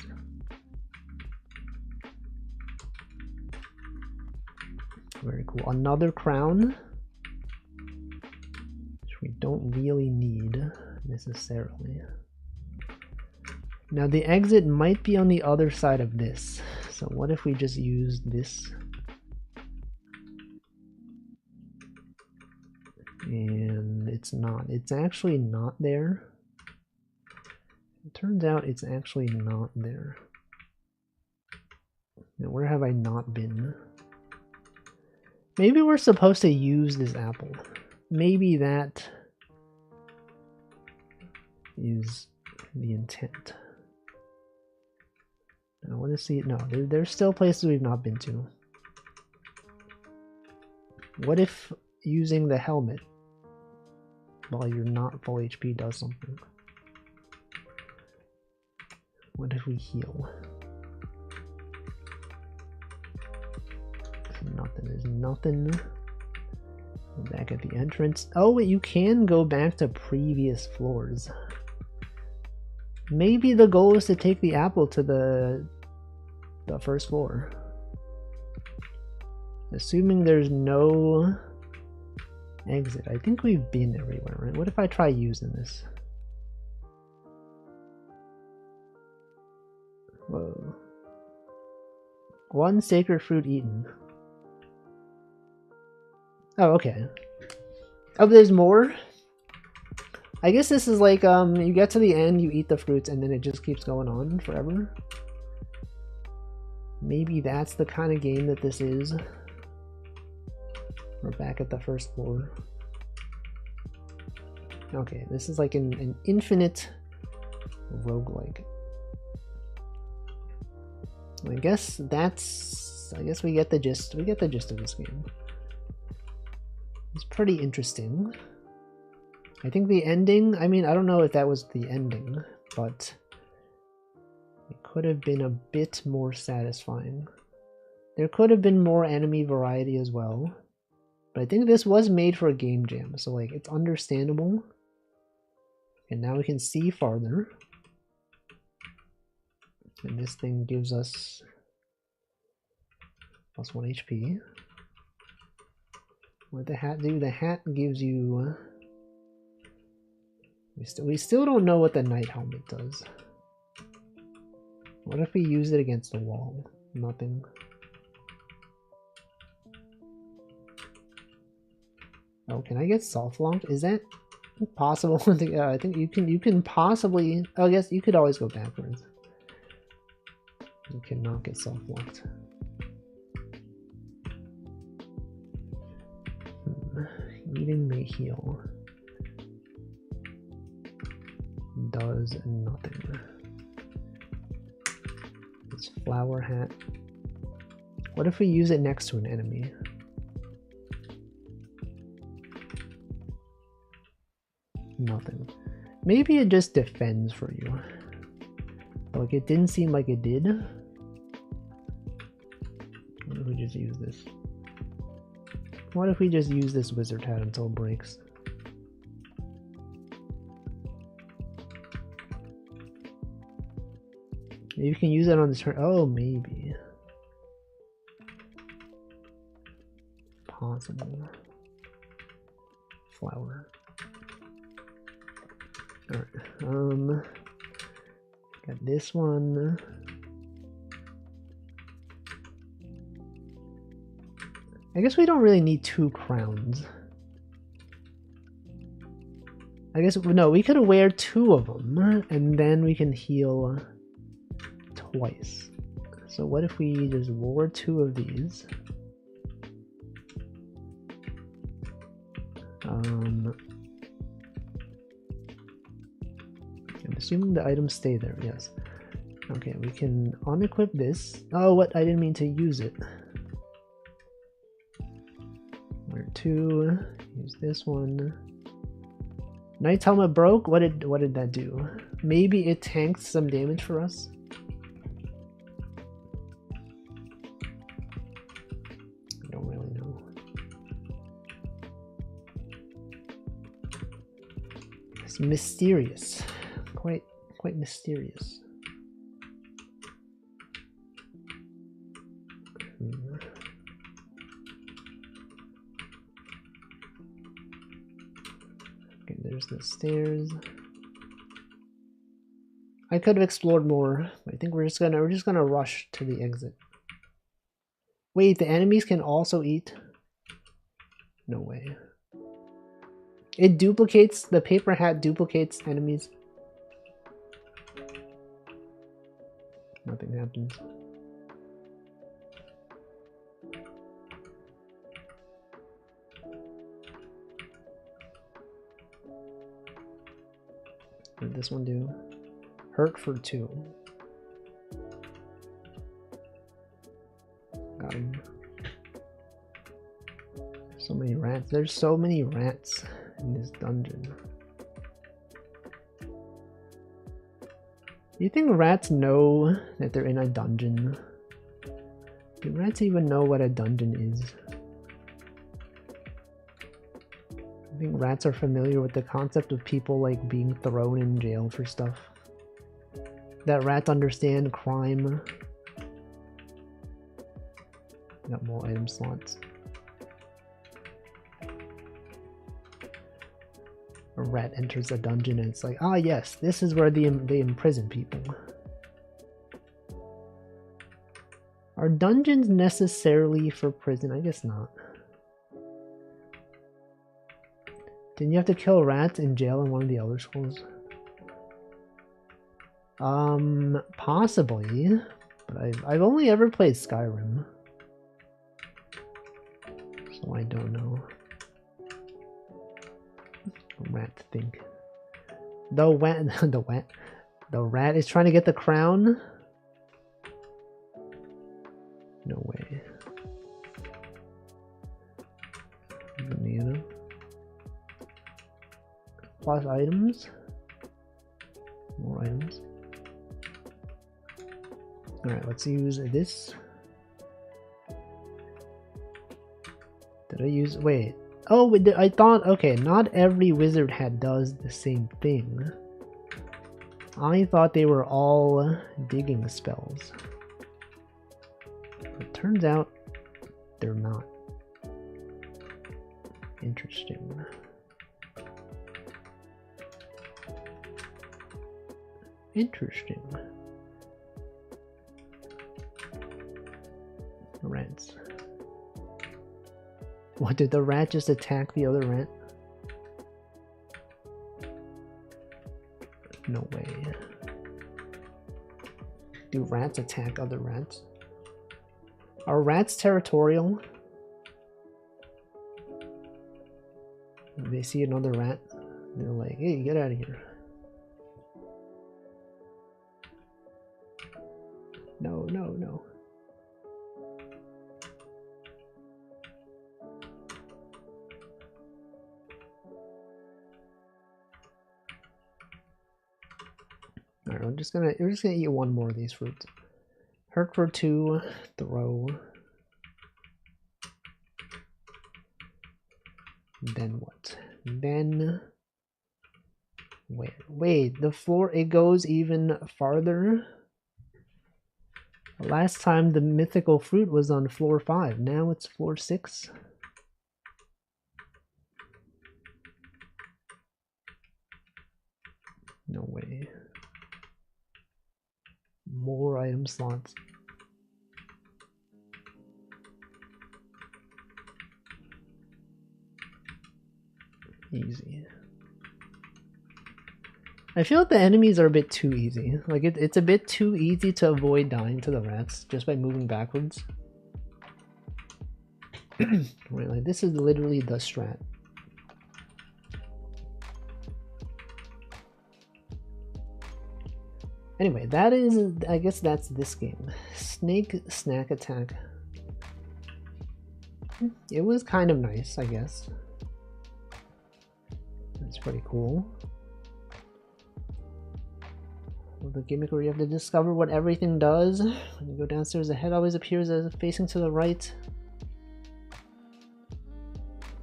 Very cool. Another crown, which we don't really need necessarily. Now the exit might be on the other side of this. So what if we just use this? And it's not. It's actually not there. It turns out it's actually not there. Now where have I not been? Maybe we're supposed to use this apple. Maybe that is the intent. I want to see it. No, there's still places we've not been to. What if using the helmet while you're not full HP does something? What if we heal? Nothing. There's nothing. Go back at the entrance. Oh wait, you can go back to previous floors. Maybe the goal is to take the apple to the first floor. Assuming there's no exit. I think we've been everywhere, right? What if I try using this? Whoa. One sacred fruit eaten. Oh, okay. Oh, there's more? I guess this is like, you get to the end, you eat the fruits, and then it just keeps going on forever. Maybe that's the kind of game that this is. We're back at the first floor. Okay, this is like an infinite roguelike. I guess we get the gist. We get the gist of this game. It's pretty interesting. I think the ending, I mean, I don't know if that was the ending, but it could have been a bit more satisfying. There could have been more enemy variety as well. But I think this was made for a game jam, so like it's understandable. And now we can see farther. And this thing gives us plus 1 HP. What the hat do? The hat gives you... We still don't know what the knight helmet does. What if we use it against the wall? Nothing. Oh, can I get soft locked? Is that possible? I think you can possibly... Oh, I guess you could always go backwards. You cannot get soft locked. Eating may heal. Does nothing. This flower hat. What if we use it next to an enemy? Nothing. Maybe it just defends for you. Like, it didn't seem like it did. What if we just use this? What if we just use this wizard hat until it breaks? Maybe you can use it on this turn. Oh, maybe. Possible. Flower. Alright, got this one. I guess we don't really need 2 crowns. I guess, no, we could wear 2 of them, and then we can heal twice. So what if we just wore 2 of these? I'm assuming the items stay there, yes. Okay, we can unequip this. Oh, what? I didn't mean to use it. Wear 2, use this one. Knight's helmet broke? What did that do? Maybe it tanked some damage for us? I don't really know. It's mysterious. Quite mysterious. Okay, there's the stairs. I could have explored more, but I think we're just gonna rush to the exit. Wait, the enemies can also eat? No way. It duplicates, the paper hat duplicates enemies. Nothing happens. What did this one do? Hurt for 2. Got him. So many rats. There's so many rats in this dungeon. Do you think rats know that they're in a dungeon? Do rats even know what a dungeon is? I think rats are familiar with the concept of people like being thrown in jail for stuff. That rats understand crime. Got more item slots. A rat enters a dungeon and it's like, ah yes, this is where they imprison people. Are dungeons necessarily for prison? I guess not. Didn't you have to kill rats in jail in one of the Elder Scrolls? Possibly, but I've only ever played Skyrim, so I don't know. Rat think. The rat is trying to get the crown. No way. Banana. Plus items. More items. Alright, let's use this. Did I use... Wait. Oh, I thought... Okay, not every wizard hat does the same thing. I thought they were all digging spells. It turns out they're not. Interesting. Interesting. Rats. What, did the rat just attack the other rat? No way. Do rats attack other rats? Are rats territorial? If they see another rat, they're like, hey, get out of here. No, no, no. Alright, we're just gonna eat one more of these fruits. Hurt for 2, throw. Then what? Then wait, the floor, it goes even farther. Last time the mythical fruit was on floor 5, now it's floor 6. No way. More item slots. Easy. I feel like the enemies are a bit too easy. Like it's a bit too easy to avoid dying to the rats just by moving backwards. Right, like this is literally the strat. Anyway, that is, I guess that's this game. Snake Snack Attack. It was kind of nice, I guess. It's pretty cool. The gimmick where you have to discover what everything does. When you go downstairs, the head always appears as facing to the right.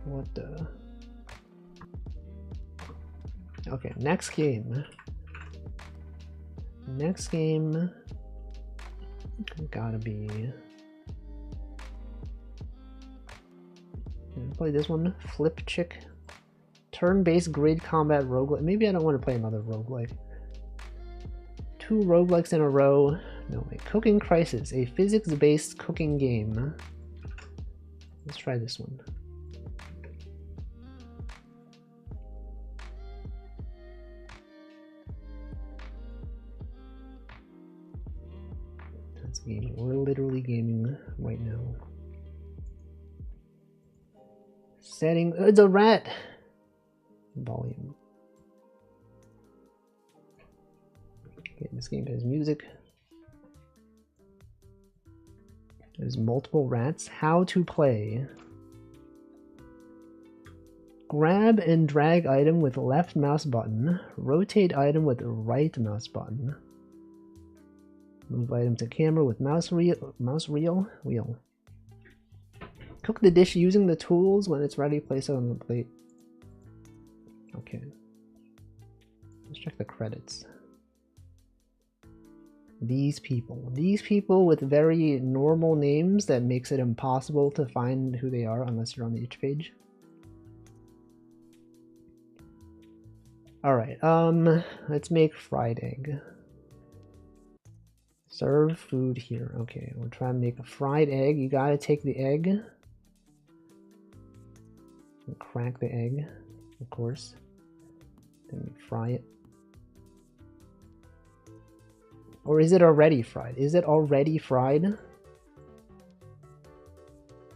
What the... Okay, next game. Next game gotta be... Play this one, Flip Chick. Turn-based grid combat roguelike. Maybe I don't want to play another roguelike. 2 roguelikes in a row. No way. Cooking Crisis, a physics-based cooking game. Let's try this one. That's gaming. We're literally gaming right now. Setting. It's a rat! Volume. Okay, this game has music. There's multiple rats. How to play. Grab and drag item with left mouse button. Rotate item with right mouse button. Move item to camera with mouse wheel. Cook the dish using the tools. When it's ready, place it on the plate. Okay. Let's check the credits. These people with very normal names that makes it impossible to find who they are unless you're on the itch page. Alright, let's make fried egg. Serve food here. Okay, we're trying to make a fried egg. You gotta take the egg and crack the egg, of course. Then you fry it. Or is it already fried? Is it already fried?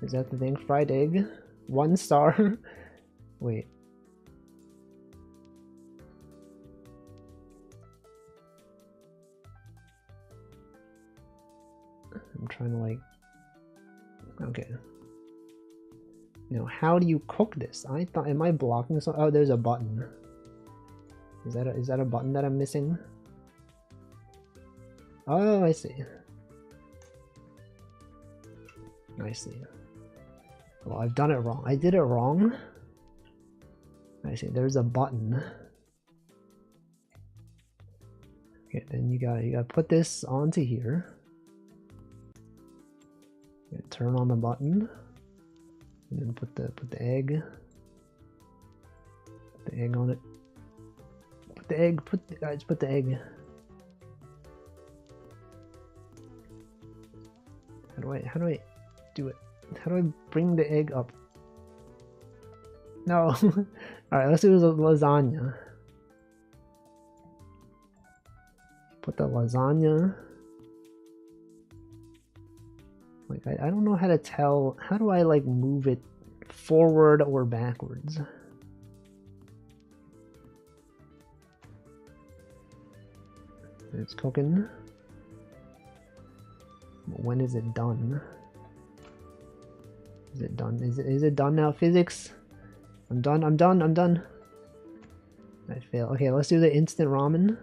Is that the thing? Fried egg? 1 star? Wait. I'm trying to like... Okay. Now, how do you cook this? I thought... Am I blocking something? Oh, there's a button. Is that a button that I'm missing? Oh, I see. I see. Well, I've done it wrong. I did it wrong. I see. There's a button. Okay, then you gotta put this onto here. Turn on the button, and then put the egg. Put the egg on it. Put the egg. Guys, put the egg. How do I do it? How do I bring the egg up? No. Alright, let's do the lasagna. Put the lasagna. Like, I don't know how to tell. How do I, like, move it forward or backwards? It's cooking. When is it done? Is it done? Is it done now, physics? I'm done. I fail. Okay, let's do the instant ramen.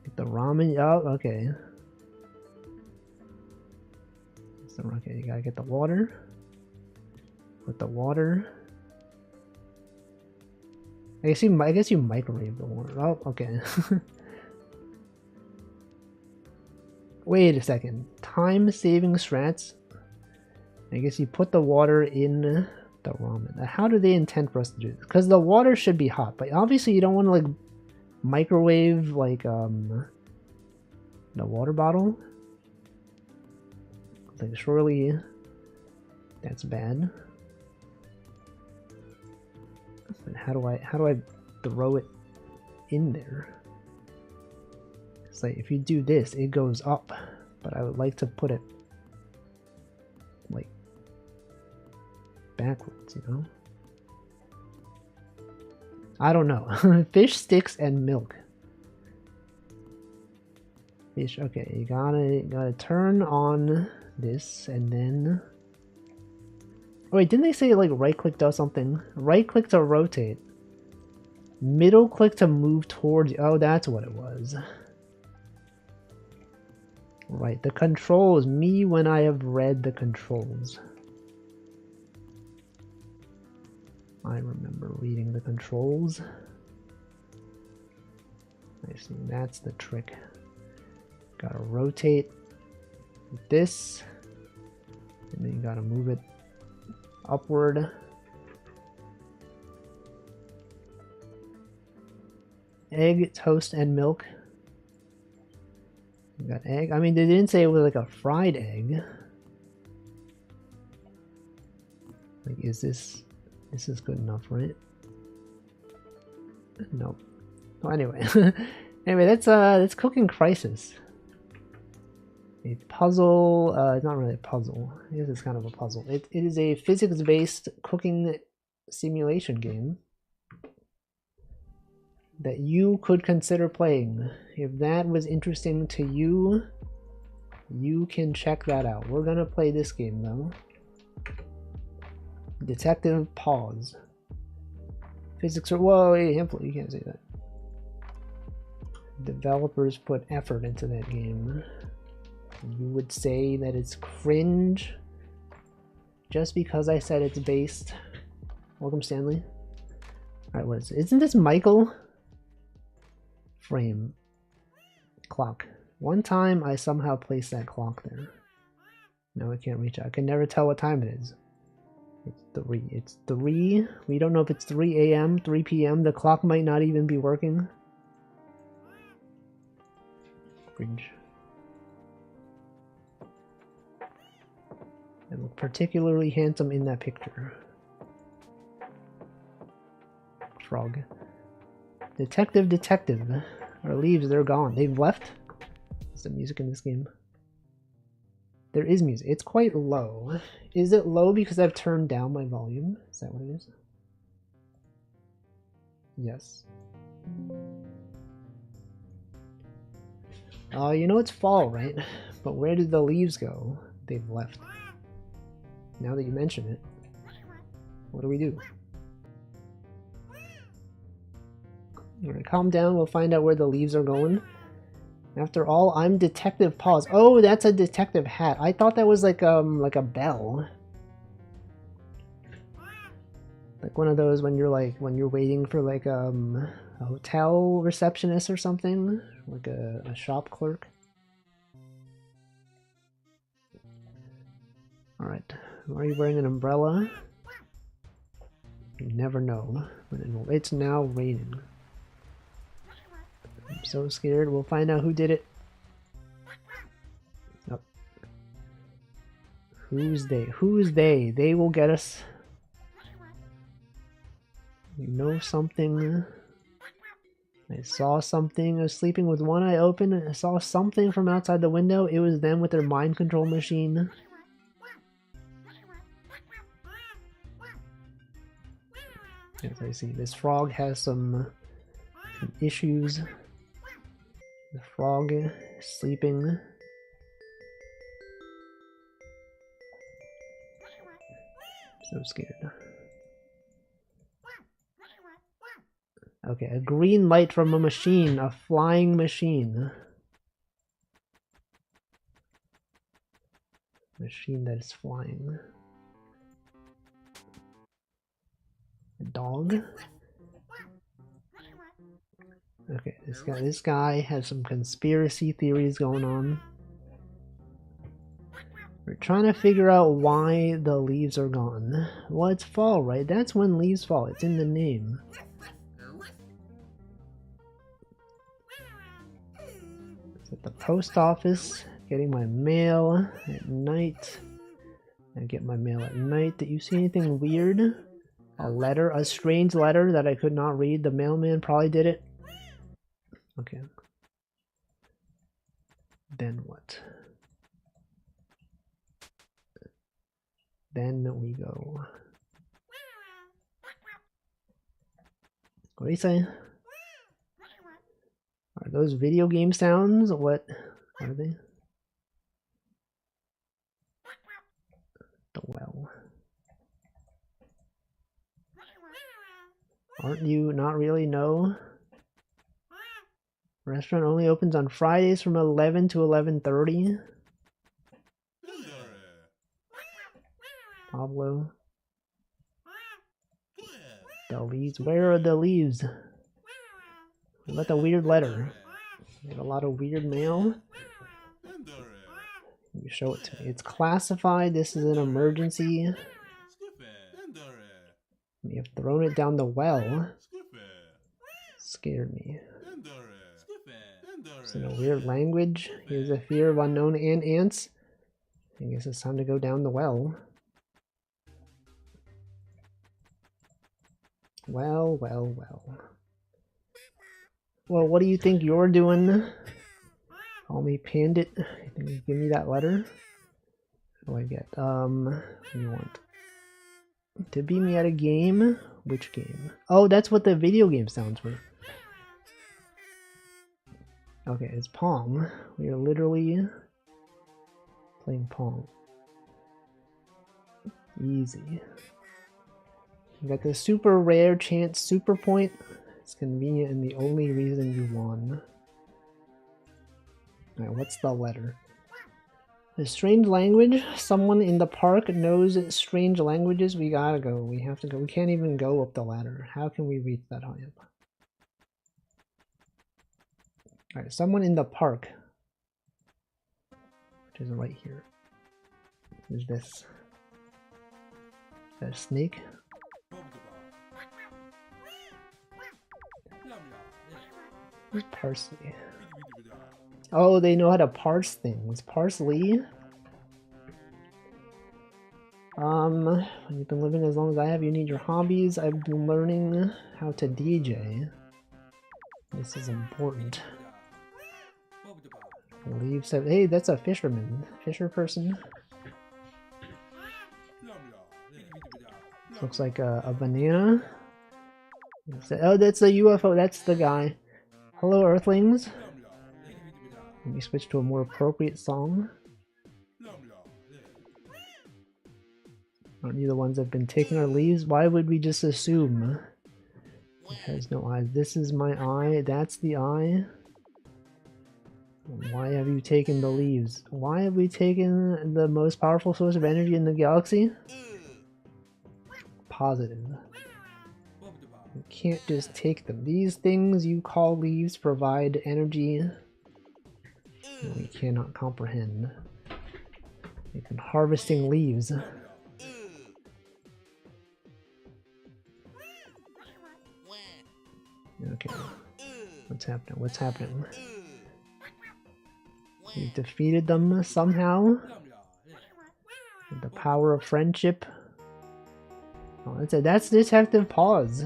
Get the ramen. Oh, okay. So, okay, you gotta get the water. Put the water. I guess you microwave the water. Oh, okay. Wait a second. Time-saving strats. I guess you put the water in the ramen. How do they intend for us to do this? Because the water should be hot, but obviously you don't want to like microwave like the water bottle. Like surely that's bad. But how do I throw it in there? It's like if you do this, it goes up, but I would like to put it like backwards, you know? I don't know. Fish sticks and milk. Fish. Okay, you gotta turn on this and then. Oh wait, didn't they say like right click does something? Right click to rotate. Middle click to move towards. Oh, that's what it was. Right, the controls. Me when I have read the controls. I remember reading the controls. I see, that's the trick. Gotta rotate with this. And then you gotta move it upward. Egg, toast, and milk. You got egg. I mean, they didn't say it was like a fried egg. Like, is this is good enough, right? Nope. Well, anyway, anyway, that's Cooking Crisis. A puzzle. It's not really a puzzle. I guess it's kind of a puzzle. It is a physics-based cooking simulation game that you could consider playing. If that was interesting to you, you can check that out. We're gonna play this game though. Detective Pause. Physics or whoa, you can't say that. Developers put effort into that game. You would say that it's cringe just because I said it's based. Welcome, Stanley. Alright, what is it? Isn't this Michael? Frame. Clock. One time I somehow placed that clock there. No, I can't reach out. I can never tell what time it is. It's 3. It's 3. We don't know if it's 3 a.m., 3 p.m. The clock might not even be working. Bridge. They look particularly handsome in that picture. Frog. Detective, detective. Our leaves, they're gone. They've left? Is there music in this game? There is music. It's quite low. Is it low because I've turned down my volume? Is that what it is? Yes. You know it's fall, right? But where did the leaves go? They've left. Now that you mention it, what do we do? Alright, calm down. We'll find out where the leaves are going. After all, I'm Detective Paws. Oh, that's a detective hat. I thought that was like a bell. Like one of those when you're waiting for like a hotel receptionist or something, like a shop clerk. All right, are you wearing an umbrella? You never know. It's now raining. I'm so scared. We'll find out who did it. Oh. Who's they? Who's they? They will get us. You know something? I saw something. I was sleeping with one eye open and I saw something from outside the window. It was them with their mind control machine. Yes, I see. This frog has some issues. The frog is sleeping. So scared. Okay, a green light from a machine, a flying machine. Machine that is flying. A dog? Okay, this guy has some conspiracy theories going on. We're trying to figure out why the leaves are gone. Well, it's fall, right? That's when leaves fall. It's in the name. It's at the post office, getting my mail at night. I get my mail at night. Did you see anything weird? A letter? A strange letter that I could not read? The mailman probably did it. Okay. Then what? Then we go. What do you say? Are those video game sounds? What are they? The well. Aren't you not really? No. Restaurant only opens on Fridays from 11 to 11:30. Pablo. The leaves. Where are the leaves? What about the weird letter? We have a lot of weird mail. You show it to me. It's classified. This is an emergency. We have thrown it down the well. Scared me. It's in a weird language. Here's a fear of unknown and ants. I guess it's time to go down the well. Well, well, well. Well, what do you think you're doing? Call me Pandit. You give me that letter. What do I get? What do you want? To beat me at a game? Which game? Oh, that's what the video game sounds were. Okay, it's Pong. We are literally playing Pong. Easy. You got the super rare chance super point. It's convenient and the only reason you won. Alright, what's the letter? A strange language? Someone in the park knows strange languages? We gotta go. We have to go. We can't even go up the ladder. How can we reach that high up? Alright, someone in the park. Which is right here. Is this? Is that a snake? Where's Parsley? Oh, they know how to parse things. Parsley. When you've been living as long as I have, you need your hobbies. I've been learning how to DJ. This is important. Leave said, hey, that's a fisherman. Fisher person. Looks like a banana. Oh, that's a UFO. That's the guy. Hello, Earthlings. Let me switch to a more appropriate song. Aren't you the ones that have been taking our leaves? Why would we just assume? It has no eyes. This is my eye. That's the eye. Why have you taken the leaves? Why have we taken the most powerful source of energy in the galaxy? Positive. You can't just take them. These things you call leaves provide energy we cannot comprehend. We've been harvesting leaves. Okay. What's happening? What's happening? We've defeated them somehow. With the power of friendship. Oh, that's Detective Pause.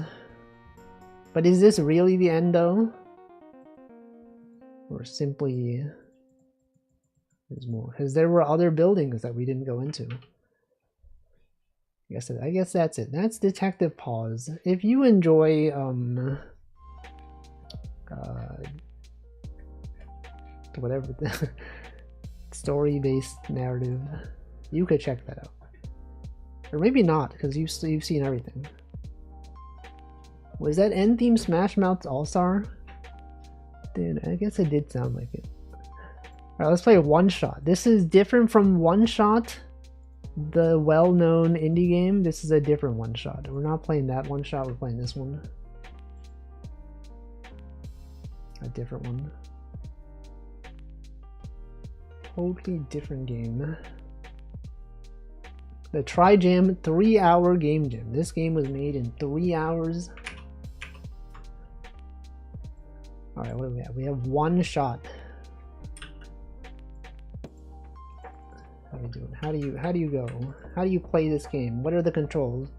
But is this really the end though? Or simply there's more? Because there were other buildings that we didn't go into. I guess that's it. That's Detective Pause. If you enjoy whatever the story-based narrative, you could check that out. Or maybe not, because you've seen everything. Was that end theme Smash Mouth All-Star? Dude, I guess it did sound like it. Alright, let's play One Shot. This is different from One Shot, the well-known indie game. This is a different One Shot. We're not playing that One Shot, we're playing this one. A different one. Totally different game. The Tri-Jam 3-hour game jam. This game was made in 3 hours. Alright, what do we have? We have One Shot. How are we doing? How do you go? How do you play this game? What are the controls?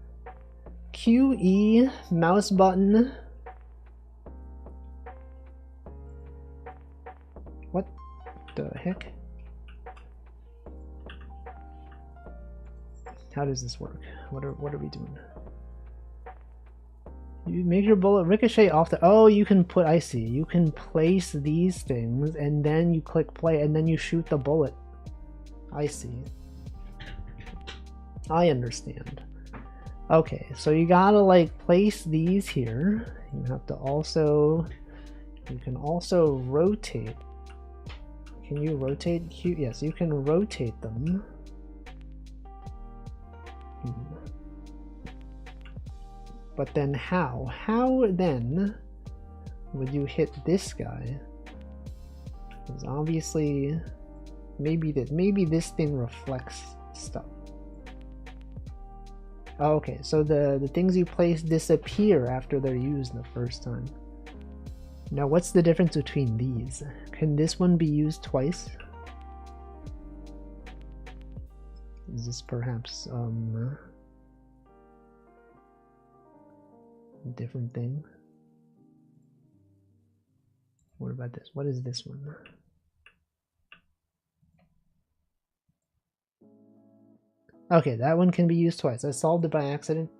Q, E, mouse button. What the heck? How does this work? What are we doing? You make your bullet ricochet off the... Oh, you can put... I see. You can place these things, and then you click play, and then you shoot the bullet. I see. I understand. Okay, so you gotta, like, place these here. You have to also... You can also rotate. Can you rotate? Yes, you can rotate them. But then how? How then would you hit this guy? Because obviously maybe this thing reflects stuff. Oh, okay, so the things you place disappear after they're used the first time. Now what's the difference between these? Can this one be used twice? Is this perhaps different thing? What about this? What is this one? Okay, that one can be used twice. I solved it by accident.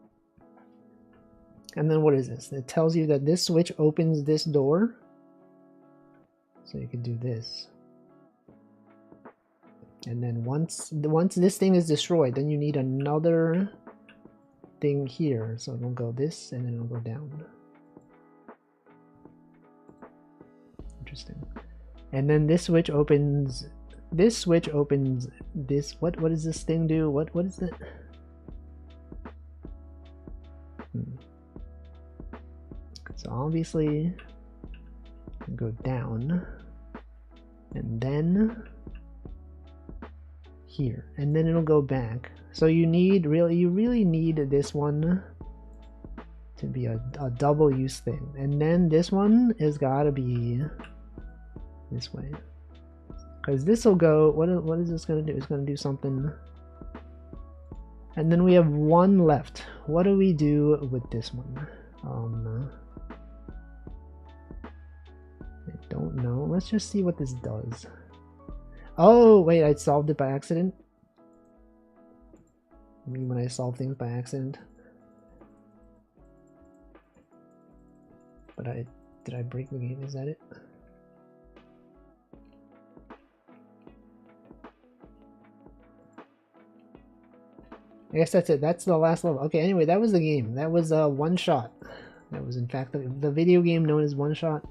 And then what is this? It tells you that this switch opens this door. So you can do this. And then once this thing is destroyed, then you need another thing here. So it'll go this and then it'll go down. Interesting. And then this switch opens this. What does this thing do? What is it? So obviously go down and then here, and then it'll go back. So you really need this one to be a double use thing, and then this one has got to be this way. Because this will go, what is this going to do? It's going to do something. And then we have one left. What do we do with this one? I don't know. Let's just see what this does. Oh, wait, I solved it by accident. I mean, when I solve things by accident. But did I break the game? Is that it? I guess that's it. That's the last level. Okay, anyway, that was the game. That was One Shot. That was in fact the video game known as One Shot.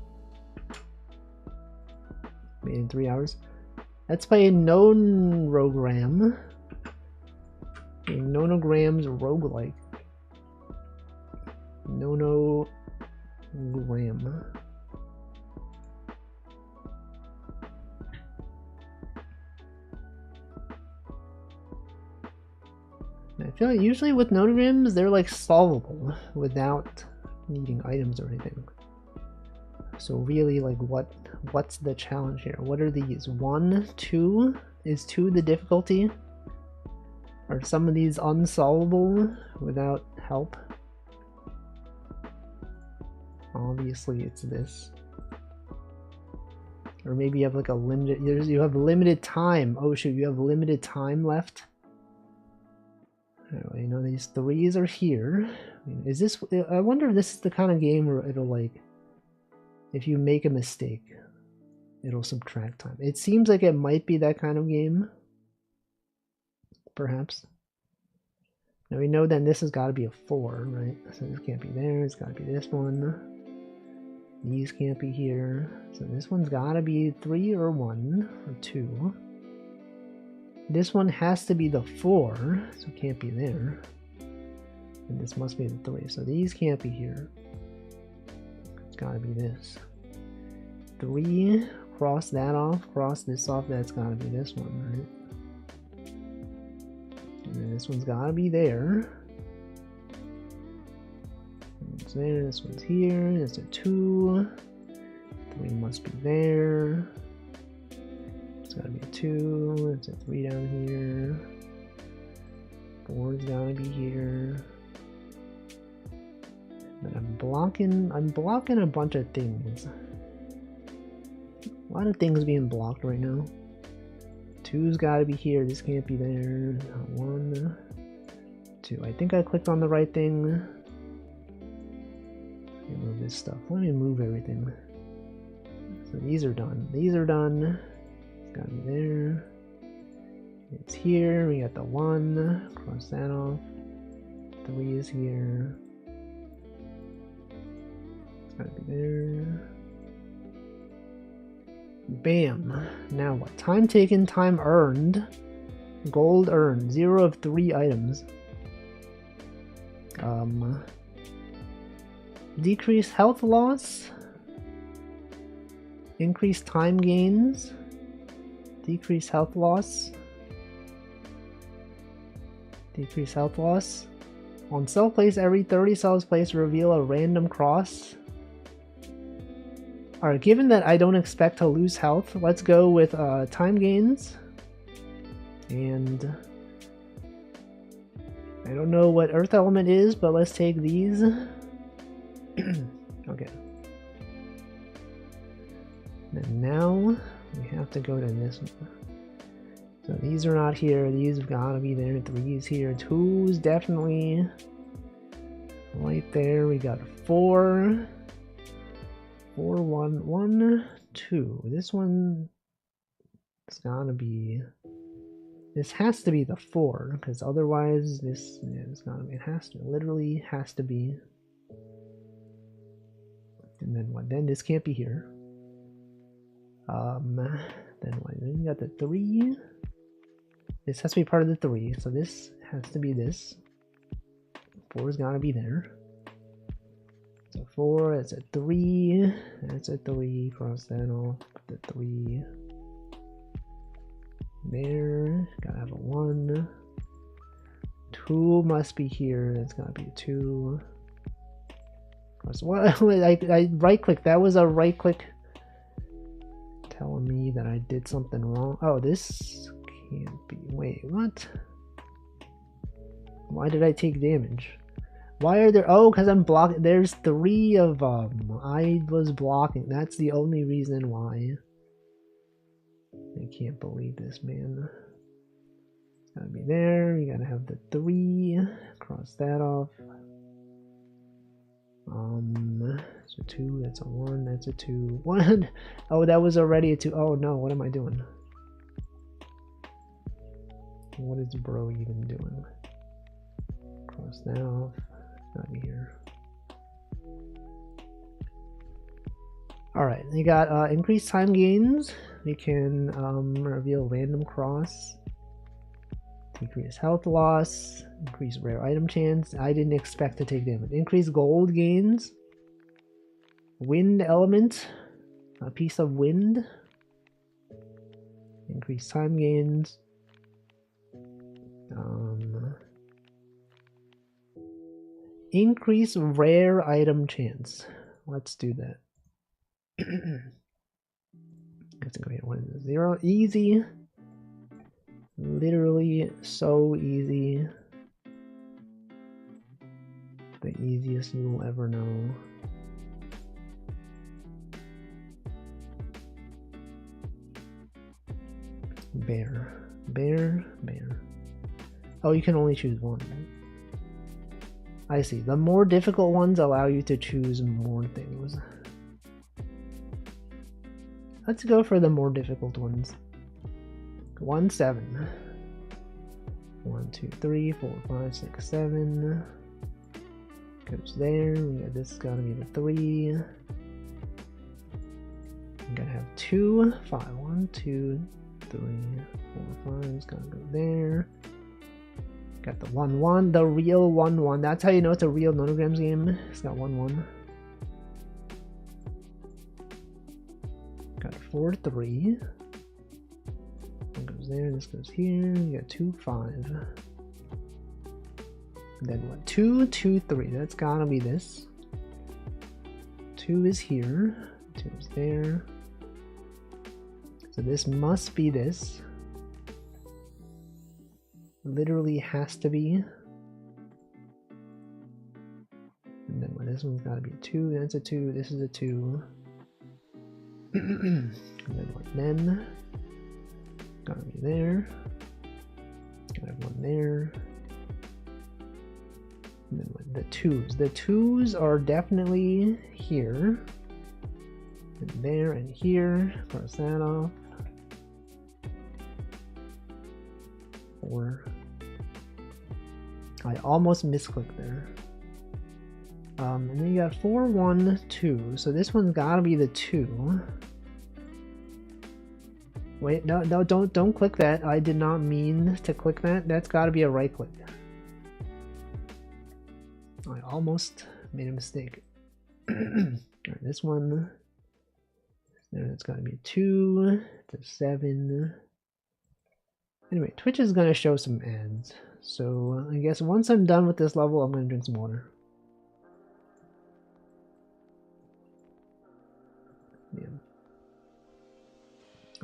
Made in 3 hours. Let's play Nonogram. A Nonogram's roguelike. Nonogram. I feel like usually with Nonograms, they're like solvable without needing items or anything. So really, like, what's the challenge here? What are these? 1, 2? Is 2 the difficulty? Are some of these unsolvable without help? Obviously it's this. Or maybe you have like a limited, you have limited time. Oh shoot, you have limited time left? Anyway, you know, these 3s are here. Is this, I wonder if this is the kind of game where it'll like, if you make a mistake, it'll subtract time. It seems like it might be that kind of game. Perhaps. Now we know then this has got to be a 4, right? So this can't be there, it's got to be this one. These can't be here. So this one's got to be 3 or 1 or 2. This one has to be the 4, so it can't be there. And this must be the 3, so these can't be here. It's gotta be this. 3, cross that off, cross this off, that's gotta be this one, right? And then this one's gotta be there. It's there, this one's here, it's a 2. 3 must be there. It's gotta be a 2, it's a 3 down here. 4's gotta be here. And I'm blocking a bunch of things. A lot of things being blocked right now. 2's gotta be here, this can't be there. 1, 2. I think I clicked on the right thing. Let me move this stuff. Let me move everything. So these are done. These are done. Gotta be there. It's here. We got the 1. Cross that off. 3 is here. It's gotta be there. Bam. Now what? Time taken, time earned. Gold earned. 0 of 3 items. Decrease health loss. Increase time gains. Decrease health loss. Decrease health loss. On cell place, every 30 cells placed reveal a random cross. Alright, given that I don't expect to lose health, let's go with time gains. And I don't know what earth element is, but let's take these. Okay. And now we have to go to this one. So these are not here. These have got to be there. 3's here. 2's definitely right there. We got 4. 4, 1, 1, 2. This one is gotta be. This has to be the 4, because otherwise this is gotta be. It has to. Literally has to be. And then what? Then this can't be here. Then what? Then you got the 3. This has to be part of the 3, so this has to be this. 4's gotta be there. So 4, that's a 3, that's a 3, cross that off, the 3. There, gotta have a 1. 2 must be here, that's gotta be a 2. Cross, what? I right click, that was a right click. telling me that I did something wrong. Oh, this can't be. Wait, what? Why did I take damage? Why are there? Oh, because I'm blocking. There's 3 of them. I was blocking. That's the only reason why. I can't believe this, man. It's gotta be there. You gotta have the 3. Cross that off. That's a 2. That's a 1. That's a 2. 1. Oh, that was already a 2. Oh no, what am I doing? What is bro even doing? Cross that off. Out of here. Alright, we got increased time gains. We can reveal random cross. Decrease health loss. Increase rare item chance. I didn't expect to take damage. Increase gold gains. Wind element. A piece of wind. Increase time gains. Increase rare item chance. Let's do that. That's a great one. 0. Easy. Literally so easy. The easiest you will ever know. Bear. Bear. Bear. Oh, you can only choose one. I see. The more difficult ones allow you to choose more things. Let's go for the more difficult ones. 1, 7. 1, 2, 3, 4, 5, 6, 7. Goes there. We got this. Gotta be the 3. I'm gonna have 2, 5. 1, 2, 3, 4, 5. It's gotta go there. Got the 1, 1. The real 1, 1. That's how you know it's a real Nonograms game. It's got 1, 1. Got 4, 3. One goes there, this goes here. You got 2, 5. And then what? 2, 2, 3. That's gotta be this. 2 is here. 2 is there. So this must be this. Literally has to be. And then what? This one's gotta be a 2. That's a 2. This is a 2. And then what? Then gotta be there. Gotta have 1 there. And then what? The 2s. The 2s are definitely here. And there and here. Cross that off. 4. I almost misclicked there. And then you got 4, 1, 2. So this one's gotta be the 2. Wait, no, don't click that. I did not mean to click that. That's gotta be a right click. I almost made a mistake. Alright, this one. There, that's gotta be a 2. It's a 7. Anyway, Twitch is gonna show some ads. So I guess once I'm done with this level, I'm gonna drink some water. Yeah.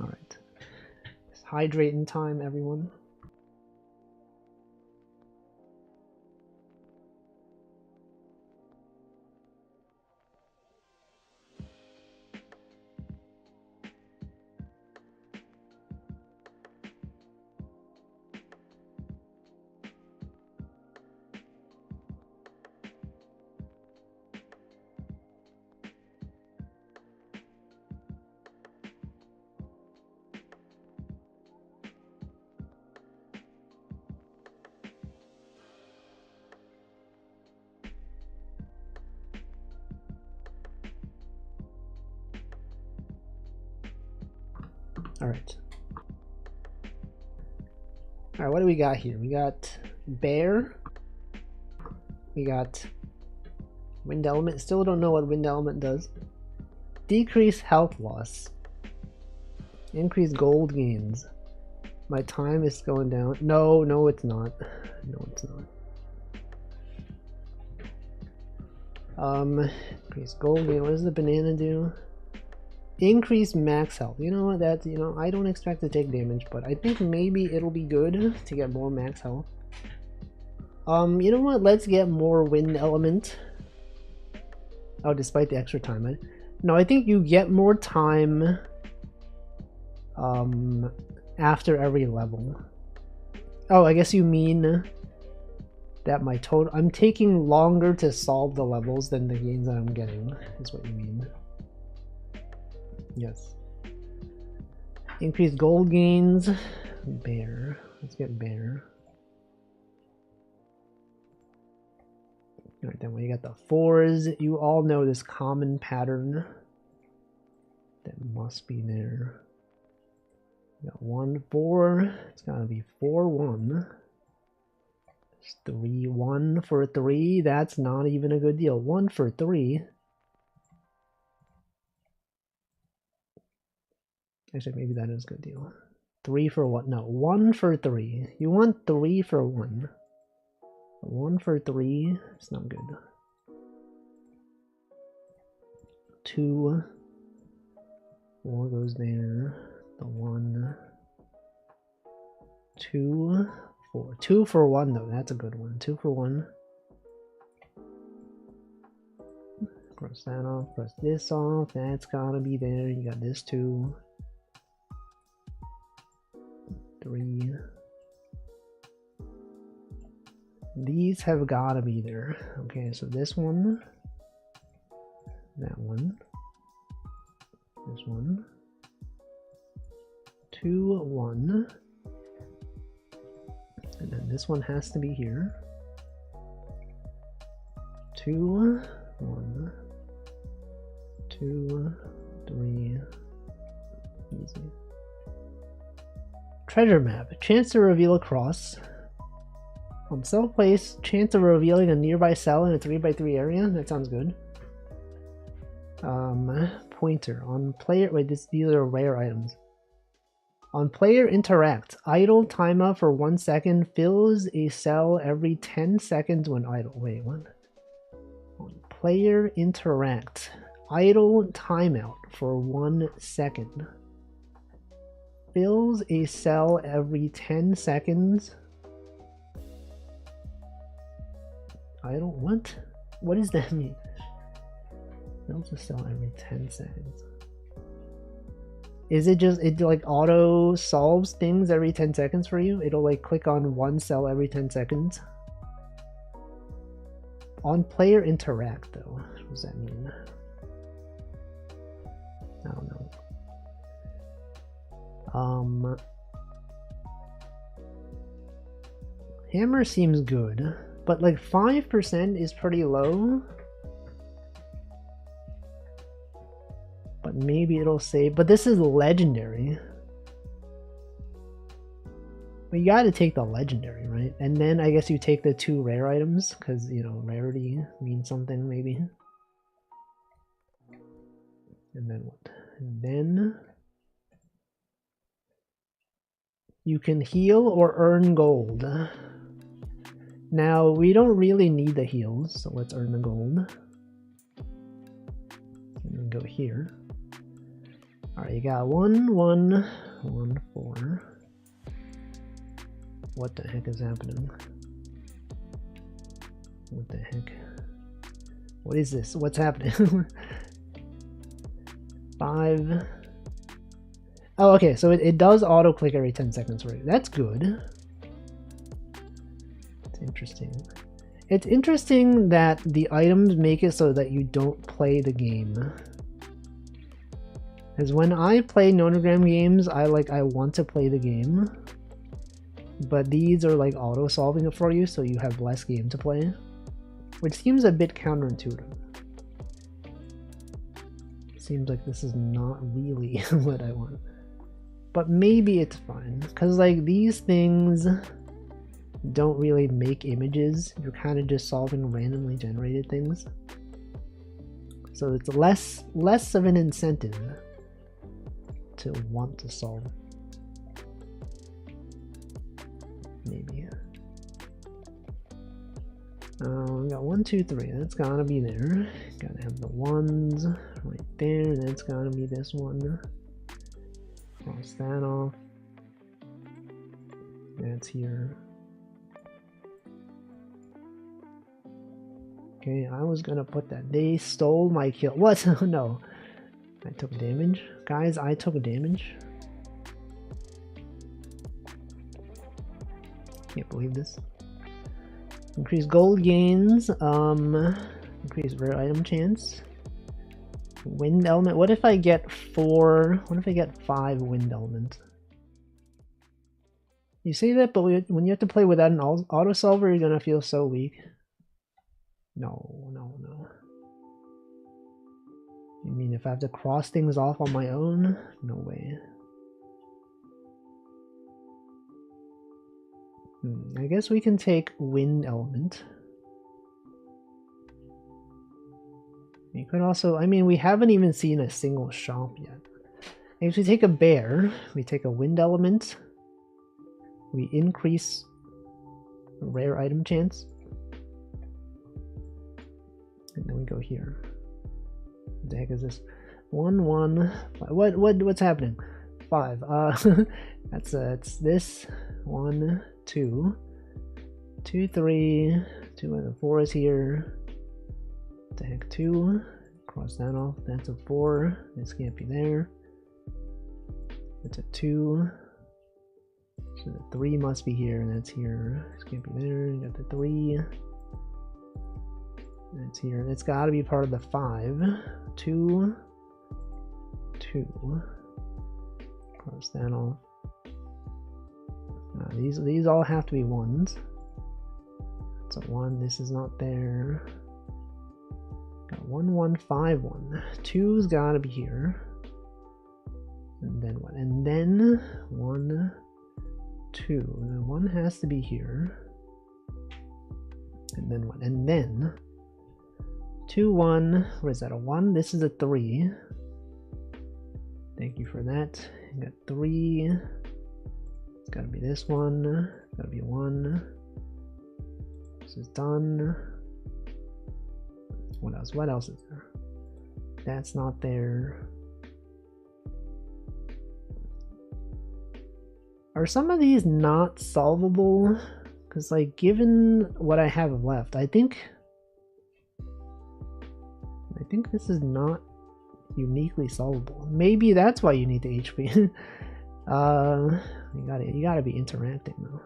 Alright. It's hydrating time, everyone. Alright. Alright, what do we got here? We got Bear. We got Wind Element. Still don't know what Wind Element does. Decrease health loss. Increase gold gains. My time is going down. No, no it's not. No it's not. Increase gold gain. What does the banana do? Increase max health. You know what? That's, you know, I don't expect to take damage, but I think maybe it'll be good to get more max health. You know what? Let's get more wind element. Oh, despite the extra time. No, I think you get more time after every level. Oh, I guess you mean that my total... I'm taking longer to solve the levels than the gains that I'm getting, is what you mean. Yes. Increased gold gains. Bear. Let's get bear. Alright, then we got the 4s. You all know this common pattern that must be there. We got 1, 4. It's gotta be 4, 1. 3, 1 for 3. That's not even a good deal. 1 for 3. Actually, maybe that is a good deal. 3 for 1. No, 1 for 3. You want 3 for 1. 1 for 3. It's not good. 2. 4 goes there. The 1. 2. 4. 2 for 1 though. That's a good one. 2 for 1. Cross that off. Cross this off. That's gotta be there. You got this 2. 3. These have gotta be there. Okay, so this one. That one. This one. 2, 1. And then this one has to be here. 2, 1. 2, 3. Easy. Treasure map. Chance to reveal a cross. On cell place, chance of revealing a nearby cell in a 3x3 area. That sounds good. Pointer. On player... Wait, these are rare items. On player interact, idle timeout for 1 second fills a cell every 10 seconds when idle. Wait, what? On player interact, idle timeout for 1 second fills a cell every 10 seconds. Idle? What? What does that mean? Fills a cell every 10 seconds. Is it just, it like auto solves things every 10 seconds for you? It'll like click on one cell every 10 seconds? On player interact though, what does that mean? I don't know. Hammer seems good, but like 5% is pretty low. But maybe it'll save. But this is legendary. But you gotta take the legendary, right? And then I guess you take the 2 rare items, because, you know, rarity means something, maybe. And then what? And then you can heal or earn gold. Now, we don't really need the heals, so let's earn the gold. And then go here. Alright, you got 1, 1, 1, 4. What the heck is happening? What the heck? What is this? What's happening? 5. Oh, okay, so it does auto-click every 10 seconds for you. That's good. It's interesting. It's interesting that the items make it so that you don't play the game. Because when I play Nonogram games, I want to play the game. But these are like auto-solving it for you, so you have less game to play. Which seems a bit counterintuitive. Seems like this is not really what I want. But maybe it's fine. Because like these things don't really make images. You're kind of just solving randomly generated things. So it's less of an incentive to want to solve. Maybe. We got 1, 2, 3. That's gotta be there. Gotta have the 1s. right there. That's gotta be this one. Cross that off. That's here. Okay, I was gonna put that. They stole my kill. What? No. I took damage. Guys, I took damage. Can't believe this. Increase gold gains. Increase rare item chance. Wind element. What if I get 4? What if I get 5 wind elements? You say that, but when you have to play without an auto solver, you're gonna feel so weak. No, no, no. You mean if I have to cross things off on my own? No way. I guess we can take wind element. You could also, I mean, we haven't even seen a single shop yet. If we take a bear, we take a wind element, we increase rare item chance, and then we go here. What the heck is this? 1 1. What's happening? 5. That's it's this 1 2 2 3 2 and 4 is here. What the heck? 2. Cross that off. That's a 4. This can't be there. That's a 2. So the 3 must be here, and that's here. This can't be there. You got the 3. That's here. It's got to be part of the 5. 2 2. Cross that off. These all have to be 1s. It's a 1. This is not there. Got 1 1 5 1. 2's got to be here. And then what? And then 1 2. And 1 has to be here. And then what? And then 2 1. What is that? A 1? This is a 3. Thank you for that. You got 3. It's got to be this one. Got to be 1. This is done. What else? What else is there? That's not there. Are some of these not solvable? Because, like, given what I have left, I think this is not uniquely solvable. Maybe that's why you need the HP. You gotta be interacting though.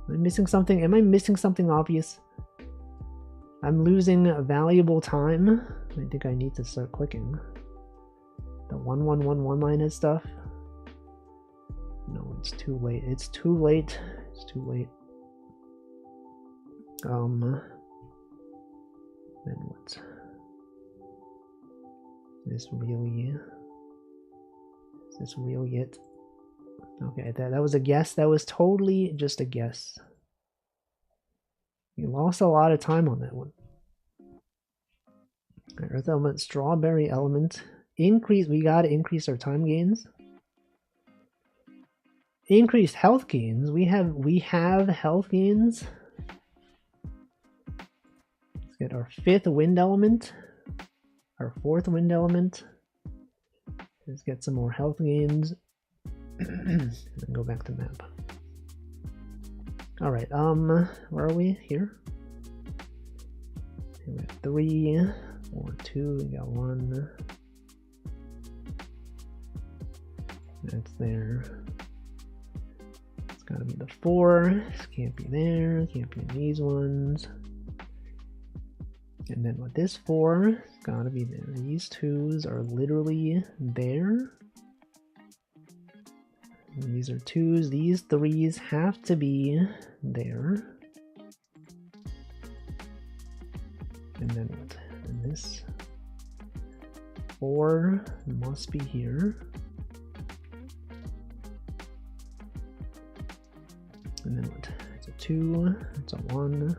Am I missing something? Am I missing something obvious? I'm losing valuable time. I think I need to start clicking. The 1 1 1 1 line and stuff. No, it's too late. It's too late. It's too late. Then what? Is this really it? Okay, that was a guess. That was totally just a guess. You lost a lot of time on that one. Earth element, strawberry element. Increase, we gotta increase our time gains. Increased health gains. We have health gains. Let's get our 5th wind element. Our 4th wind element. Let's get some more health gains. And then go back to map. Alright, where are we? Here? We got 3 or 2, we got 1. That's there. It's gotta be the 4. This can't be there, can't be in these ones. And then what, this 4 is gotta be there. These 2s are literally there. And these are 2s. These 3s have to be there. And then what? And this 4 must be here. And then what? It's a 2. It's a 1.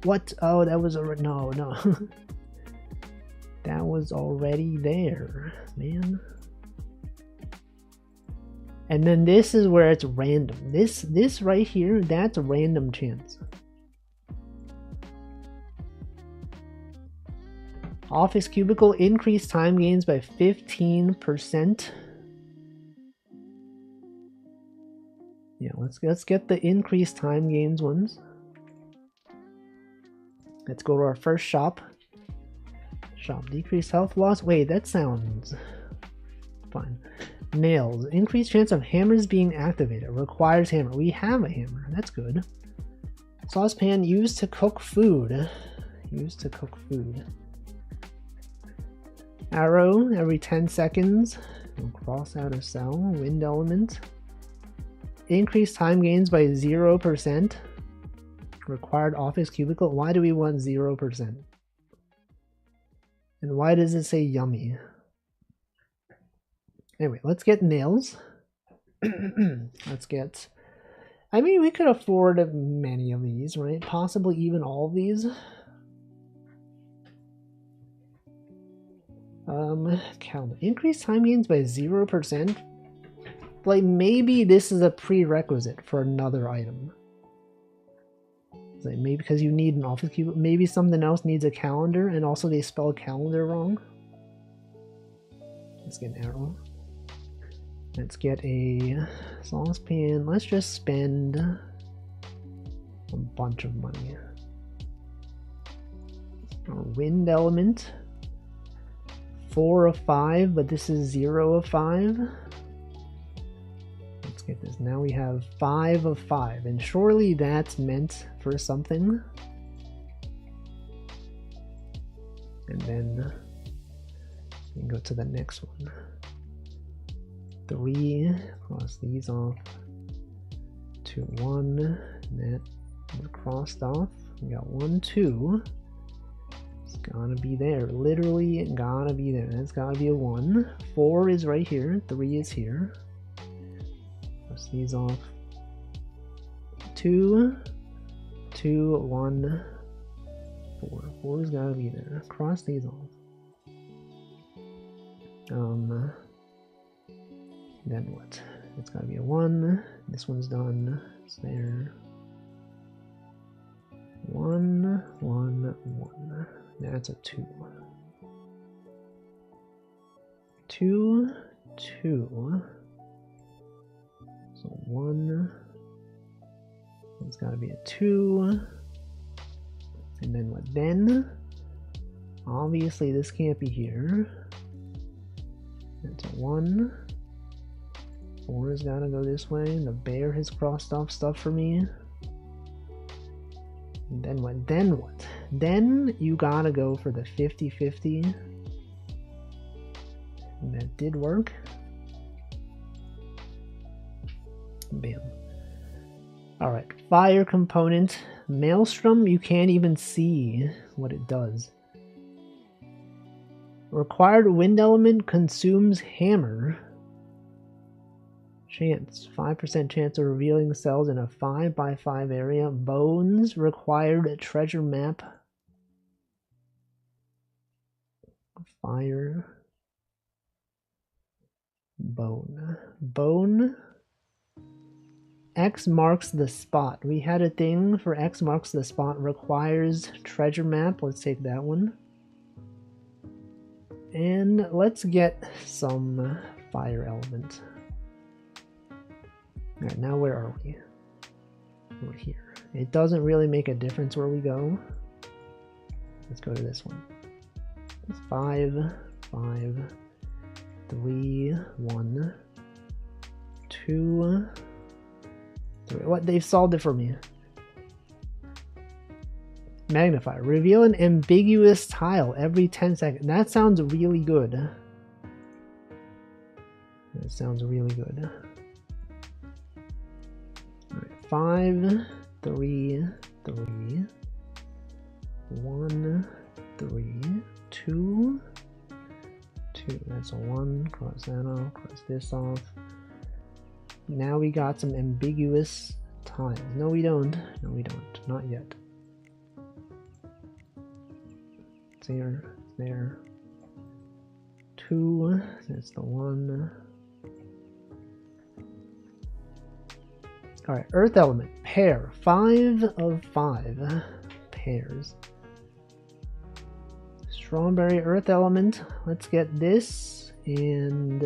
What? Oh, that was already, no. That was already there, man. And then this is where it's random. This right here, that's a random chance. Office cubicle, increased time gains by 15%. Yeah, let's get the increased time gains ones. Let's go to our first shop. Shop, decreased health loss. Wait, that sounds fine. Nails, increased chance of hammers being activated. Requires hammer. We have a hammer. That's good. Saucepan, used to cook food. Used to cook food. Arrow, every 10 seconds. We'll cross out a cell. Wind element. Increased time gains by 0%. Required office cubicle. Why do we want 0%? And why does it say yummy? Anyway, let's get nails. Let's get... I mean, we could afford many of these, right? Possibly even all of these. Calendar. Increased time gains by 0%. Like, maybe this is a prerequisite for another item. Like, maybe because you need an office cube. Maybe something else needs a calendar, and also they spell calendar wrong. Let's get an arrow. Let's get a saucepan. Let's just spend a bunch of money. Our wind element. 4 of 5, but this is 0 of 5. Let's get this. Now we have 5 of 5, and surely that's meant for something. And then we can go to the next one. 3, cross these off. 2, 1, that is crossed off. We got 1, 2. It's gotta be there. Literally gotta be there. That's gotta be a 1. 4 is right here. 3 is here. Cross these off. 2, 2, 1, 4. 4 has gotta be there. Cross these off. Then what? It's gotta be a 1. This one's done. It's there. 1, 1, 1. That's a 2. 2, 2. So 1. It's gotta be a 2. And then what? Then obviously this can't be here. That's a 1. 4 has got to go this way. The bear has crossed off stuff for me. And then what? Then what? Then you gotta go for the 50-50. And that did work. Bam. Alright, fire component. Maelstrom, you can't even see what it does. Required wind element consumes hammer. Chance, 5% chance of revealing cells in a 5x5 area. Bones, required treasure map. Fire. Bone. Bone. X marks the spot. We had a thing for X marks the spot. Requires treasure map. Let's take that one. And let's get some fire element. Alright, now where are we? We're here. It doesn't really make a difference where we go. Let's go to this one. 5, 5, 3, 1, 2, 3. What? They've solved it for me. Magnify. Reveal an ambiguous tile every 10 seconds. That sounds really good. That sounds really good. 5, 3, 3, 1, 3, 2, 2. That's a 1. Cross that off. Cross this off. Now we got some ambiguous tiles. No, we don't. No, we don't. Not yet. It's there. It's there. 2. That's the 1. Alright, earth element. Pear. 5 of 5 pears. Strawberry Earth Element. Let's get this and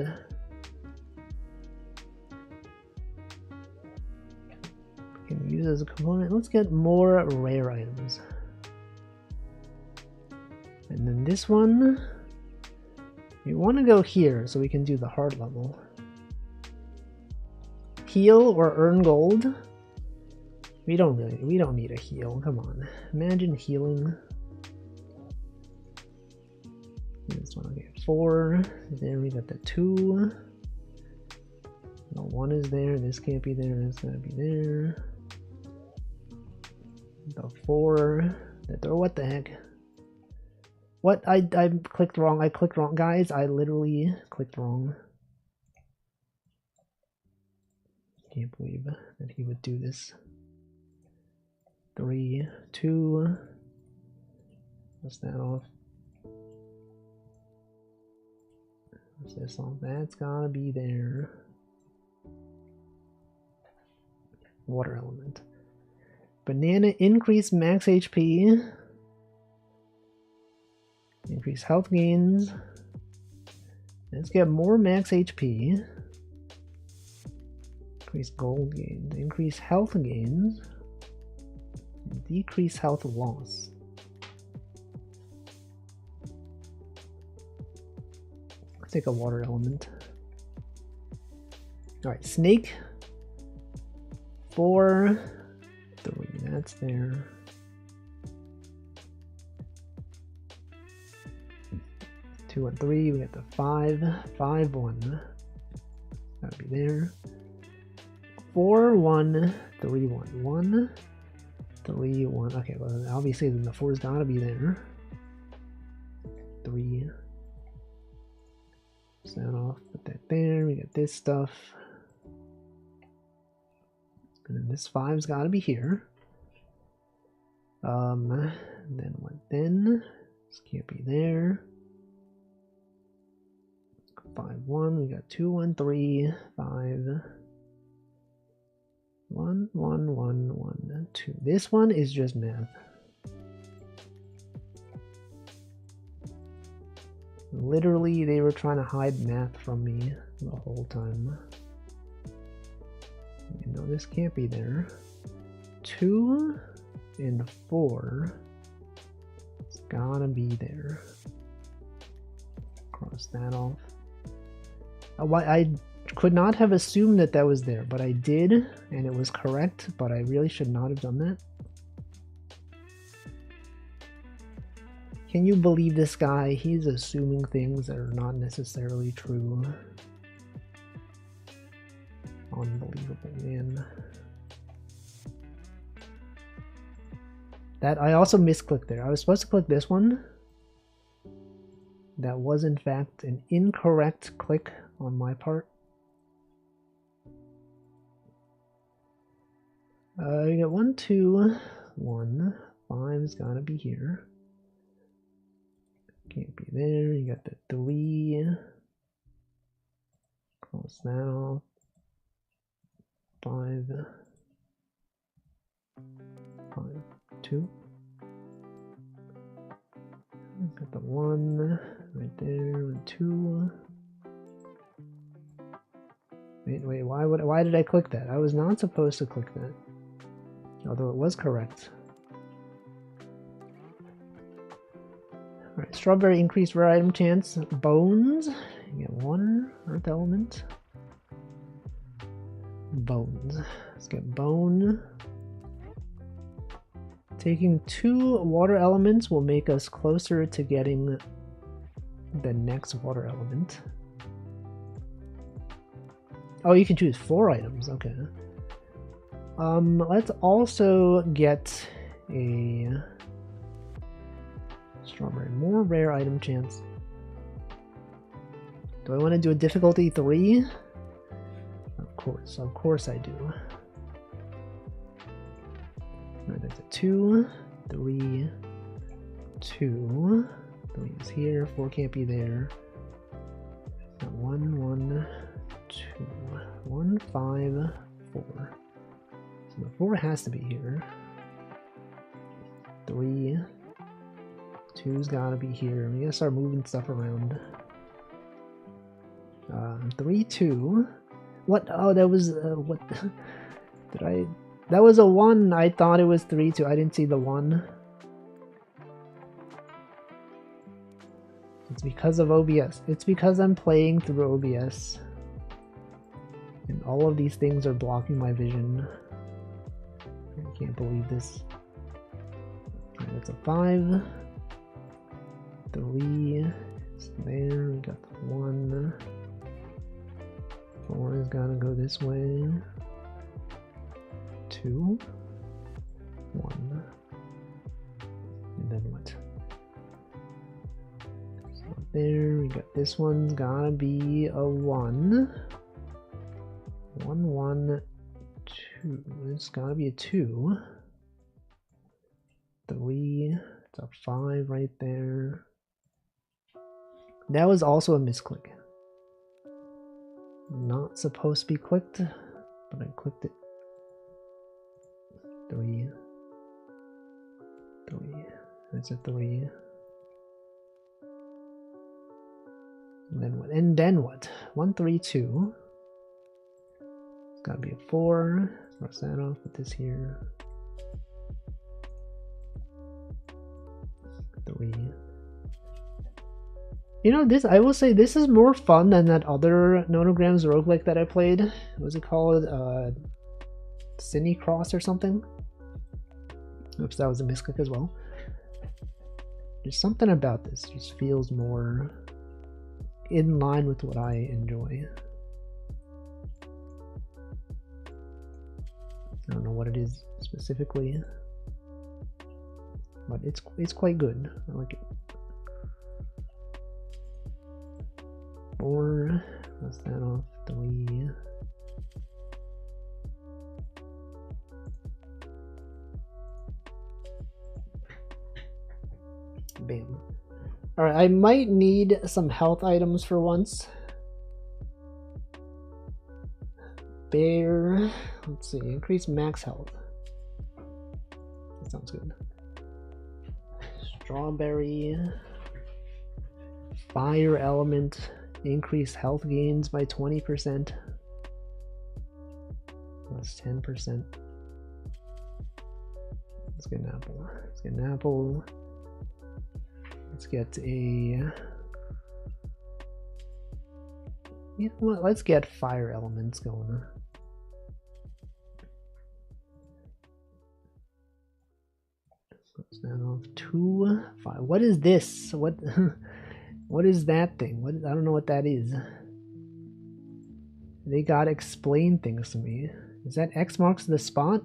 can use as a component. Let's get more rare items. And then this one, we want to go here so we can do the hard level. Heal or earn gold. We don't need a heal. Come on, imagine healing. This one, okay, 4. There we got the 2. The 1 is there. This can't be there. That's gotta be there. The 4. What the heck? What? I clicked wrong. I clicked wrong, guys. I literally clicked wrong. Can't believe that he would do this. 3, 2. What's that off? What's this on? That's gotta be there. Water element. Banana, increase max HP. Increase health gains. Let's get more max HP. Increase gold gains. Increase health gains. Decrease health loss. Let's take a water element. Alright, snake. 4, 3, that's there. 2 and 3, we got the 5, 5, 1. That'll be there. 4, 1, 3, 1, 1, 3, 1. Okay, well, obviously then the 4's gotta be there. 3. That off, put that there. We got this stuff. And then this 5's gotta be here. Then what then? This can't be there. 5, 1. We got 2, 1, 3, 5. 1, 1, 1, 1, 2. This one is just math. Literally, they were trying to hide math from me the whole time. You know, this can't be there. 2 and 4. It's gotta be there. Cross that off. I could not have assumed that that was there, but I did, and it was correct, but I really should not have done that. Can you believe this guy? He's assuming things that are not necessarily true. Unbelievable, man. That I also misclicked there. I was supposed to click this one. That was in fact an incorrect click on my part. We got 1, 2, 1. 5's gotta be here. Can't be there. You got the 3. Cross that off. 5. 5, 2. Got the 1 right there. 2. Wait. Why did I click that? I was not supposed to click that. Although it was correct. Alright, strawberry increased rare item chance. Bones. You get 1 earth element. Bones. Let's get bone. Taking 2 water elements will make us closer to getting the next water element. Oh, you can choose 4 items. Okay. Let's also get a strawberry. More rare item chance. Do I want to do a difficulty 3? Of course I do. Alright, that's a 2, 3, 2. 3 is here, 4 can't be there. 1, 1, 2, 1, 5, 4. So the 4 has to be here. 3, 2, 2's gotta be here. We gotta start moving stuff around. 3, 2. What? Oh, that was what? Did I? That was a 1. I thought it was 3, 2. I didn't see the 1. It's because of OBS. It's because I'm playing through OBS. And all of these things are blocking my vision. I can't believe this. Okay, that's a 5. 3 is there. We got the 1. 4 is gotta go this way. 2. 1. And then what? There, we got this one's gotta be a 1. 1, 1, 2. It's gotta be a 2. 3. It's a 5 right there. That was also a misclick. Not supposed to be clicked, but I clicked it. 3. 3. That's a 3. And then what? And then what? 1, 3, 2. It's gotta be a 4. Cross that off. Put this here. 3. You know, this, I will say, this is more fun than that other Nonograms roguelike that I played. What was it called? Cine Cross or something? Oops, that was a misclick as well. There's something about this. It just feels more in line with what I enjoy. I don't know what it is specifically, but it's quite good. I like it. 4. Cross that off. 3. Bam. Alright, I might need some health items for once. Bear. Let's see. Increase max health. That sounds good. Strawberry. Fire element. Increase health gains by 20%. Plus 10%. Let's get an apple. Let's get an apple. Let's get a... You know what? Let's get fire elements going. Close that off. 2, 5. What is this? What? What is that thing? What? I don't know what that is. They gotta explain things to me. Is that X marks the spot?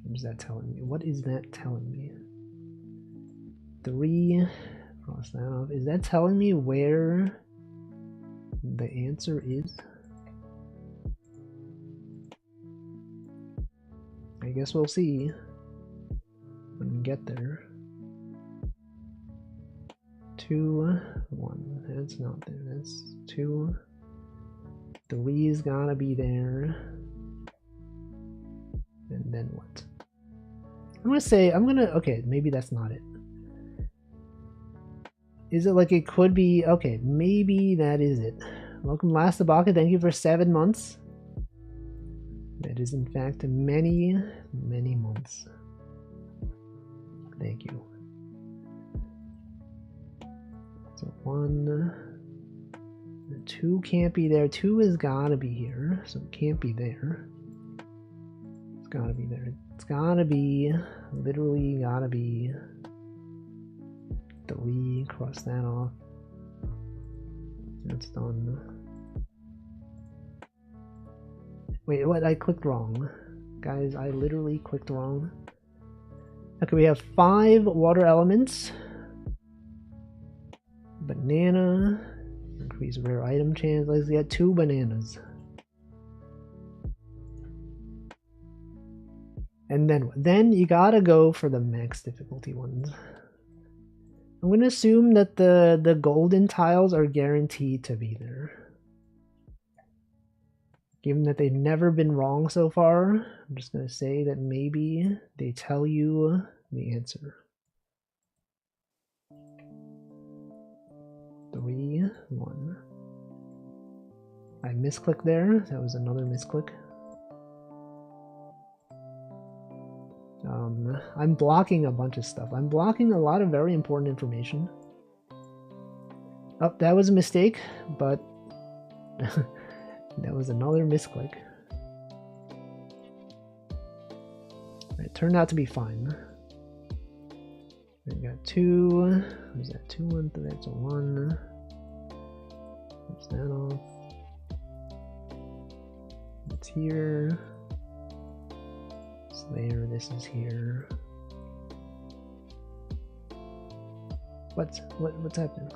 What is that telling me? What is that telling me? 3. Cross that off. Is that telling me where the answer is? I guess we'll see when we get there. 2, 1. That's not there. That's 2. 3's gotta be there. And then what? I'm gonna say, okay, maybe that's not it. Is it like it could be? Okay, maybe that is it. Welcome, Last Abaka. Thank you for 7 months. That is, in fact, many, many months. Thank you. So 1, 2 can't be there. 2 has gotta be here, so it can't be there. It's gotta be there. It's gotta be, literally gotta be 3. Cross that off. That's done. Wait, what? I clicked wrong. Guys, I literally clicked wrong. Okay, we have 5 water elements. Banana. Increase rare item chance. Let's get 2 bananas. And then you gotta go for the max difficulty ones. I'm gonna assume that the golden tiles are guaranteed to be there. Given that they've never been wrong so far, I'm just gonna say that maybe they tell you the answer. misclick there. That was another misclick. I'm blocking a bunch of stuff. I'm blocking a lot of very important information. Oh, that was a mistake, but that was another misclick. It turned out to be fine. We got 2. What's that? 2, 1, 3. That's a 1. What's that off? It's here. It's there. This is here. What's happening?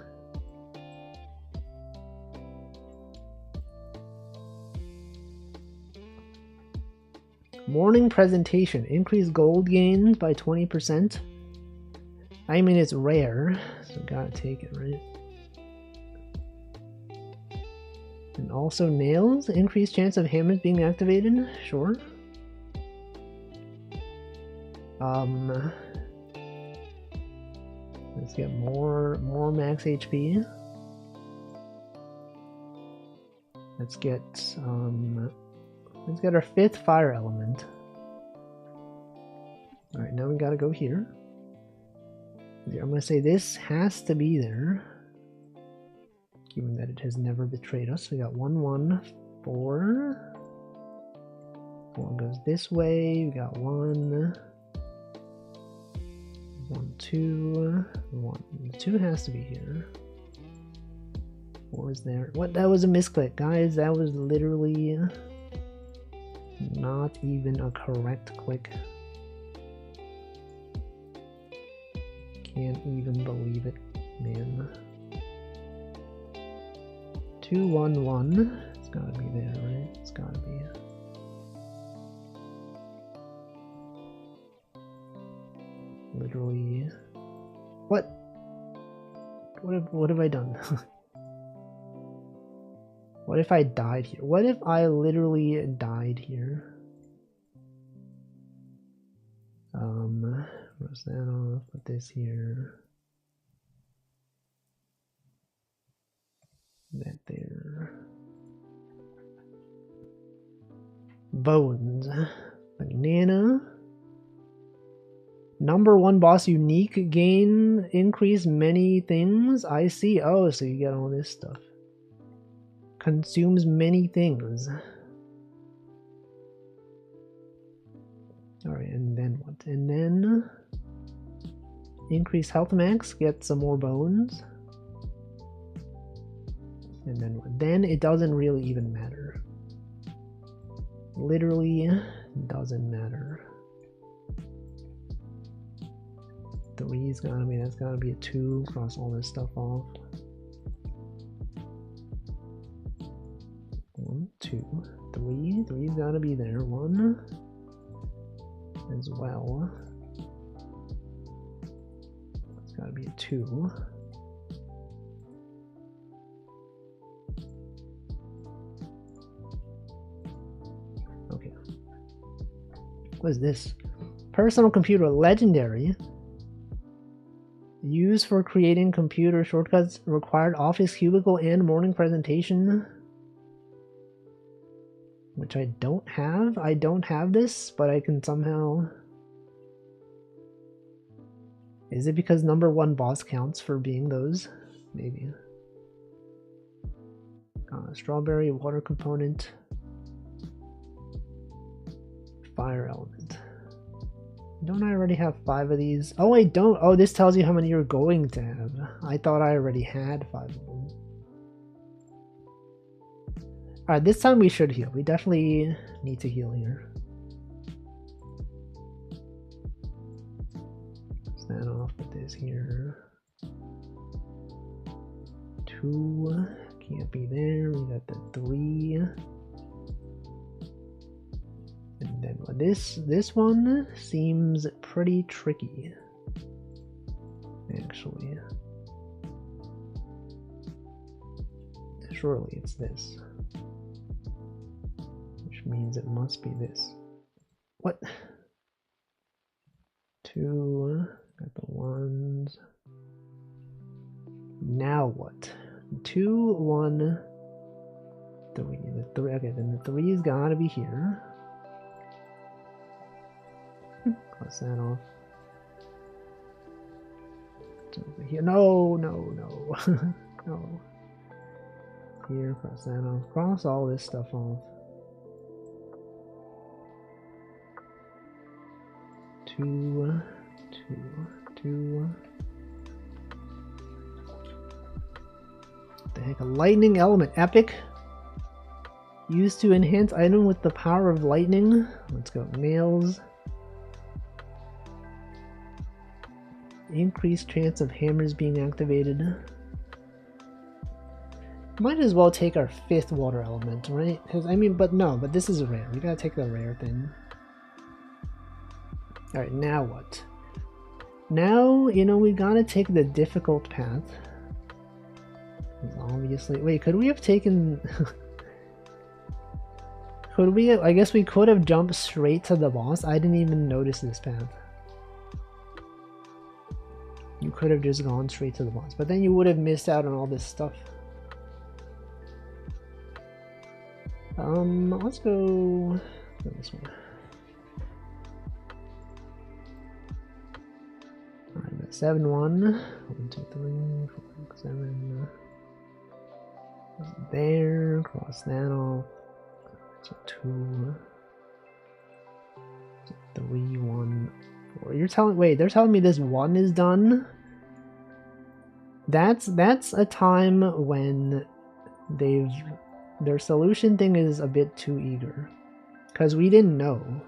Morning presentation. Increase gold gains by 20%. I mean, it's rare, so gotta take it, right? And also nails. Increased chance of hammers being activated. Sure. Let's get more max HP. Let's get our 5th fire element. Alright, now we gotta go here. I'm gonna say this has to be there. Given that it has never betrayed us. We got 1, 1, 4. 4 goes this way. We got 1. 1, 2. 1. 2 has to be here. 4 is there. What? That was a misclick, guys. That was literally not even a correct click. Can't even believe it, man. 2, 1, 1. It's gotta be there, right? It's gotta be. Literally. What? What have I done? What if I died here? What if I literally died here? Cross that off, put this here. That there. Bones. Banana. Number 1 boss unique gain increase many things. I see. Oh, so you get all this stuff. Consumes many things. Alright, and then what? And then increase health max, get some more bones. And then what? Then it doesn't really even matter. Literally doesn't matter. 3's gotta be, that's gotta be a 2. Cross all this stuff off. 1, 2, 3. 3's gotta be there. 1 as well. It's gotta be a 2. Okay. What is this? Personal computer legendary. Used for creating computer shortcuts, required office cubicle and morning presentation. Which I don't have. I don't have this, but I can somehow... Is it because number 1 boss counts for being those? Maybe. Strawberry, water component. Fire element. Don't I already have 5 of these? Oh, I don't. Oh, this tells you how many you're going to have. I thought I already had 5 of them. Alright, this time we should heal. We definitely need to heal here. Close that off, put this here. 2 can't be there. We got the 3. And then this one seems pretty tricky. Actually. Surely it's this. Which means it must be this. What? 2, got the 1s. Now what? 2, 1, 3. Okay, then the 3's gotta be here. Cross that off. It's over here. No, no, no. No. Here, cross that off. Cross all this stuff off. 2, 2, 2. What the heck? A lightning element. Epic. Used to enhance item with the power of lightning. Let's go. Nails. Increased chance of hammers being activated. Might as well take our 5th water element, right? Because I mean, but this is a rare. We gotta take the rare thing. Alright, now what? Now, you know, we gotta take the difficult path. Obviously, wait, could we have taken... could we have... I guess we could have jumped straight to the boss. I didn't even notice this path. You could have just gone straight to the boss, but then you would have missed out on all this stuff. Let's go this way. Alright, 7, 1. 1, 2, 3, 4, 7. There, cross that off. So 2. 3, 1, 4. You're telling, wait, they're telling me this 1 is done? That's a time when their solution thing is a bit too eager. Because we didn't know.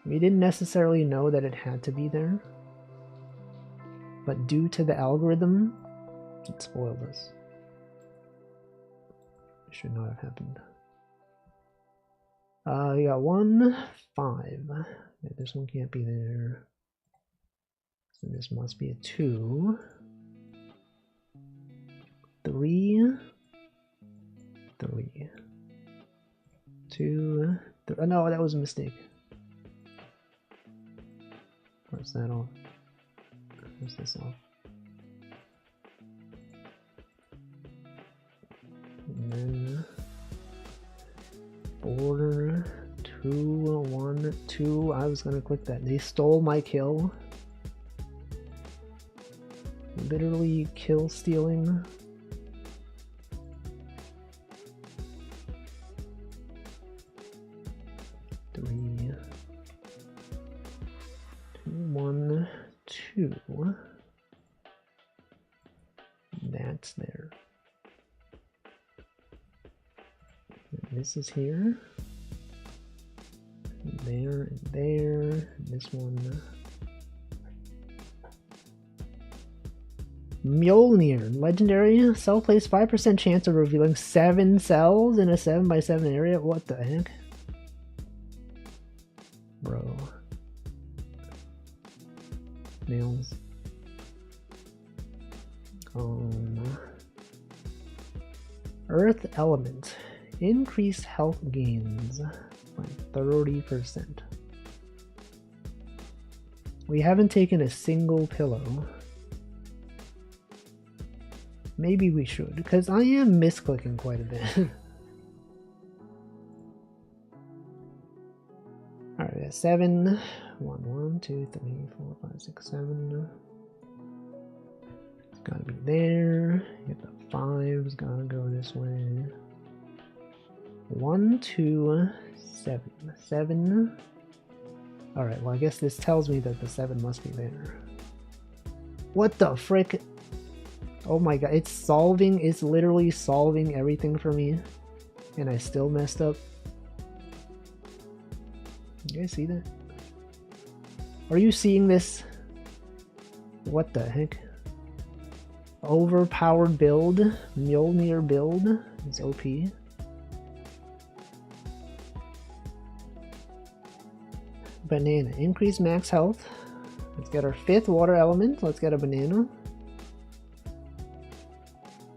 We didn't necessarily know that it had to be there. But due to the algorithm, it spoiled us. It should not have happened. We got 1, 5. Yeah, this one can't be there. So this must be a 2. 3. 3. 2. 3. Oh, no, that was a mistake. Where's that off? Where's this off? And then border 2, 1, 2. I was gonna click that. They stole my kill. Literally kill stealing. That's there. And this is here. And there and there. And this one. Mjolnir, legendary. Cell plays 5% chance of revealing 7 cells in a 7x7 area. What the heck? Bro. Nails. Earth element. Increased health gains by 30%. We haven't taken a single pillow. Maybe we should, because I am misclicking quite a bit. Alright, 7. 1, 1, 2, 3, 4, 5, 6, 7. It's gotta be there. Get the 5's gotta go this way. 1, 2, 7. 7. Alright, well I guess this tells me that the 7 must be there. What the frick? Oh my god, it's solving, it's literally solving everything for me. And I still messed up. You guys see that? Are you seeing this? What the heck? Overpowered build. Mjolnir build. It's OP. Banana. Increase max health. Let's get our 5th water element. Let's get a banana.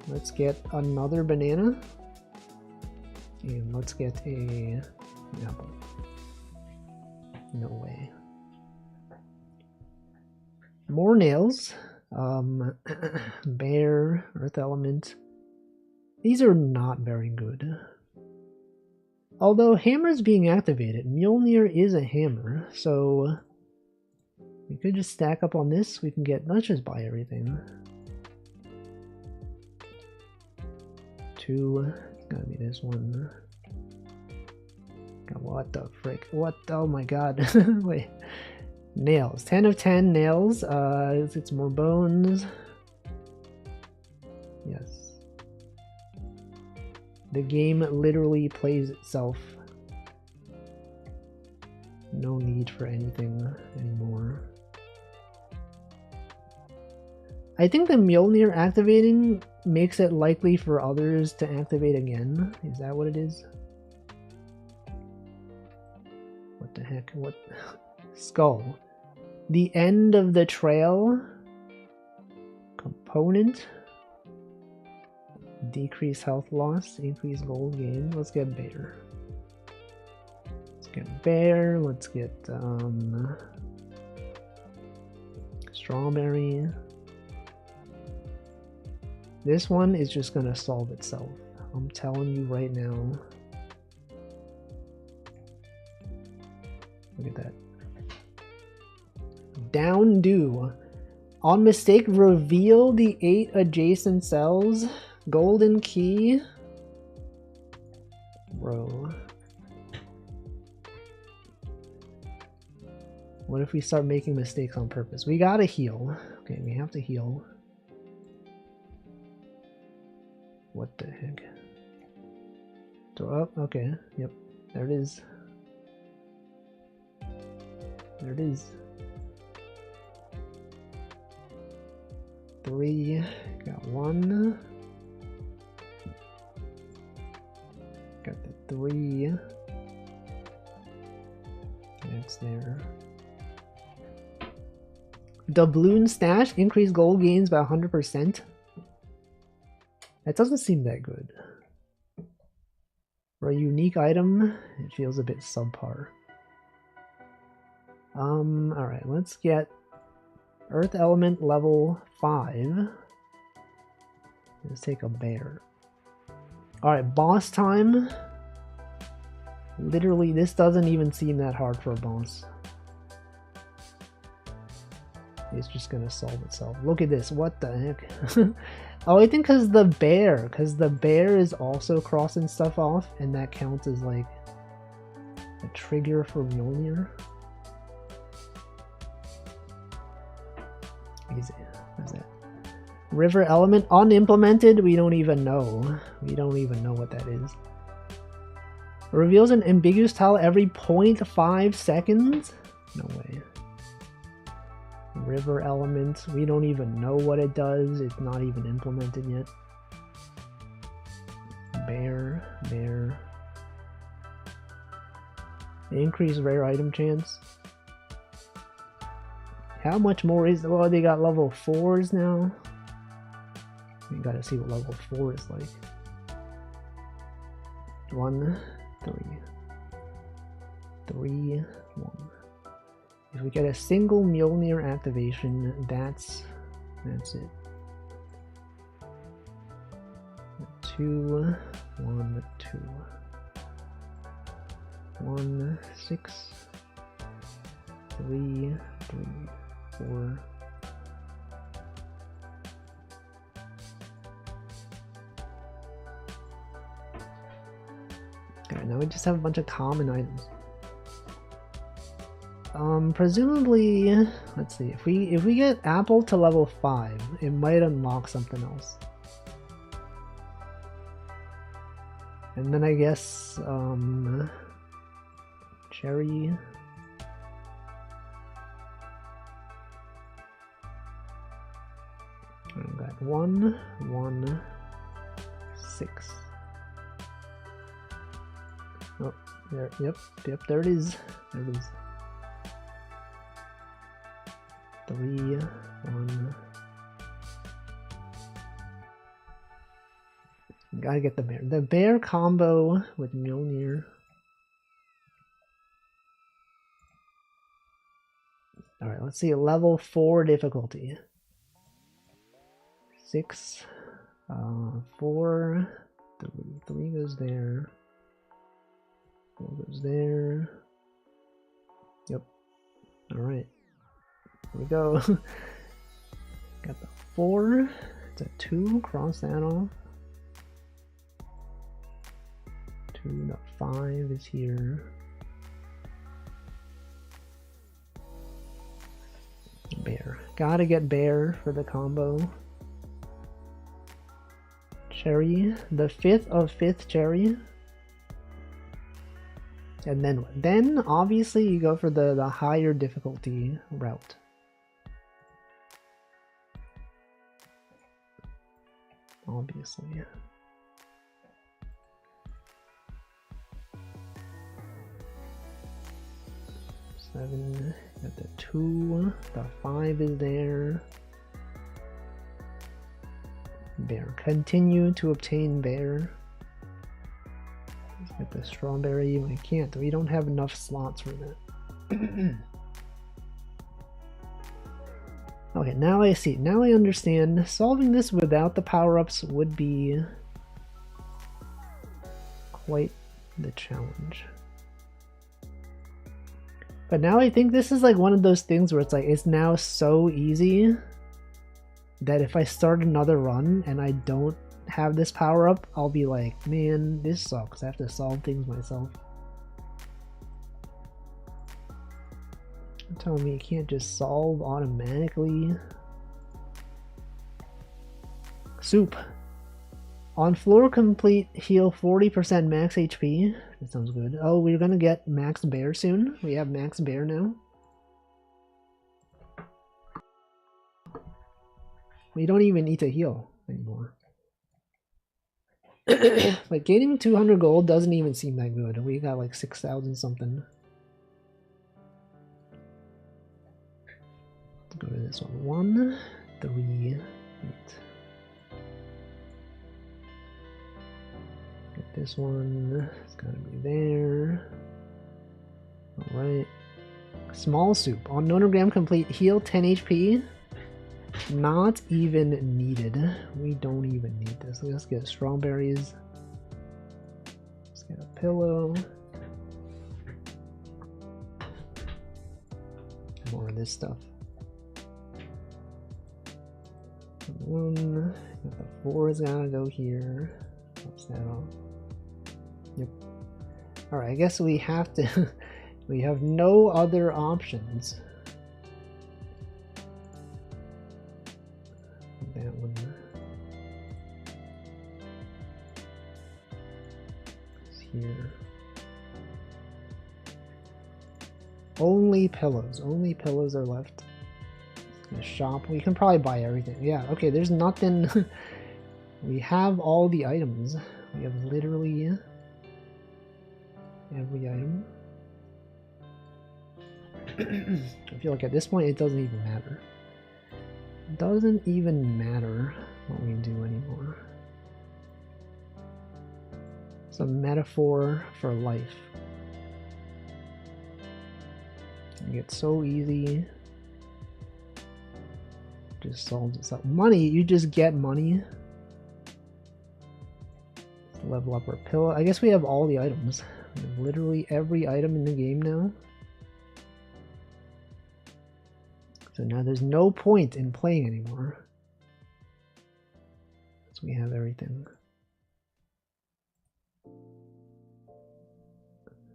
Let's get another banana. And let's get a apple. No way. More nails. Bear, earth element. These are not very good. Although hammer's being activated, Mjolnir is a hammer, so we could just stack up on this. We can get, let's just buy everything. 2, it's gotta be this one. God, what the frick? What? Oh my god. Wait. Nails. 10 of 10 nails. Let's get some more bones. Yes. The game literally plays itself. No need for anything anymore. I think the Mjolnir activating makes it likely for others to activate again. Is that what it is? What the heck? What? Skull. The end of the trail. Component. Decrease health loss, increase gold gain. Let's get bear. Let's get bear. Let's get strawberry. This one is just gonna solve itself. I'm telling you right now. Look at that. Down do. On mistake, reveal the 8 adjacent cells. Golden key. Bro. What if we start making mistakes on purpose? We gotta heal. Okay, we have to heal. What the heck? Throw up? Okay, yep. There it is. There it is. 3. Got 1. Got the 3. That's there. Doubloon stash, increase gold gains by 100%. That doesn't seem that good. For a unique item, it feels a bit subpar. Alright, let's get Earth Element level 5. Let's take a bear. Alright, boss time. Literally, this doesn't even seem that hard for a boss. It's just gonna solve itself. Look at this, what the heck? Oh, I think because the bear is also crossing stuff off, and that counts as like a trigger for Mjolnir. Easy. What is that? River element unimplemented? We don't even know. We don't even know what that is. Reveals an ambiguous tile every 0.5 seconds? No way. River element. We don't even know what it does. It's not even implemented yet. Bear. Increase rare item chance. How much more is... Well, they got level 4s now. We gotta see what level 4 is like. 1, 3. 3, 1. If we get a single Mjolnir activation, that's it. 2, 1, 2. 1, 6. 3, 3, 4. Okay, now we just have a bunch of common items. Presumably, let's see, if we get Apple to level 5, it might unlock something else. And then I guess, Cherry. I got 1, 1, 6. Oh, there, yep, there it is. There it is. 3, 1. Gotta get the bear. The bear combo with Mjolnir. Alright, let's see. Level 4 difficulty. 6, 4, Three goes there. 4 goes there. Yep. Alright. Here we go. Got the 4. It's a 2. Cross that off. 2. The 5 is here. Bear. Gotta get bear for the combo. Cherry. The 5th of 5th cherry. And then obviously you go for the higher difficulty route. Obviously. 7, got the 2, the 5 is there. Bear. Continue to obtain bear. Let's get the strawberry. We can't. We don't have enough slots for that. Okay, now I see. Now I understand. Solving this without the power-ups would be quite the challenge. But now I think this is like one of those things where it's like, it's now so easy that if I start another run and I don't have this power up, I'll be like, man, this sucks. I have to solve things myself. You're telling me you can't just solve automatically? Soup. On floor complete, heal 40% max HP. That sounds good. Oh, we're gonna get max bear soon. We have max bear now. We don't even need to heal anymore. Like, getting 200 gold doesn't even seem that good. We got like 6,000 something. Let's go to this one. 1, 3, 8. Get this one. It's gotta be there. Alright. Small soup. On nonogram complete, heal 10 HP. Not even needed. We don't even need this. Let's get strawberries. Let's get a pillow. More of this stuff. 1. Got the 4 is gotta go here. What's that on? Yep. Alright, I guess we have to. We have no other options. That one is here. Only pillows. Only pillows are left. The shop. We can probably buy everything. Yeah, okay, there's nothing. We have all the items. We have literally every item. I feel like at this point it doesn't even matter. It doesn't even matter what we do anymore. It's a metaphor for life. It's so easy. Just solves itself. Money, you just get money. Level up our pillow. I guess we have all the items. We have literally every item in the game now. So now there's no point in playing anymore. So we have everything.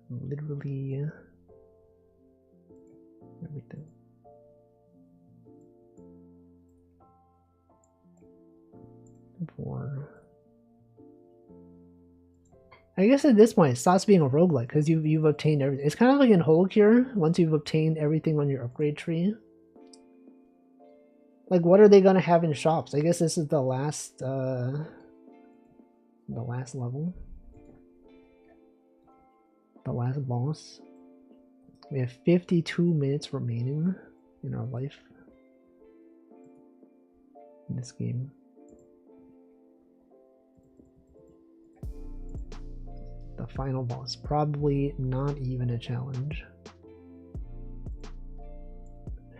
Literally everything. I guess at this point it stops being a roguelike because you've obtained everything. It's kind of like in Holocure, once you've obtained everything on your upgrade tree. Like, what are they gonna have in shops? I guess this is the last level. The last boss. We have 52 minutes remaining in our life in this game. The final boss, probably not even a challenge.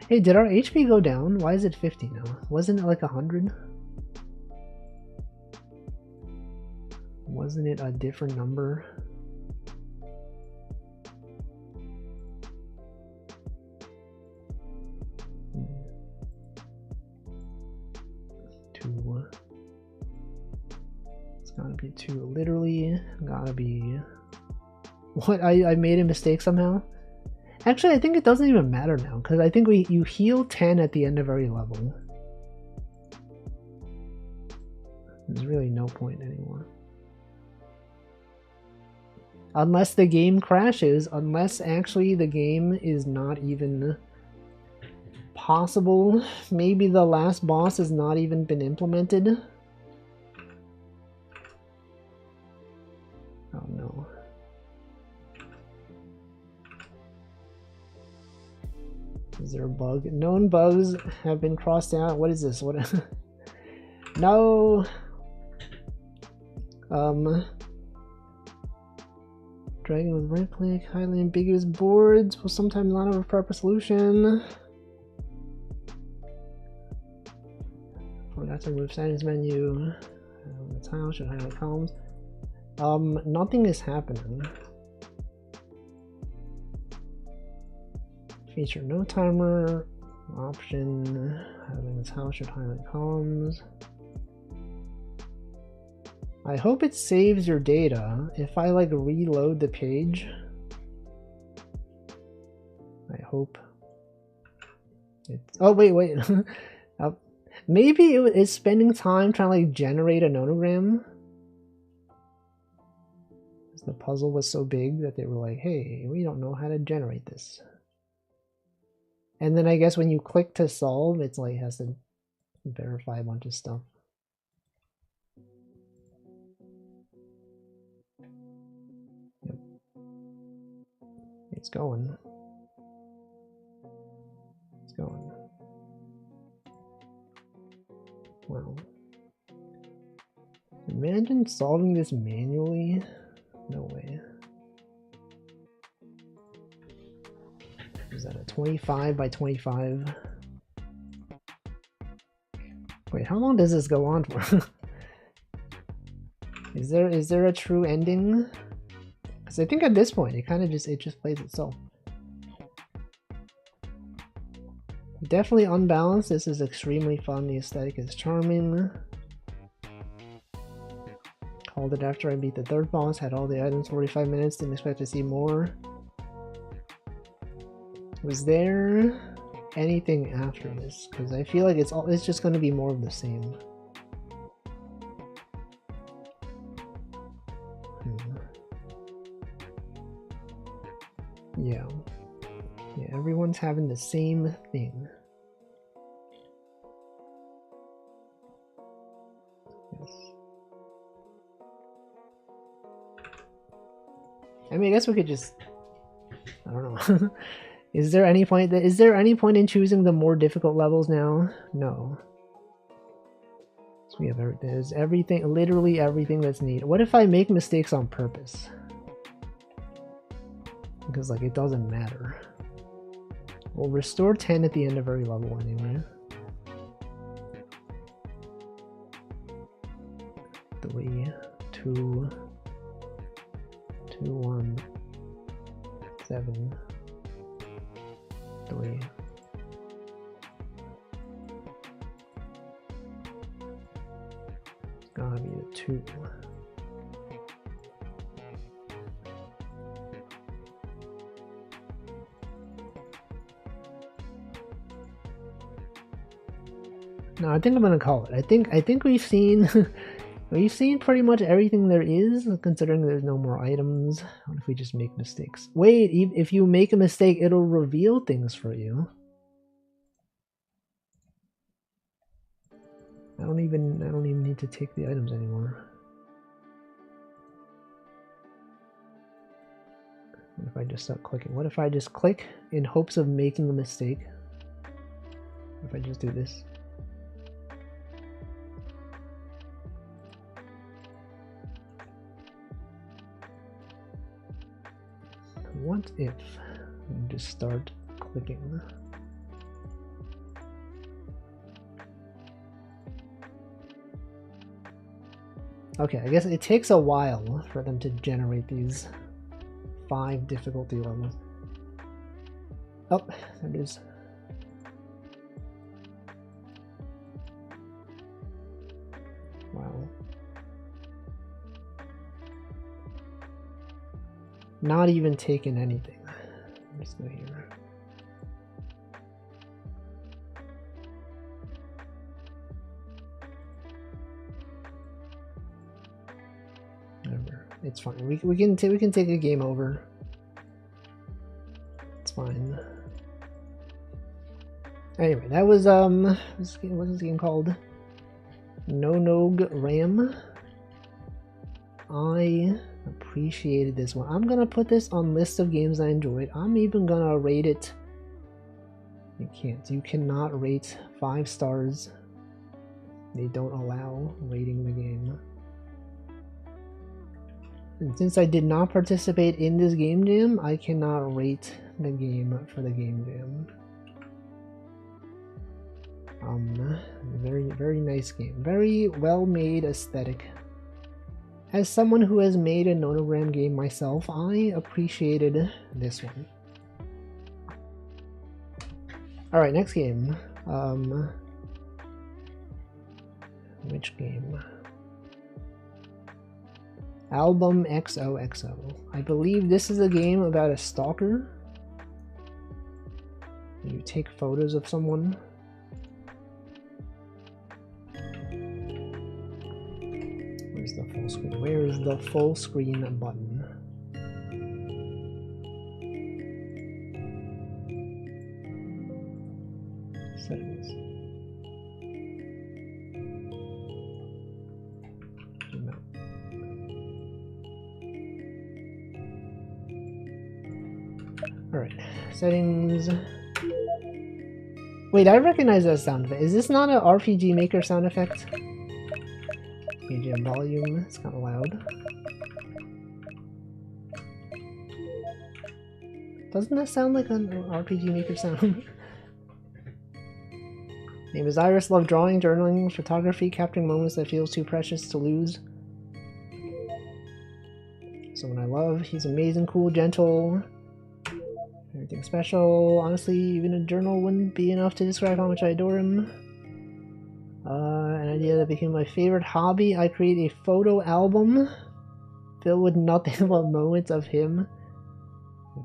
Hey, did our HP go down? Why is it 50 now? Wasn't it like 100? Wasn't it a different number? Two. It's gotta be two. Literally, gotta be. What? I made a mistake somehow? Actually, I think it doesn't even matter now, because I think you heal 10 at the end of every level. There's really no point anymore. Unless the game crashes, unless actually the game is not even possible. Maybe the last boss has not even been implemented. Oh no. Is there a bug? Known bugs have been crossed out. What is this? What? No. Dragging with right click, highly ambiguous boards will sometimes not have a proper solution. Forgot to remove settings menu. The tile should highlight columns. Nothing is happening. Feature no timer. Option. Having the tile should highlight columns. I hope it saves your data. If I like reload the page, I hope it's. Oh wait. Maybe it's spending time trying to like generate a nonogram. The puzzle was so big that they were like, "Hey, we don't know how to generate this." And then I guess when you click to solve, it's like it has to verify a bunch of stuff. Yep. It's going. It's going. Wow. Imagine solving this manually. No way. Is that a 25 by 25? Wait, how long does this go on for? Is there a true ending? Because I think at this point it kind of just plays itself. Definitely unbalanced. This is extremely fun. The aesthetic is charming. Called it after I beat the third boss. Had all the items. 45 minutes. Didn't expect to see more. Was there anything after this? Because I feel like it's just going to be more of the same. Yeah, everyone's having the same thing. Yes. I mean, I guess we could just, I don't know. Is there any point in choosing the more difficult levels now? No. So we have there's everything, literally everything that's needed. What if I make mistakes on purpose? Because like it doesn't matter. We'll restore 10 at the end of every level anyway. 3, 2, 2, 1, 7, 3. It's gotta be a 2. No, I think I'm gonna call it. I think we've seen we've seen pretty much everything there is, considering there's no more items. What if we just make mistakes? Wait, if you make a mistake, it'll reveal things for you. I don't even need to take the items anymore. What if I just start clicking? What if I just click in hopes of making a mistake? What if I just do this? What if we just start clicking? Okay, I guess it takes a while for them to generate these 5 difficulty levels. Oh, there it is. Wow. Not even taking anything. Let's go here. Whatever. It's fine. We can take a game over. It's fine. Anyway, that was what's this game called? Nonogram. I appreciated this one. I'm gonna put this on list of games I enjoyed. I'm even gonna rate it. You can't. You cannot rate 5 stars. They don't allow rating the game. And since I did not participate in this game jam, I cannot rate the game for the game jam. Very nice game. Very well made aesthetic. As someone who has made a Nonogram game myself, I appreciated this one. Alright, next game. Which game? Album XOXO. I believe this is a game about a stalker. You take photos of someone. Where's the full screen? Where is the full screen button? Settings. Zoom out. Alright, settings. Wait, I recognize that sound effect. Is this not an RPG Maker sound effect? BGM volume, it's kind of loud. Doesn't that sound like an RPG Maker sound? Name is Iris, love drawing, journaling, photography, capturing moments that feels too precious to lose. Someone I love, he's amazing, cool, gentle, everything special. Honestly, even a journal wouldn't be enough to describe how much I adore him. An idea that became my favorite hobby. I create a photo album filled with nothing but moments of him.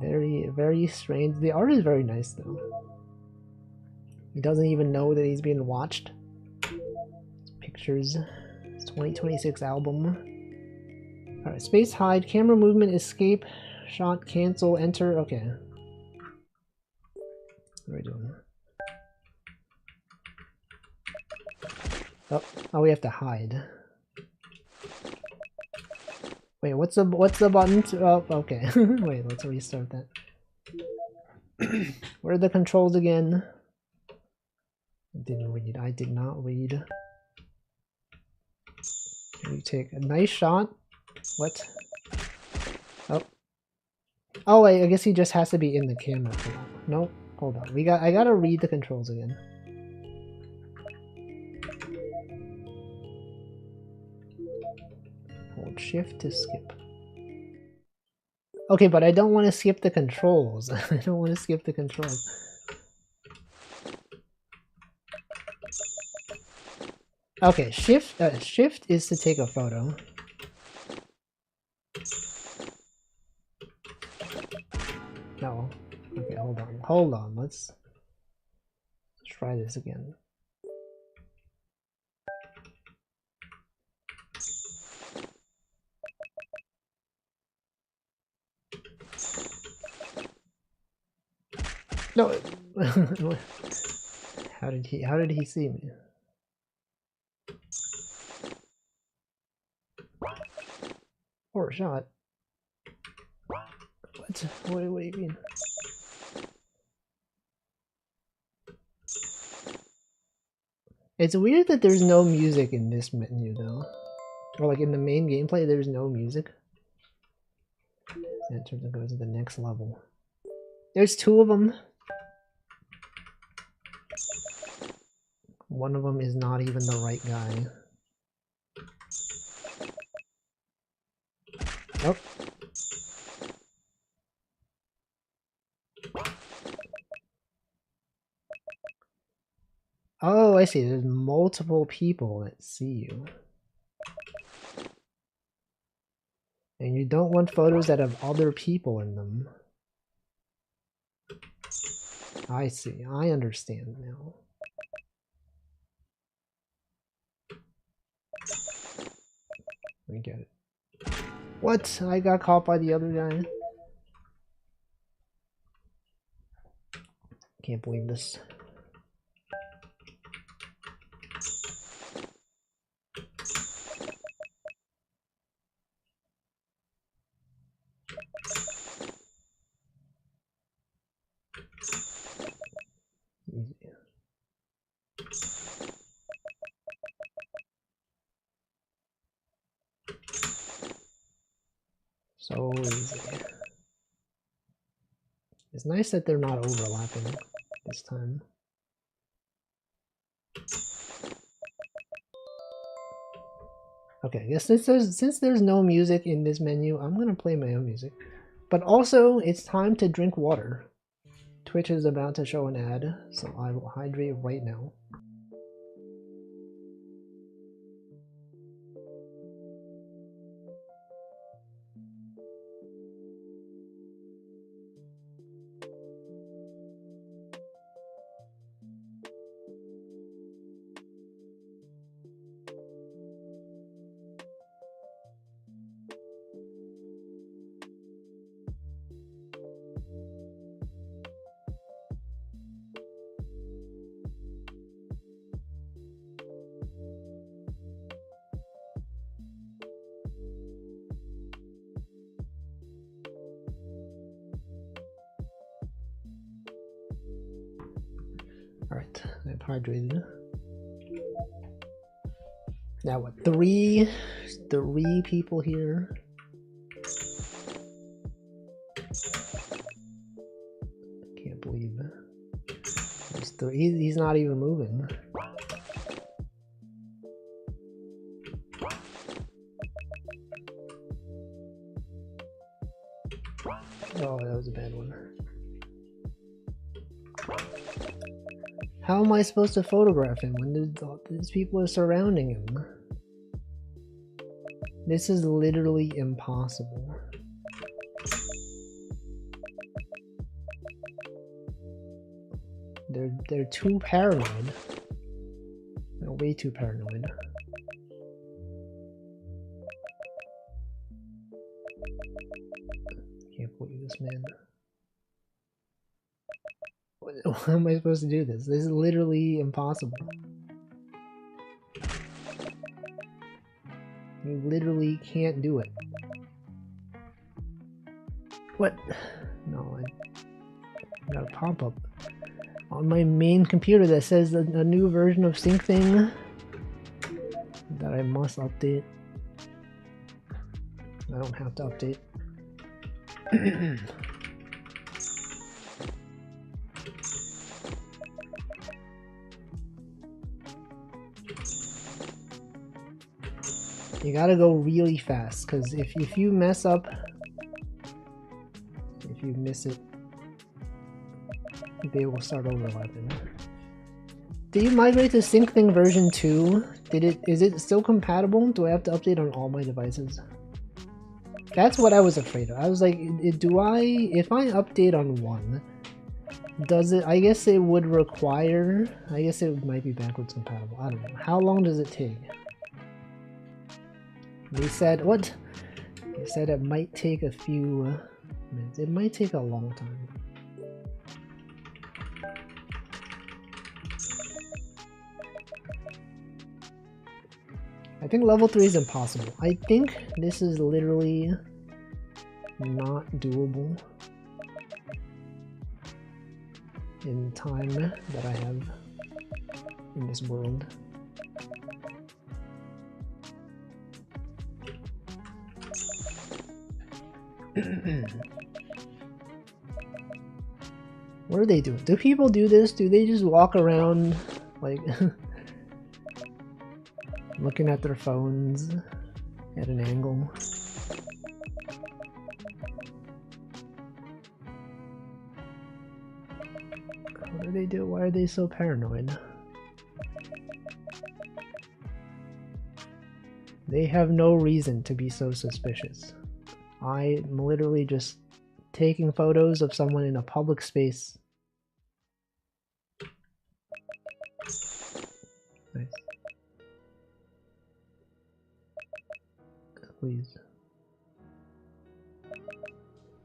Very strange. The art is very nice though. He doesn't even know that he's being watched. Pictures. It's 2026 album. Alright, space, hide, camera movement, escape, shot, cancel, enter. Okay. What are we doing? Oh, we have to hide. Wait, what's the button to, oh, okay. Wait, let's restart that. Where are the controls again? I didn't read. I did not read. You take a nice shot. What? Oh. Oh wait, I guess he just has to be in the camera for that. Nope. Hold on. I gotta read the controls again. Hold shift to skip. Okay, but I don't want to skip the controls. I don't want to skip the controls. Okay, shift is to take a photo. No. Okay, hold on. Let's try this again. No. How did he see me? Or a shot. What do you mean? It's weird that there's no music in this menu though. Or like in the main gameplay there's no music. In terms of going to the next level. There's 2 of them. One of them is not even the right guy. Oh. Oh, I see. There's multiple people that see you. And you don't want photos that have other people in them. I see. I understand now. I get it. What? I got caught by the other guy? Can't believe this. Easy. So easy. It's nice that they're not overlapping this time. Okay, I guess since there's no music in this menu, I'm gonna play my own music. But also, it's time to drink water. Twitch is about to show an ad, so I will hydrate right now. Alright, I've hydrated. Now what, three people here? Can't believe it. He's not even moving. Oh, that was a bad one. How am I supposed to photograph him when these people are surrounding him? This is literally impossible. They're too paranoid. They're way too paranoid. Can't believe this man. How am I supposed to do this? This is literally impossible. You literally can't do it. What? No, I got a pop-up on my main computer that says a new version of SyncThing that I must update. I don't have to update. You gotta go really fast, because if you mess up, if you miss it, they will start overlapping. Did you migrate to SyncThing version 2? Is it still compatible? Do I have to update on all my devices? That's what I was afraid of. I was like, if I update on one, does it, I guess it would require, I guess it might be backwards compatible. I don't know. How long does it take? They said, what? They said it might take a few minutes. It might take a long time. I think level 3 is impossible. I think this is literally not doable in time that I have in this world. What are they doing? Do people do this? Do they just walk around like looking at their phones at an angle? What do they do? Why are they so paranoid? They have no reason to be so suspicious. I'm literally just taking photos of someone in a public space. Nice. Please.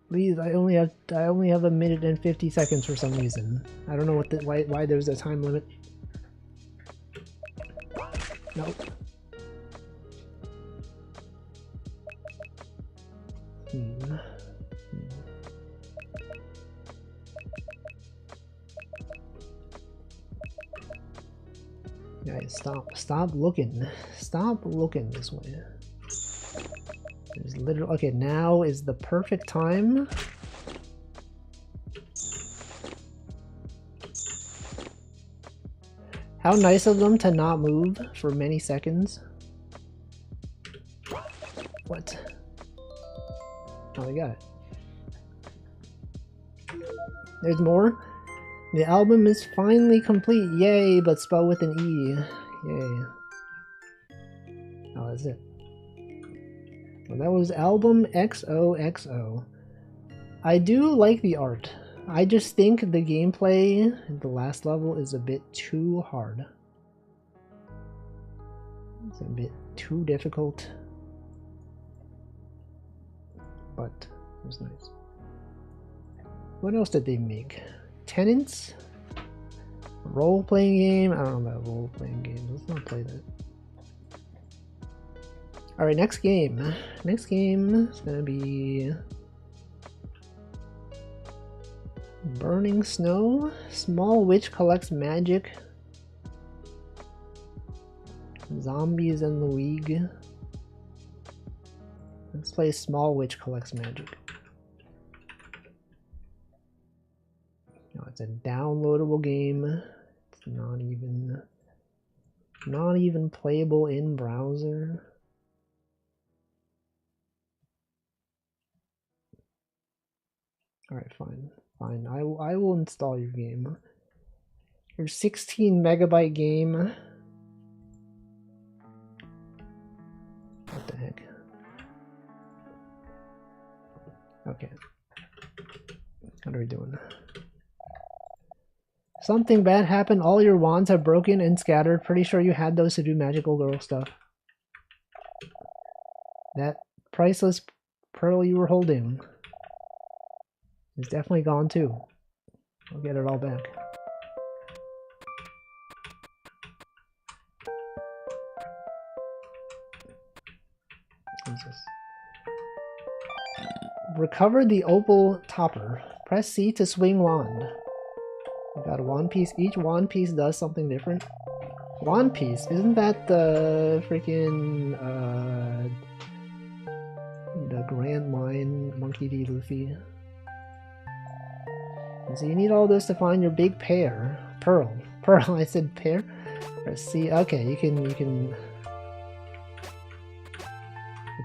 Please, I only have a minute and 50 seconds for some reason. I don't know what why there's a time limit. Nope. Guys, stop looking. Stop looking this way. There's literally, okay, now is the perfect time. How nice of them to not move for many seconds. What? Oh, I got it. There's more. The album is finally complete. Yay, but spelled with an E. Yay. Oh, that's it. Well, that was album XOXO. I do like the art. I just think the gameplay in the last level is a bit too hard. It's a bit too difficult. But it was nice. What else did they make? Tenants? Role-playing game? I don't know about role-playing games. Let's not play that. Alright, next game. Next game is gonna be Burning Snow. Small witch collects magic. Zombies and the League. Let's play Small Witch Collects Magic. No, it's a downloadable game. It's not even playable in browser. Alright, fine. Fine. I will install your game. Your 16 megabyte game. What the heck? Okay. What are we doing? Something bad happened. All your wands have broken and scattered. Pretty sure you had those to do magical girl stuff. That priceless pearl you were holding is definitely gone too. I'll get it all back. What's this? Recover the opal topper. Press C to swing wand. You got a wand piece. Each wand piece does something different. Wand piece? Isn't that the freaking the Grand Line Monkey D. Luffy? And so you need all this to find your big pearl. Pearl. I said pear. Press C. Okay, you can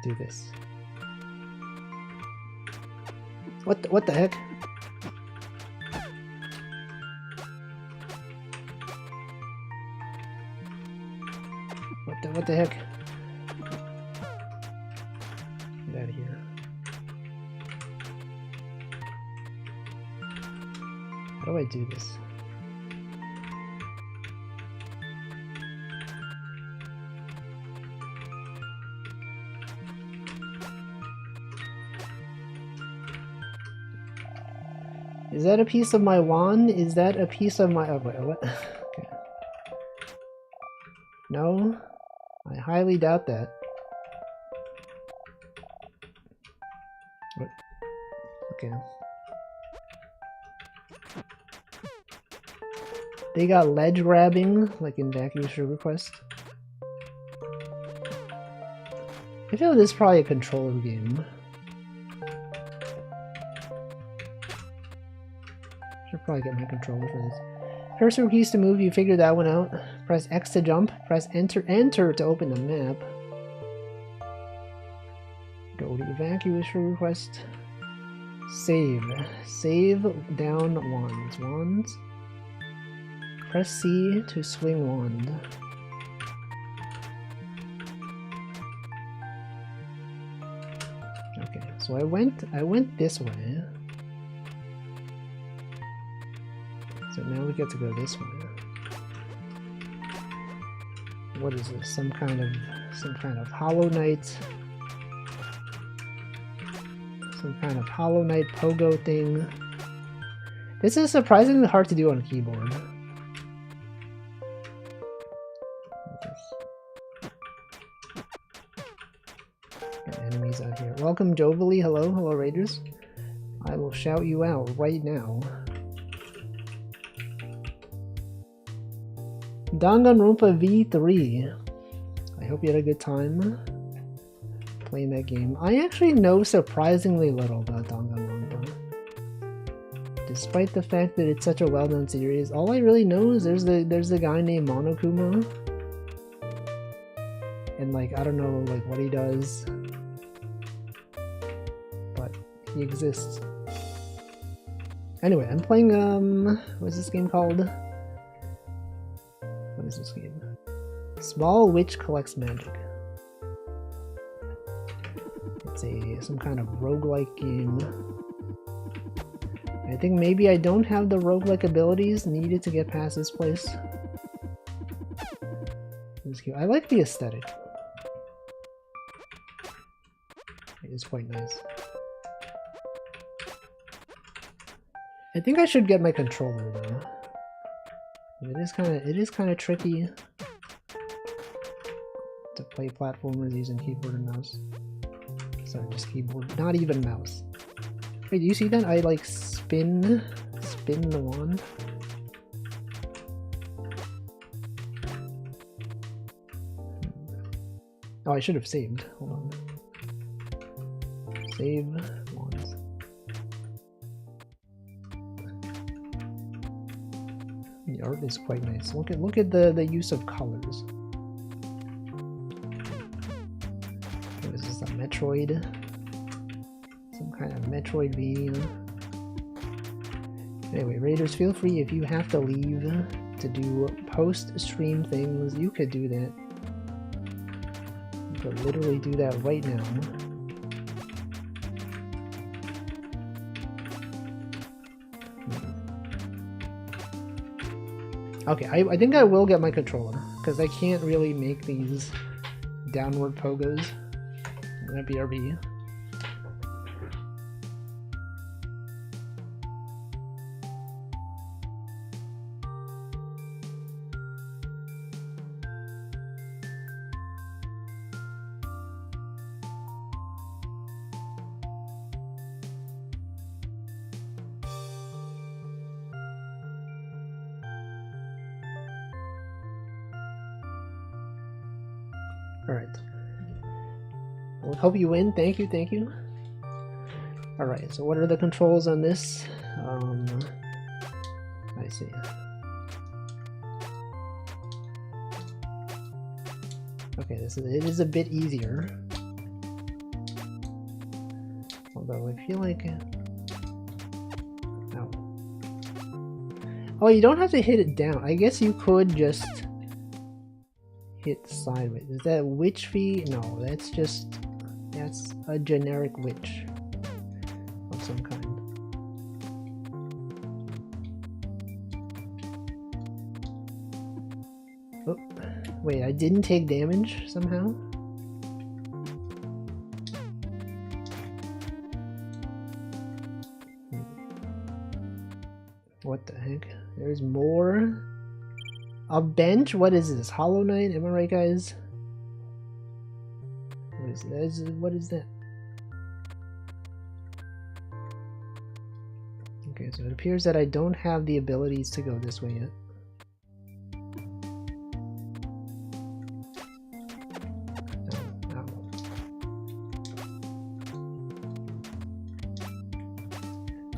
do this. What the heck? What the heck? Get out of here. How do I do this? Is that a piece of my wand? Is that a piece of my... Oh, wait, what? Okay. No? I highly doubt that. What? Okay. They got ledge grabbing, like in Vacuum Sugar Quest. I feel like this is probably a controller game. Should probably get my controller for this. Cursor keys to move, you figured that one out. Press X to jump, press enter to open the map. Go Load evacuation request. Save. Save down wands. Wands. Press C to swing wand. Okay, so I went this way. So now we get to go this way. What is this? Some kind of Hollow Knight. Some kind of Hollow Knight pogo thing. This is surprisingly hard to do on a keyboard. Got enemies out here. Welcome, Jovely. Hello, Raiders. I will shout you out right now. Danganronpa V3. I hope you had a good time playing that game. I actually know surprisingly little about Danganronpa. Despite the fact that it's such a well-known series, all I really know is there's a guy named Monokuma. And like, I don't know like what he does. But he exists. Anyway, I'm playing what's this game called? What is this game? Small Witch Collects Magic. It's some kind of roguelike game. I think maybe I don't have the roguelike abilities needed to get past this place. I like the aesthetic. It is quite nice. I think I should get my controller though. It is kind of tricky to play platformers using keyboard and mouse. Sorry, just keyboard, not even mouse. Wait, do you see that? I like spin the wand. Oh, I should have saved. Hold on. Save wands. The art is quite nice. Look at the use of colors. What is this? A Metroid? Some kind of Metroidvania. Anyway, Raiders, feel free if you have to leave to do post-stream things. You could do that. You could literally do that right now. Okay, I think I will get my controller, because I can't really make these downward pogos. I'm gonna BRB. Alright. Well, hope you win. Thank you, thank you. Alright, so what are the controls on this? I see. Okay, it is a bit easier. Although I feel like... Oh. Oh, you don't have to hit it down. I guess you could just... hit sideways. Is that witch fee? No, that's a generic witch of some kind. Oh, wait, I didn't take damage somehow? What the heck? There's more? A bench? What is this? Hollow Knight? Am I right, guys? What is that? What is that? Okay, so it appears that I don't have the abilities to go this way yet.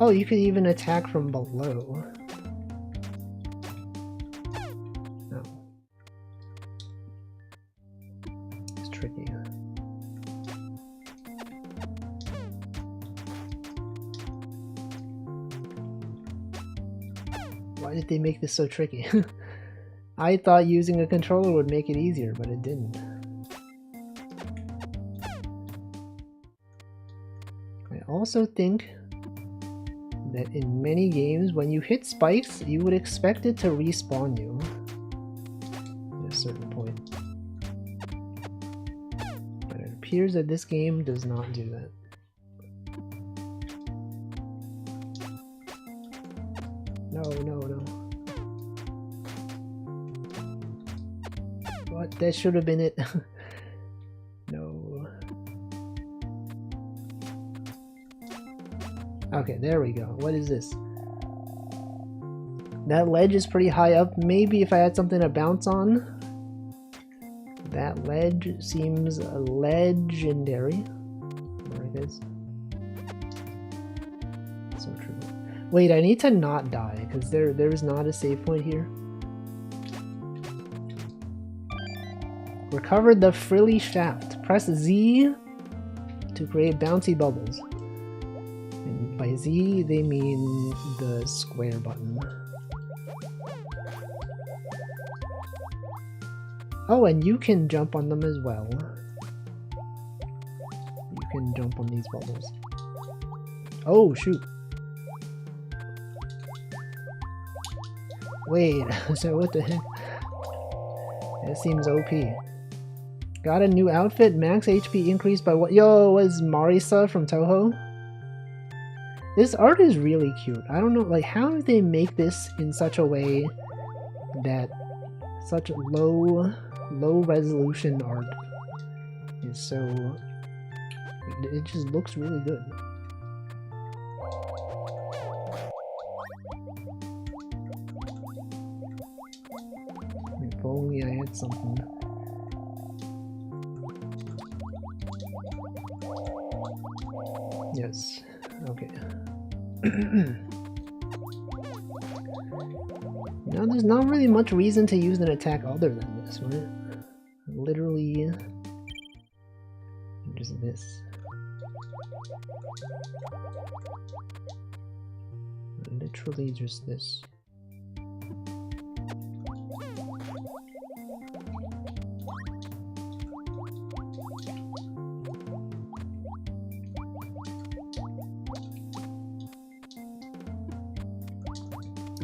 Oh, you could even attack from below. Why did they make this so tricky? I thought using a controller would make it easier, but it didn't. I also think that in many games, when you hit spikes, you would expect it to respawn you at a certain point. But it appears that this game does not do that. No, no, no. What? That should have been it. No. Okay, there we go. What is this? That ledge is pretty high up. Maybe if I had something to bounce on. That ledge seems legendary. There it is. So true. Wait, I need to not die, because there is not a save point here. Recovered the frilly shaft. Press Z to create bouncy bubbles. And by Z, they mean the square button. Oh, and you can jump on them as well. You can jump on these bubbles. Oh, shoot. Wait, so what the heck? That seems OP. Got a new outfit, max HP increased by what? Yo, was Marisa from Toho? This art is really cute. I don't know, like, how do they make this in such a way that such low resolution art is so... It just looks really good. If only I had something. Yes, okay. Now there's not really much reason to use an attack other than this, right? Literally just this. Literally just this.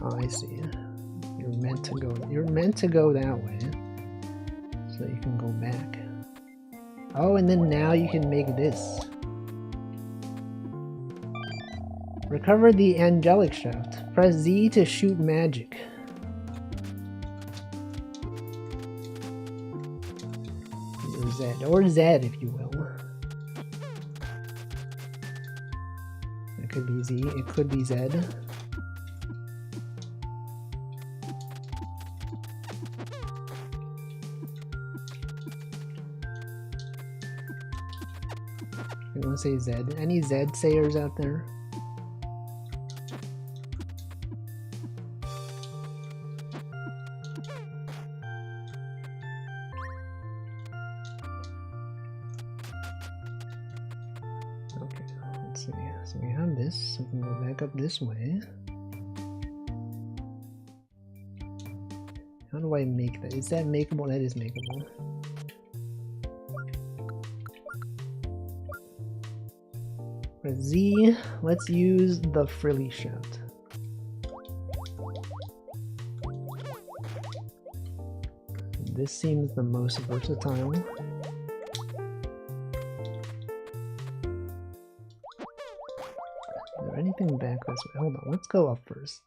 Oh, I see. You're meant to go that way, so you can go back. Oh, and then now you can make this. Recover the angelic shaft. Press Z to shoot magic. Or Z if you will. It could be Z, it could be Z. I'm gonna say Z. Any Z sayers out there? Okay, let's see. So we have this, so we can go back up this way. How do I make that? Is that makeable? That is makeable. Press Z, let's use the frilly shaft. This seems the most versatile. Is there anything back this way? Hold on, let's go up first.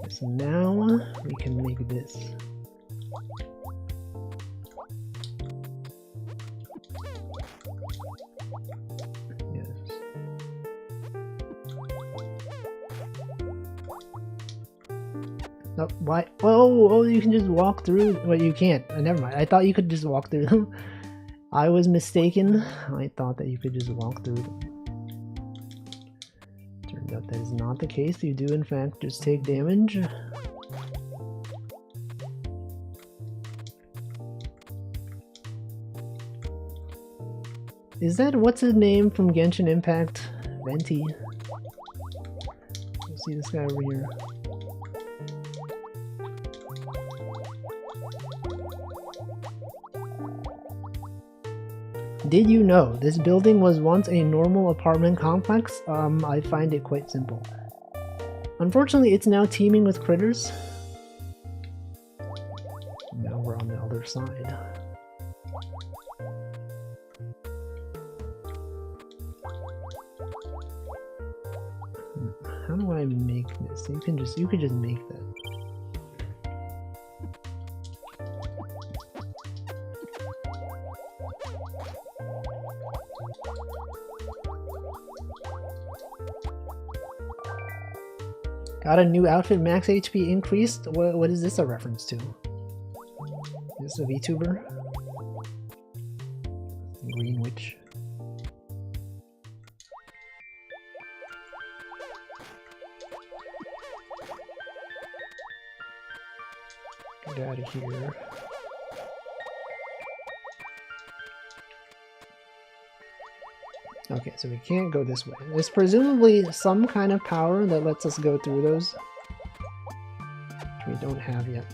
So now we can make this. Oh, why? Oh, you can just walk through. Well, you can't. Never mind. I thought you could just walk through them. I was mistaken. I thought that you could just walk through them. Turned out that is not the case. You do, in fact, just take damage. Is that what's his name from Genshin Impact? Venti. Let's see this guy over here. Did you know this building was once a normal apartment complex? I find it quite simple. Unfortunately, it's now teeming with critters. Now we're on the other side. How do I make this? You could just make that. Got a new outfit, max HP increased? What is this a reference to? Is this a VTuber? Green Witch. Get out of here. Okay, so we can't go this way. There's presumably some kind of power that lets us go through those, which we don't have yet.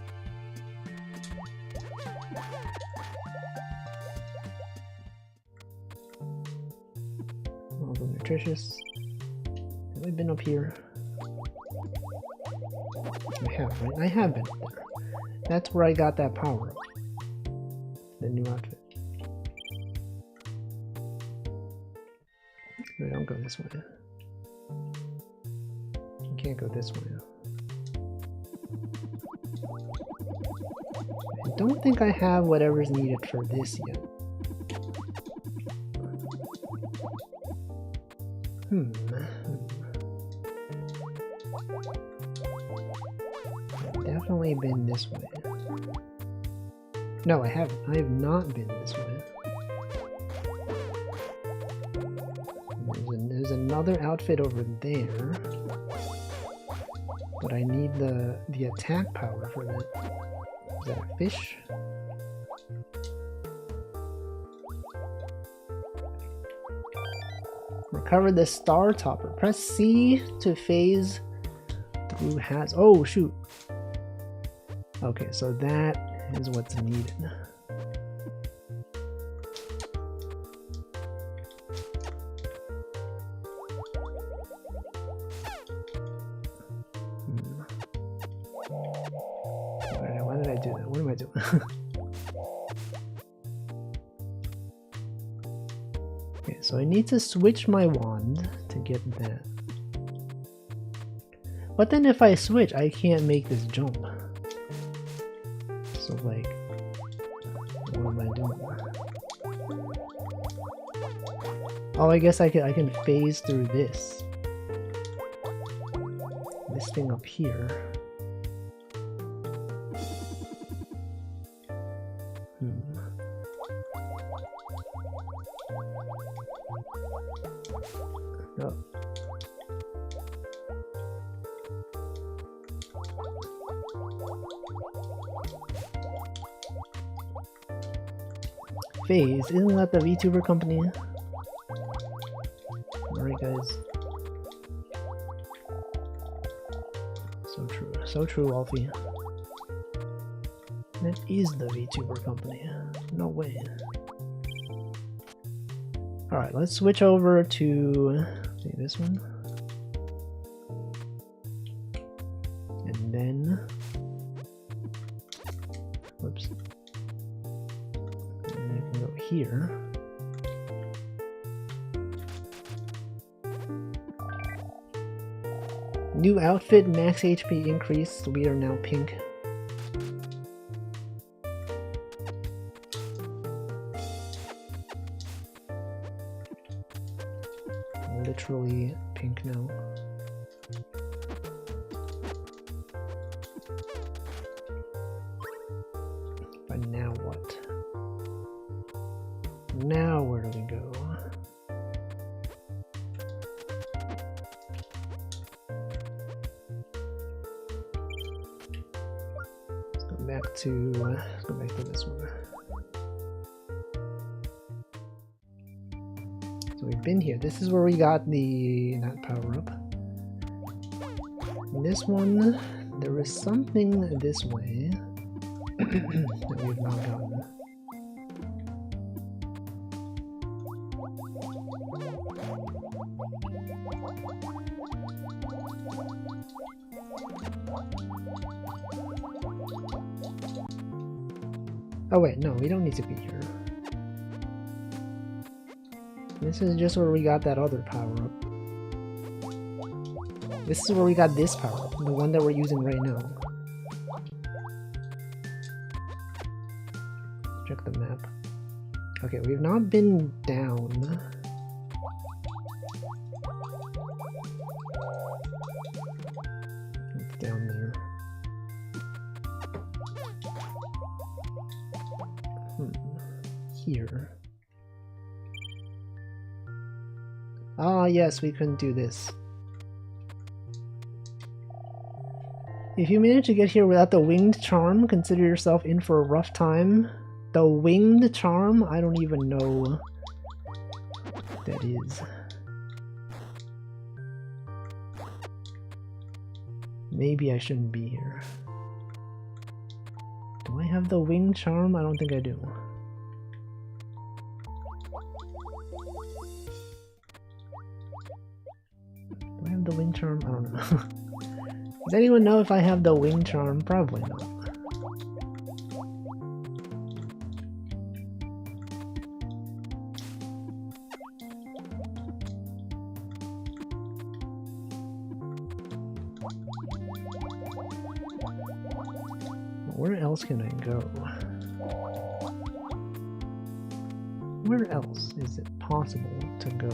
Although nutritious. Have I been up here? I have, right? I have been up there. That's where I got that power up. The new outfit. No, don't go this way. You can't go this way. I don't think I have whatever's needed for this yet. I've definitely been this way. No, I haven't. I have not been this way. There's another outfit over there, but I need the attack power for that. Is that a fish? Recover the Star Topper. Press C to phase through has. Oh shoot. Okay, so that is what's needed. Why did I do that? What am I doing? Okay, so I need to switch my wand to get that. But then if I switch, I can't make this jump. So like, what am I doing? Oh, I guess I can phase through this. This thing up here. Oh. Phase, isn't that the VTuber company? Alright guys. So true, Alfie. That is the VTuber company. No way. Alright, let's switch over to this one. And then whoops. And then you can go here. New outfit, max HP increase. We are now pink. Literally pink now. But now what? Now where do we go? Let's go back to this one. been here. This is where we got the that power up. This one, there is something this way that we have not gotten. Oh wait, no, we don't need to be here. This is just where we got that other power up. This is where we got this power up, the one that we're using right now. Check the map. Okay, we've not been down. It's down there. Here. Ah, yes, we couldn't do this. If you manage to get here without the winged charm, consider yourself in for a rough time. The winged charm? I don't even know what that is. Maybe I shouldn't be here. Do I have the winged charm? I don't think I do. Do I have the winged charm? I don't know. Does anyone know if I have the wing charm? Probably not. Where else can I go? Where else is it possible to go?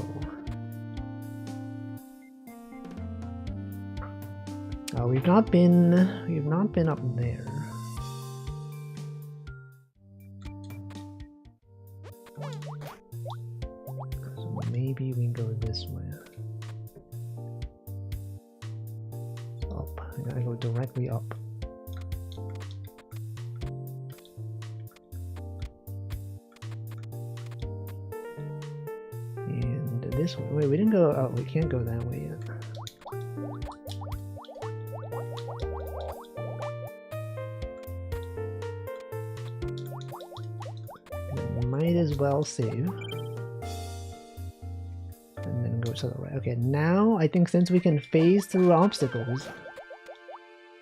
We've not been up there. So maybe we go this way. Up. I gotta go directly up. And this way. Wait, we didn't go. Oh, we can't go that way yet. Might as well save. And then go to the right. Okay, now I think since we can phase through obstacles,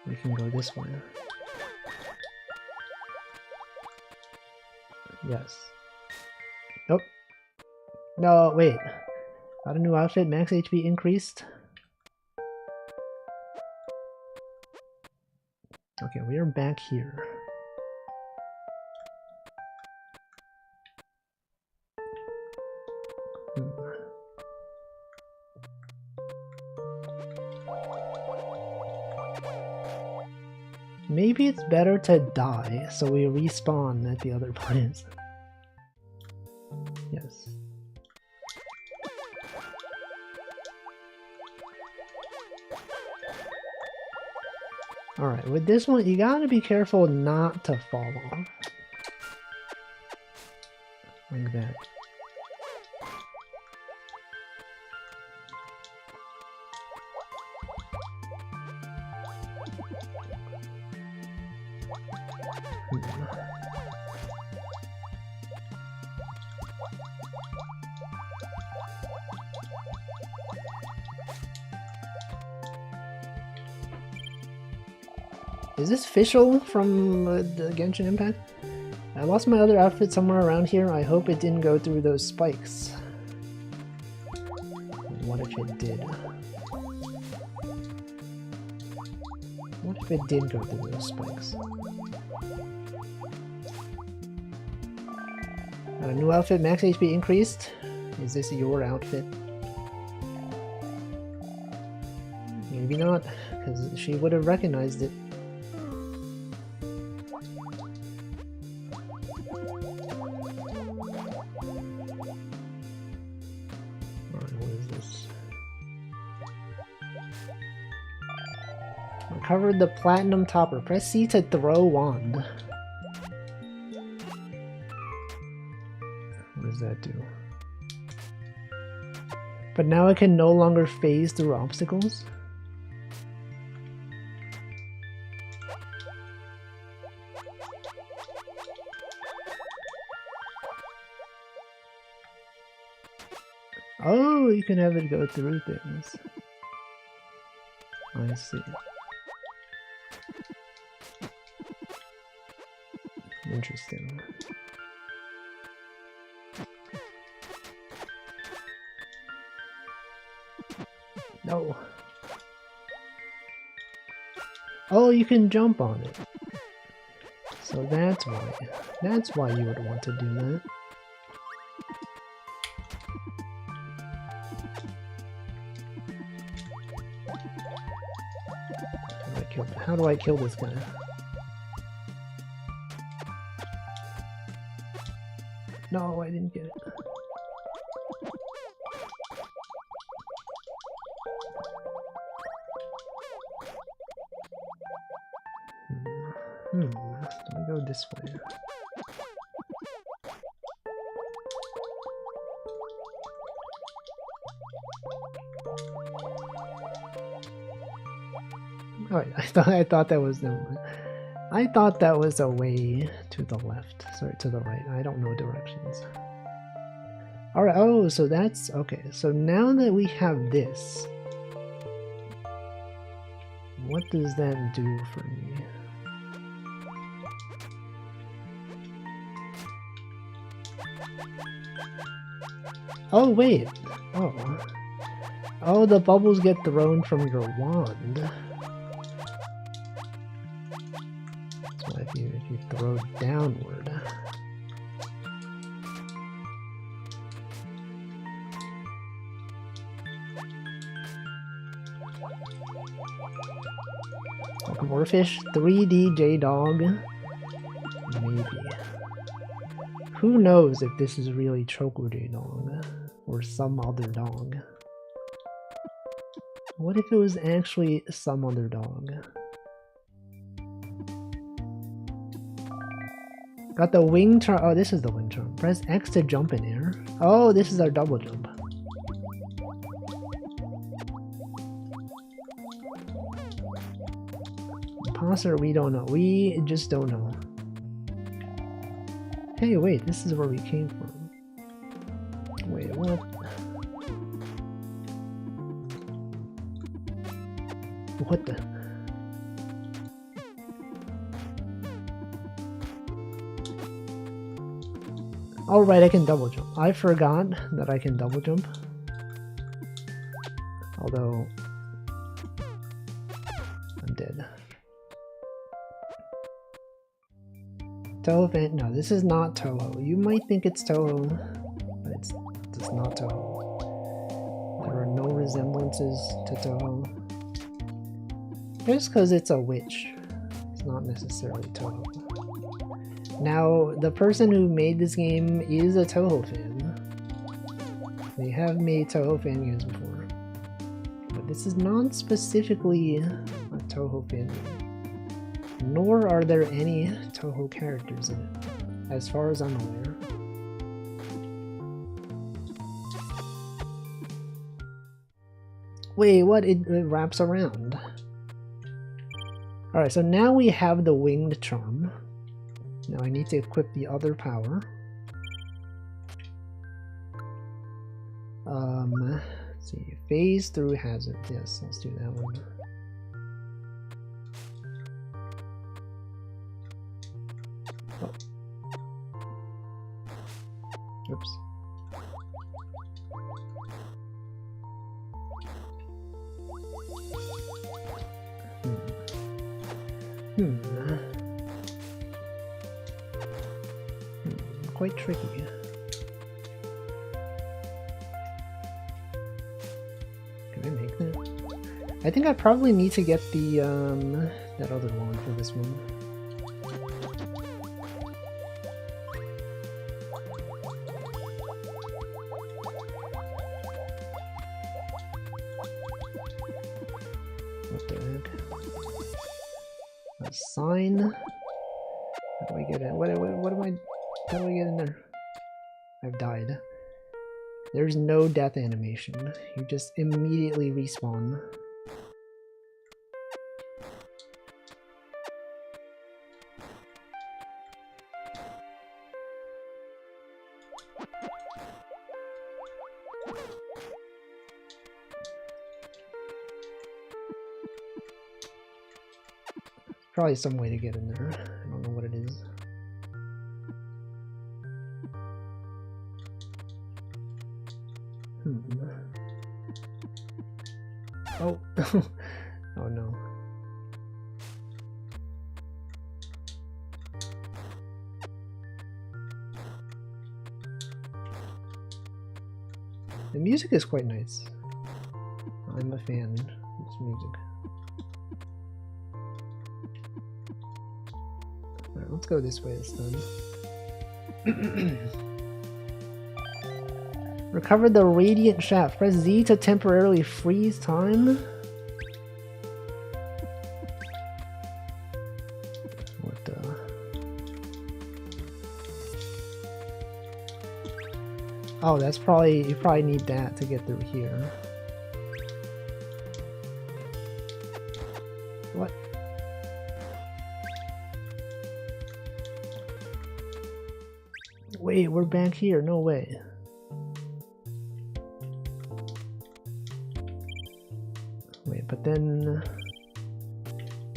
we can go this way. Yes. Nope. No, wait. Got a new outfit, max HP increased. Okay, we are back here. Maybe it's better to die so we respawn at the other place. Yes. Alright, with this one, you gotta be careful not to fall off. Like that. Is this Fischl from the Genshin Impact? I lost my other outfit somewhere around here. I hope it didn't go through those spikes. What if it did? What if it did go through those spikes? Got a new outfit, max HP increased. Is this your outfit? Maybe not, because she would have recognized it. Recovered the platinum topper. Press C to throw wand. What does that do? But now I can no longer phase through obstacles? Oh, you can have it go through things. I see. Interesting. No. Oh, you can jump on it. So that's why. That's why you would want to do that. How do I kill this guy? No, I didn't get it. Do I go this way? Oh, I thought that was I thought that was a way to the left. Sorry, to the right. I don't know directions. Alright, oh, so that's okay. So now that we have this, what does that do for me? Oh, wait. Oh. Oh, the bubbles get thrown from your wand. So if you throw downward. Dwarfish 3D J-Dog? Maybe. Who knows if this is really Choco J-Dog or some other dog? What if it was actually some other dog? Got the wing charm. Oh, this is the wing charm. Press X to jump in air. Oh, this is our double jump. Imposter, we don't know. We just don't know. Hey, wait, this is where we came from. Wait, what? What the? Oh, right, I can double jump. I forgot that I can double jump. Although, I'm dead. Toho fan? No, this is not Toho. You might think it's Toho, but it's not Toho. There are no resemblances to Toho. Just because it's a witch, it's not necessarily Toho. Now, the person who made this game is a Toho fan. They have made Toho fan games before. But this is not specifically a Toho fan game. Nor are there any Toho characters in it, as far as I'm aware. Wait, what? It wraps around. Alright, so now we have the winged charm. Now I need to equip the other power. Let's see, phase through hazard. Yes, let's do that one. Oh. Oops. Quite tricky. Can I make that? I think I probably need to get the that other one for this one. What the heck? A sign? How do I get in? What am I? How do I get in there? I've died. There's no death animation. You just immediately respawn. Probably some way to get in there. I don't know what it is. Oh. Oh no. The music is quite nice. I'm a fan of this music. Alright, let's go this way this time. Recover the radiant shaft. Press Z to temporarily freeze time. What the? Oh, that's probably, you probably need that to get through here. What? Wait, we're back here. No way. Wait, but then...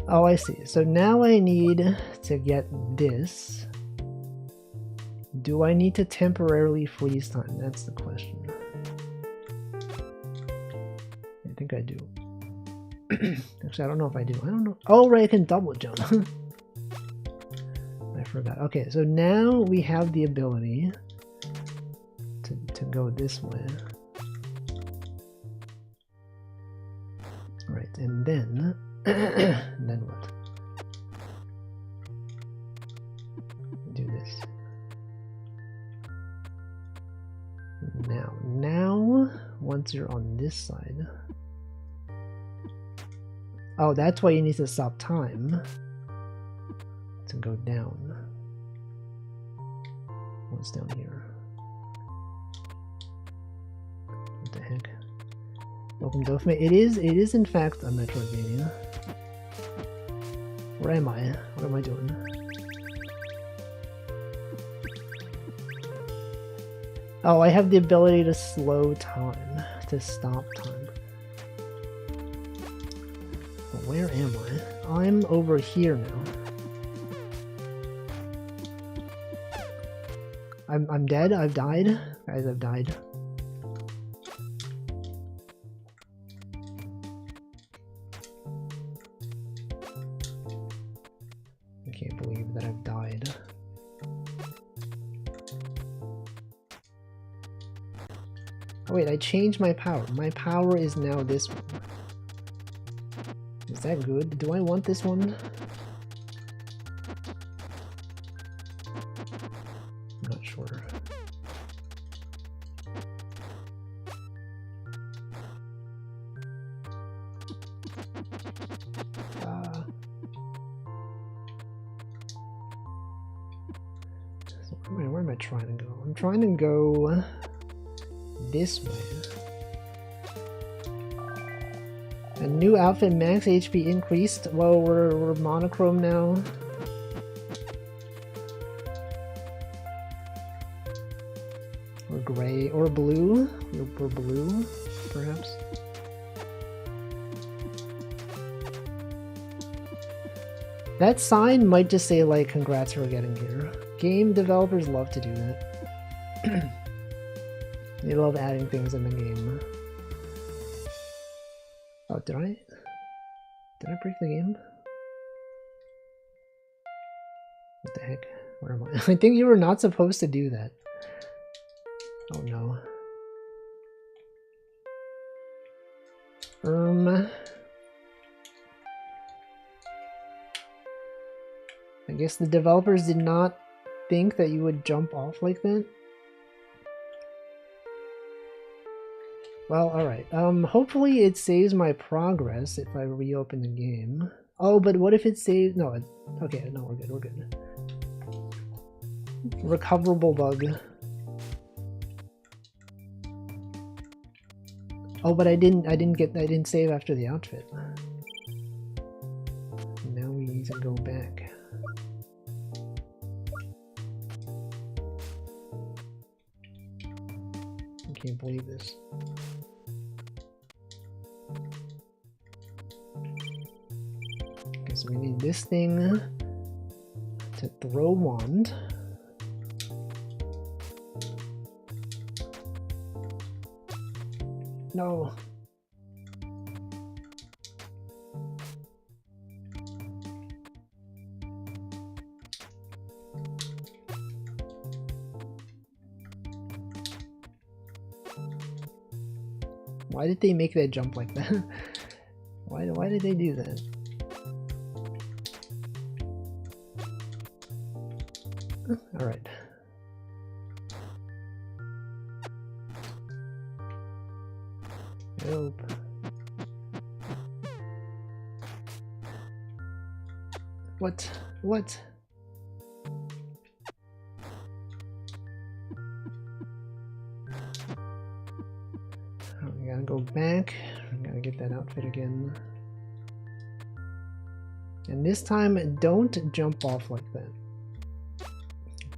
Oh, I see. So now I need to get this. Do I need to temporarily freeze time? That's the question. I think I do. Actually, I don't know if I do. I don't know. Oh, right, I can double jump. I forgot. Okay, so now we have the ability to go this way. Right, and then... then what? Do this. Now, once you're on this side... Oh, that's why you need to stop time to go down. What's down here? What the heck? Welcome to Dofme. It is in fact a Metroidvania. Where am I? What am I doing? Oh, I have the ability to slow time, to stop time. But where am I? I'm over here now. I'm dead? I've died? Guys, I've died. I can't believe that I've died. Oh wait, I changed my power. My power is now this one. Is that good? Do I want this one? I'm not sure. So where am I trying to go? I'm trying to go this way. A new outfit, max HP increased. Well, we're monochrome now. Or gray, or blue. Or blue, perhaps. That sign might just say, like, congrats for getting here. Game developers love to do that. They love adding things in the game. Oh, did I break the game? What the heck? Where am I? I think you were not supposed to do that. Oh no. I guess the developers did not think that you would jump off like that. Well, alright. Hopefully it saves my progress if I reopen the game. Oh, but what if it saves... No, okay, no, we're good, we're good. Recoverable bug. Oh, but I didn't save after the outfit. Now we need to go back. I can't believe this. Okay, so we need this thing to throw wand. No. Why did they make that jump like that? Why did they do that? All right. Nope. What? What? Oh, we gotta go back. We gotta get that outfit again. And this time, don't jump off like that.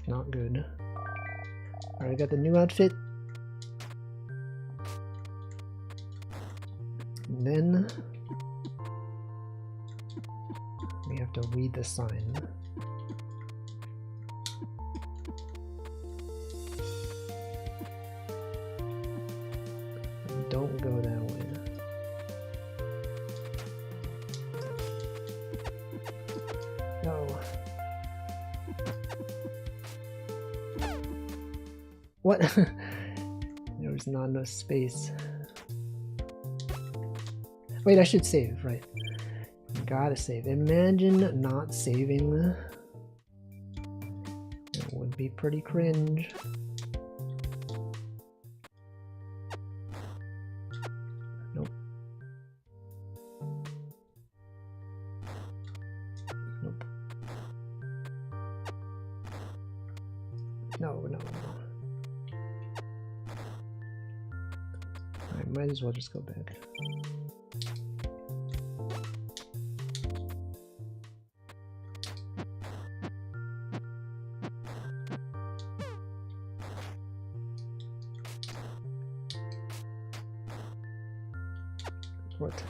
Not good. Alright, got the new outfit. And then we have to read the sign. Don't go that way. No. What? There was not enough space. Wait, I should save, right? Gotta save. Imagine not saving. It would be pretty cringe. Nope. Nope. No, no, no. I might as well just go back. What?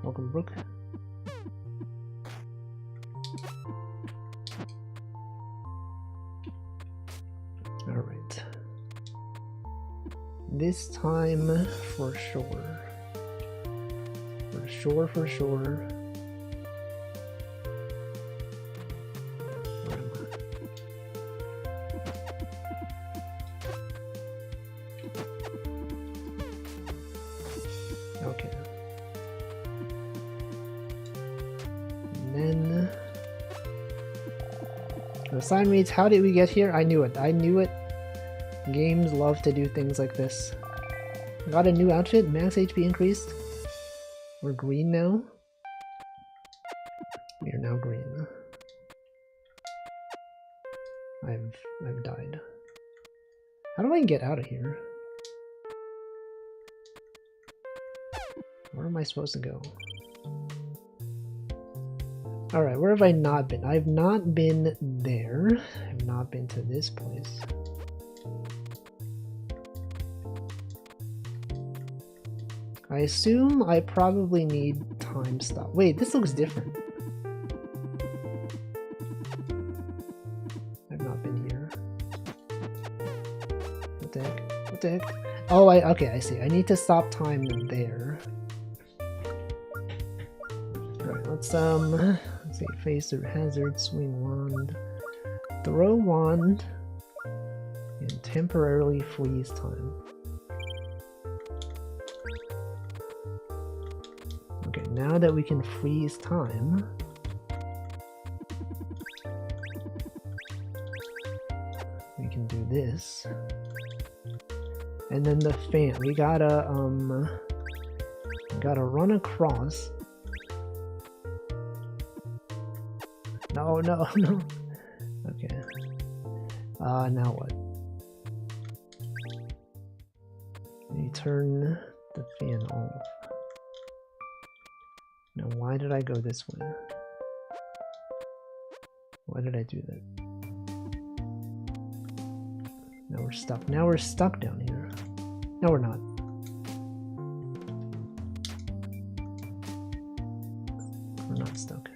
Welcome, Brooke. All right. This time for sure. For sure, for sure. Okay. And then the sign reads, "How did we get here?" I knew it. I knew it. Games love to do things like this. Got a new outfit. Max HP increased. We're green now. We are now green. I've died. How do I get out of here? Where am I supposed to go? Alright, where have I not been? I've not been there. I've not been to this place. I assume I probably need time stop. Wait, this looks different. I've not been here. What the heck? What the heck? Oh, okay, I see. I need to stop time there. Alright, let's see. Face or hazard, swing wand, throw wand, and temporarily freeze time. Okay, now that we can freeze time, we can do this. And then the fan, we gotta run across. No, No, no, no. Okay. Now what? You turn the fan off. Now why did I go this way? Why did I do that? Now we're stuck. Now we're stuck down here. No, we're not. We're not stuck.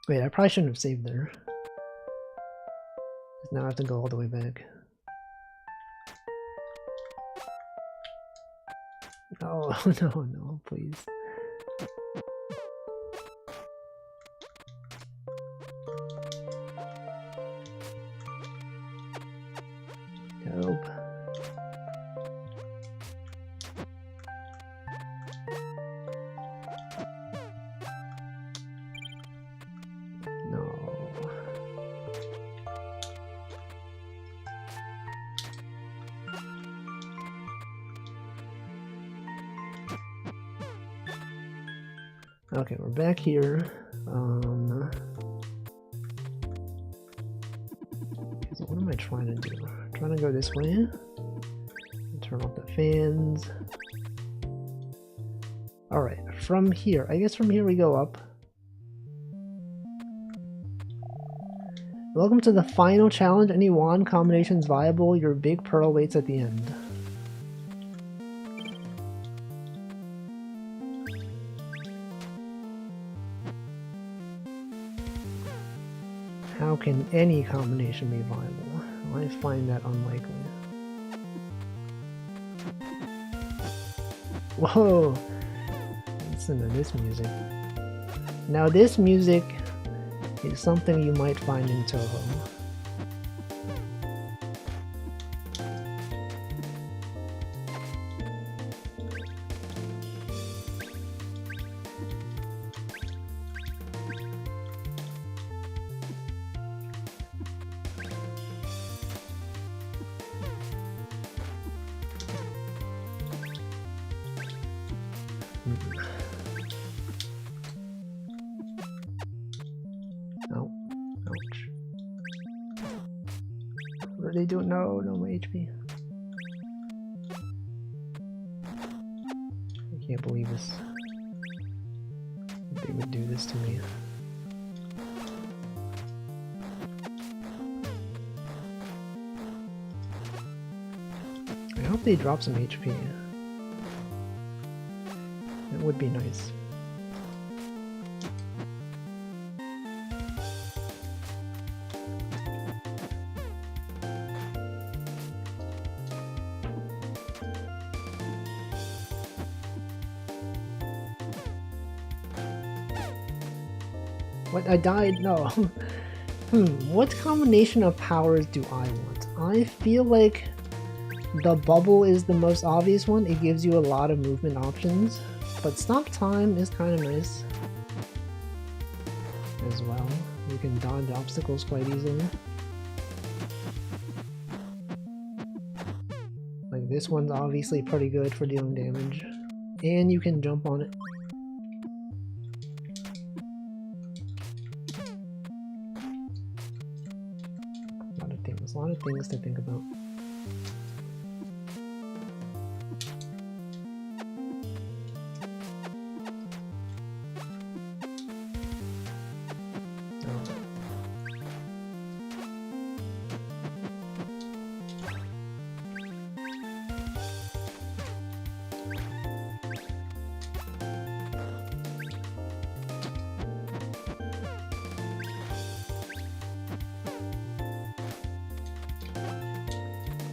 Wait, I probably shouldn't have saved there. Now I have to go all the way back. No, no, no, please. Nope. No. Okay, we're back here. So what am I trying to do? I'm trying to go this way. Turn off the fans. Alright, from here. I guess from here we go up. Welcome to the final challenge. Any wand combinations viable? Your big pearl waits at the end. How can any combination be viable? I find that unlikely. Whoa! Listen to this music. Now this music is something you might find in Toho. Oh, ouch. What are they doing? No, no, my HP. I can't believe this. They would do this to me. I hope they drop some HP. That would be nice. What? I died? No. What combination of powers do I want? I feel like the bubble is the most obvious one. It gives you a lot of movement options. But stop time is kind of nice as well. You can dodge obstacles quite easily. Like this one's obviously pretty good for dealing damage. And you can jump on it. A lot of things to think about.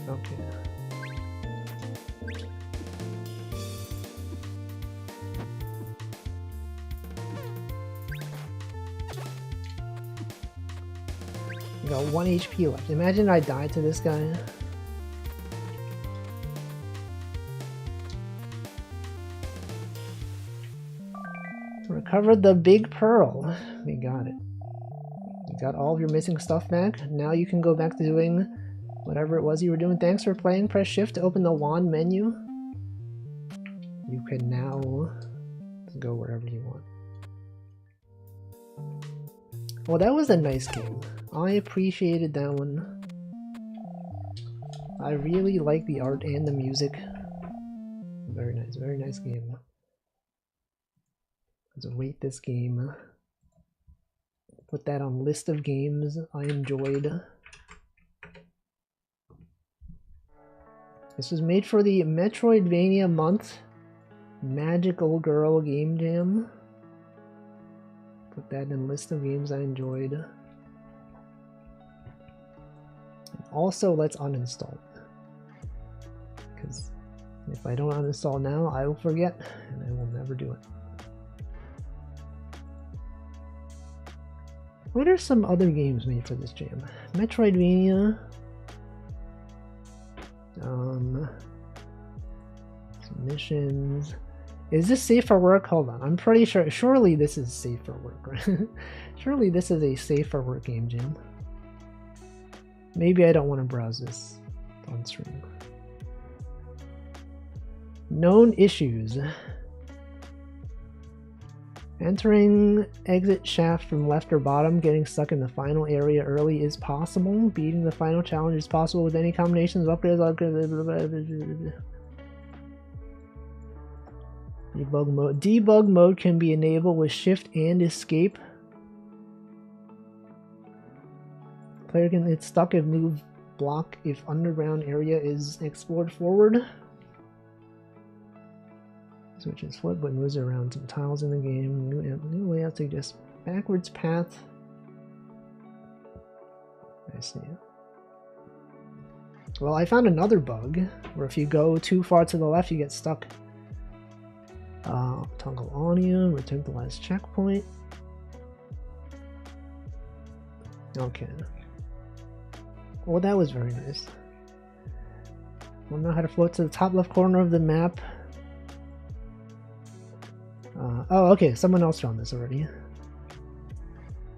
Okay. You got 1 HP left. Imagine I died to this guy. Recovered the big pearl. We got it. You got all of your missing stuff back. Now you can go back to doing whatever it was you were doing. Thanks for playing. Press shift to open the wand menu. You can now... There's go wherever you want. Well, that was a nice game. I appreciated that one. I really like the art and the music. Very nice game. Let's rate this game. Put that on list of games I enjoyed. This was made for the Metroidvania month Magical Girl Game Jam. Put that in list of games I enjoyed. And also, let's uninstall it. Because if I don't uninstall now, I will forget and I will never do it. What are some other games made for this jam? Metroidvania. Some missions. Is this safe for work? Hold on. I'm pretty sure. Surely this is safe for work, right? Surely this is a safe for work game jam. Maybe I don't want to browse this on stream. Known issues. Entering exit shaft from left or bottom, getting stuck in the final area early is possible. Beating the final challenge is possible with any combinations of upgrades. Debug mode. Debug mode can be enabled with shift and escape. Player can get stuck if new block if underground area is explored forward. Switches flip but moves around some tiles in the game. New layout suggests backwards path. I see it. Well, I found another bug where if you go too far to the left, you get stuck. Toggle audio, return to the last checkpoint. Okay. Well, that was very nice. We'll know how to float to the top left corner of the map. Oh, okay, someone else found this already.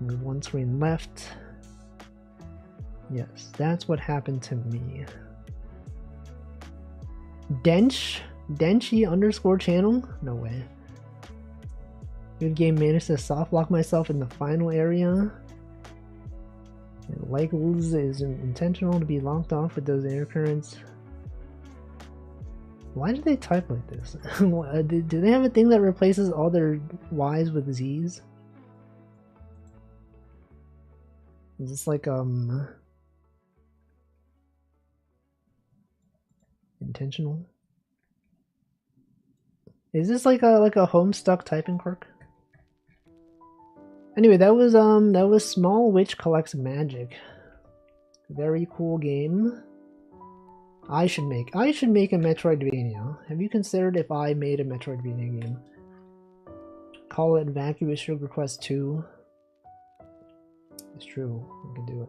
Move one screen left. Yes, that's what happened to me. Denchi underscore channel? No way. Good game, managed to soft lock myself in the final area. And likely is intentional to be locked off with those air currents. Why do they type like this? Do they have a thing that replaces all their Y's with Z's? Is this like intentional? Is this like a Homestuck typing quirk? Anyway, that was Small Witch Collects Magic. Very cool game. I should make a Metroidvania. Have you considered if I made a Metroidvania game? Call it Vacuous Sugar Quest 2. It's true, I can do it.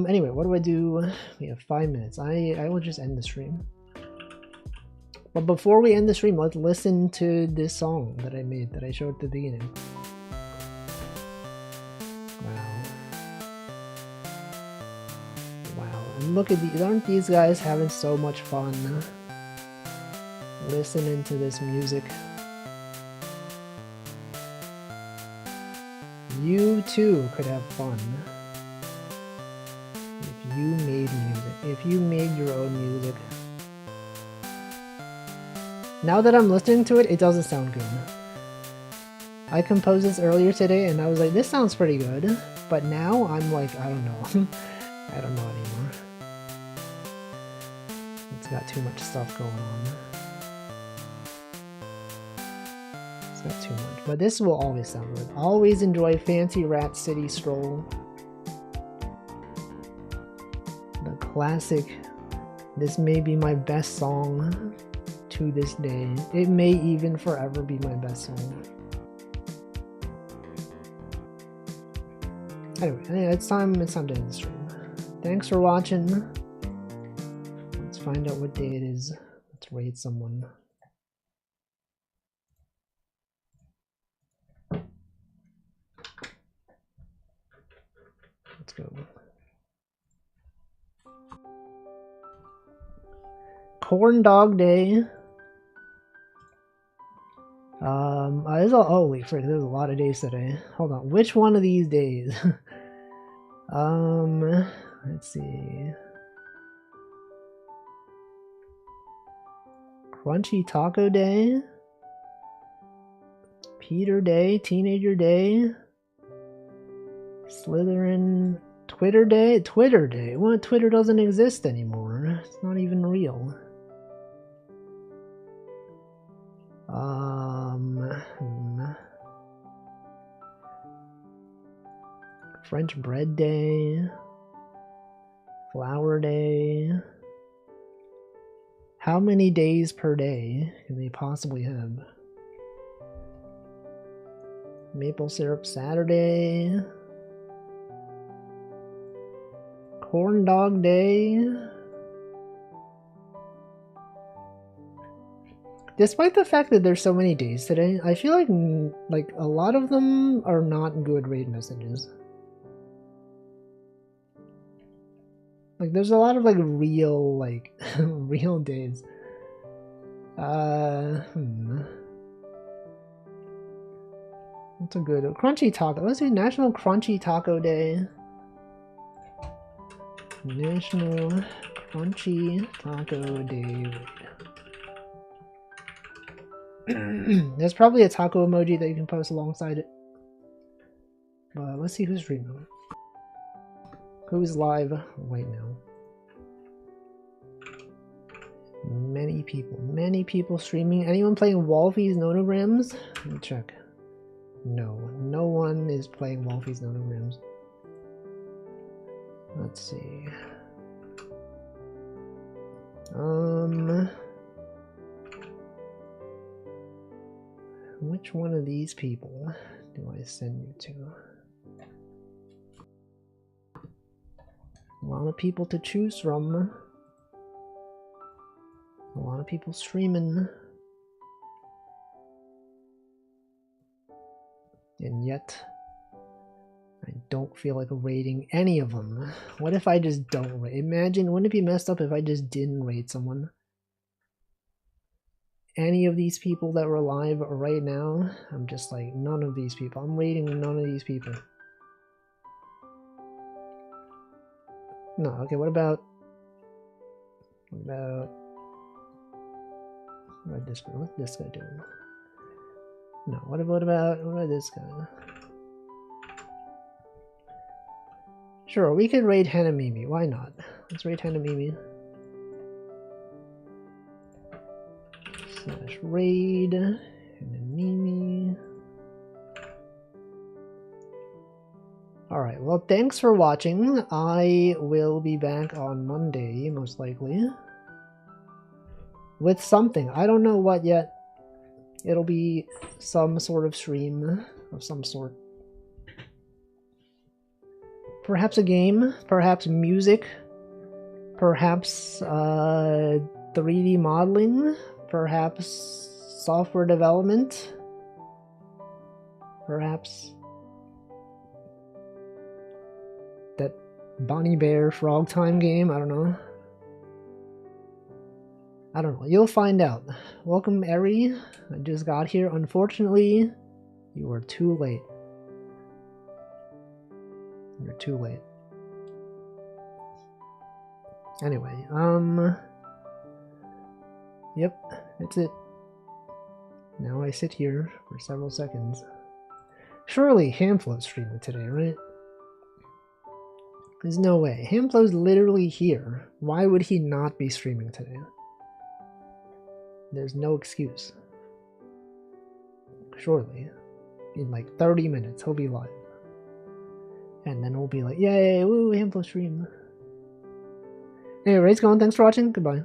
Anyway, what do I do? We have 5 minutes. I will just end the stream. But before we end the stream, let's listen to this song that I made, that I showed at the beginning. And look at these, aren't these guys having so much fun listening to this music? You too could have fun if you made music, if you made your own music. Now that I'm listening to it, it doesn't sound good. I composed this earlier today and I was like, this sounds pretty good. But now I'm like, I don't know. I don't know anymore. It's got too much stuff going on. It's got too much. But this will always sound good. Always enjoy Fancy Rat City Stroll. The classic. This may be my best song to this day. It may even forever be my best song. Anyway, it's time to end the stream. Thanks for watching. Let's find out what day it is. Let's raid someone. Let's go. Corn Dog Day. there's a, oh wait, frick, there's a lot of days today. Hold on, which one of these days? Let's see. Crunchy Taco Day, Peter Day, Teenager Day, Slytherin, Twitter Day? Twitter Day? What? Twitter doesn't exist anymore. It's not even real. French Bread Day, Flower Day. How many days per day can they possibly have? Maple Syrup Saturday, Corn Dog Day. Despite the fact that there's so many days today, I feel like a lot of them are not good raid messages. Like there's a lot of like real real days. That's a good Crunchy Taco. Let's do National Crunchy Taco Day. National Crunchy Taco Day. There's probably a taco emoji that you can post alongside it. But let's see who's streaming. Who's live right now? Many people streaming. Anyone playing Wolfie's Nonograms? Let me check. No one is playing Wolfie's Nonograms. Let's see. Which one of these people do I send you to? A lot of people to choose from. A lot of people streaming. And yet, I don't feel like rating any of them. What if I just don't rate? Imagine, wouldn't it be messed up if I just didn't rate someone? Any of these people that were live right now, I'm just like, none of these people. I'm rating none of these people. No, okay, what about this guy? What's this guy doing? No, what about this guy? Sure, we could raid Hanamimi. Why not? Let's raid Hanamimi. / raid Hanamimi. Alright, well, thanks for watching. I will be back on Monday, most likely. With something. I don't know what yet. It'll be some sort of stream of some sort. Perhaps a game, perhaps music, perhaps 3D modeling, perhaps software development, perhaps that Bonnie Bear Frog Time game, I don't know. I don't know, you'll find out. Welcome, Eri. I just got here. Unfortunately, you are too late. You're too late. Anyway, yep, that's it. Now I sit here for several seconds. Surely Hamflow's streaming today, right? There's no way. Hamflow's literally here. Why would he not be streaming today? There's no excuse. Surely. In like 30 minutes, he'll be live. And then we'll be like, yay, woo, Hamflow stream. Anyway, Ray's gone. Thanks for watching. Goodbye.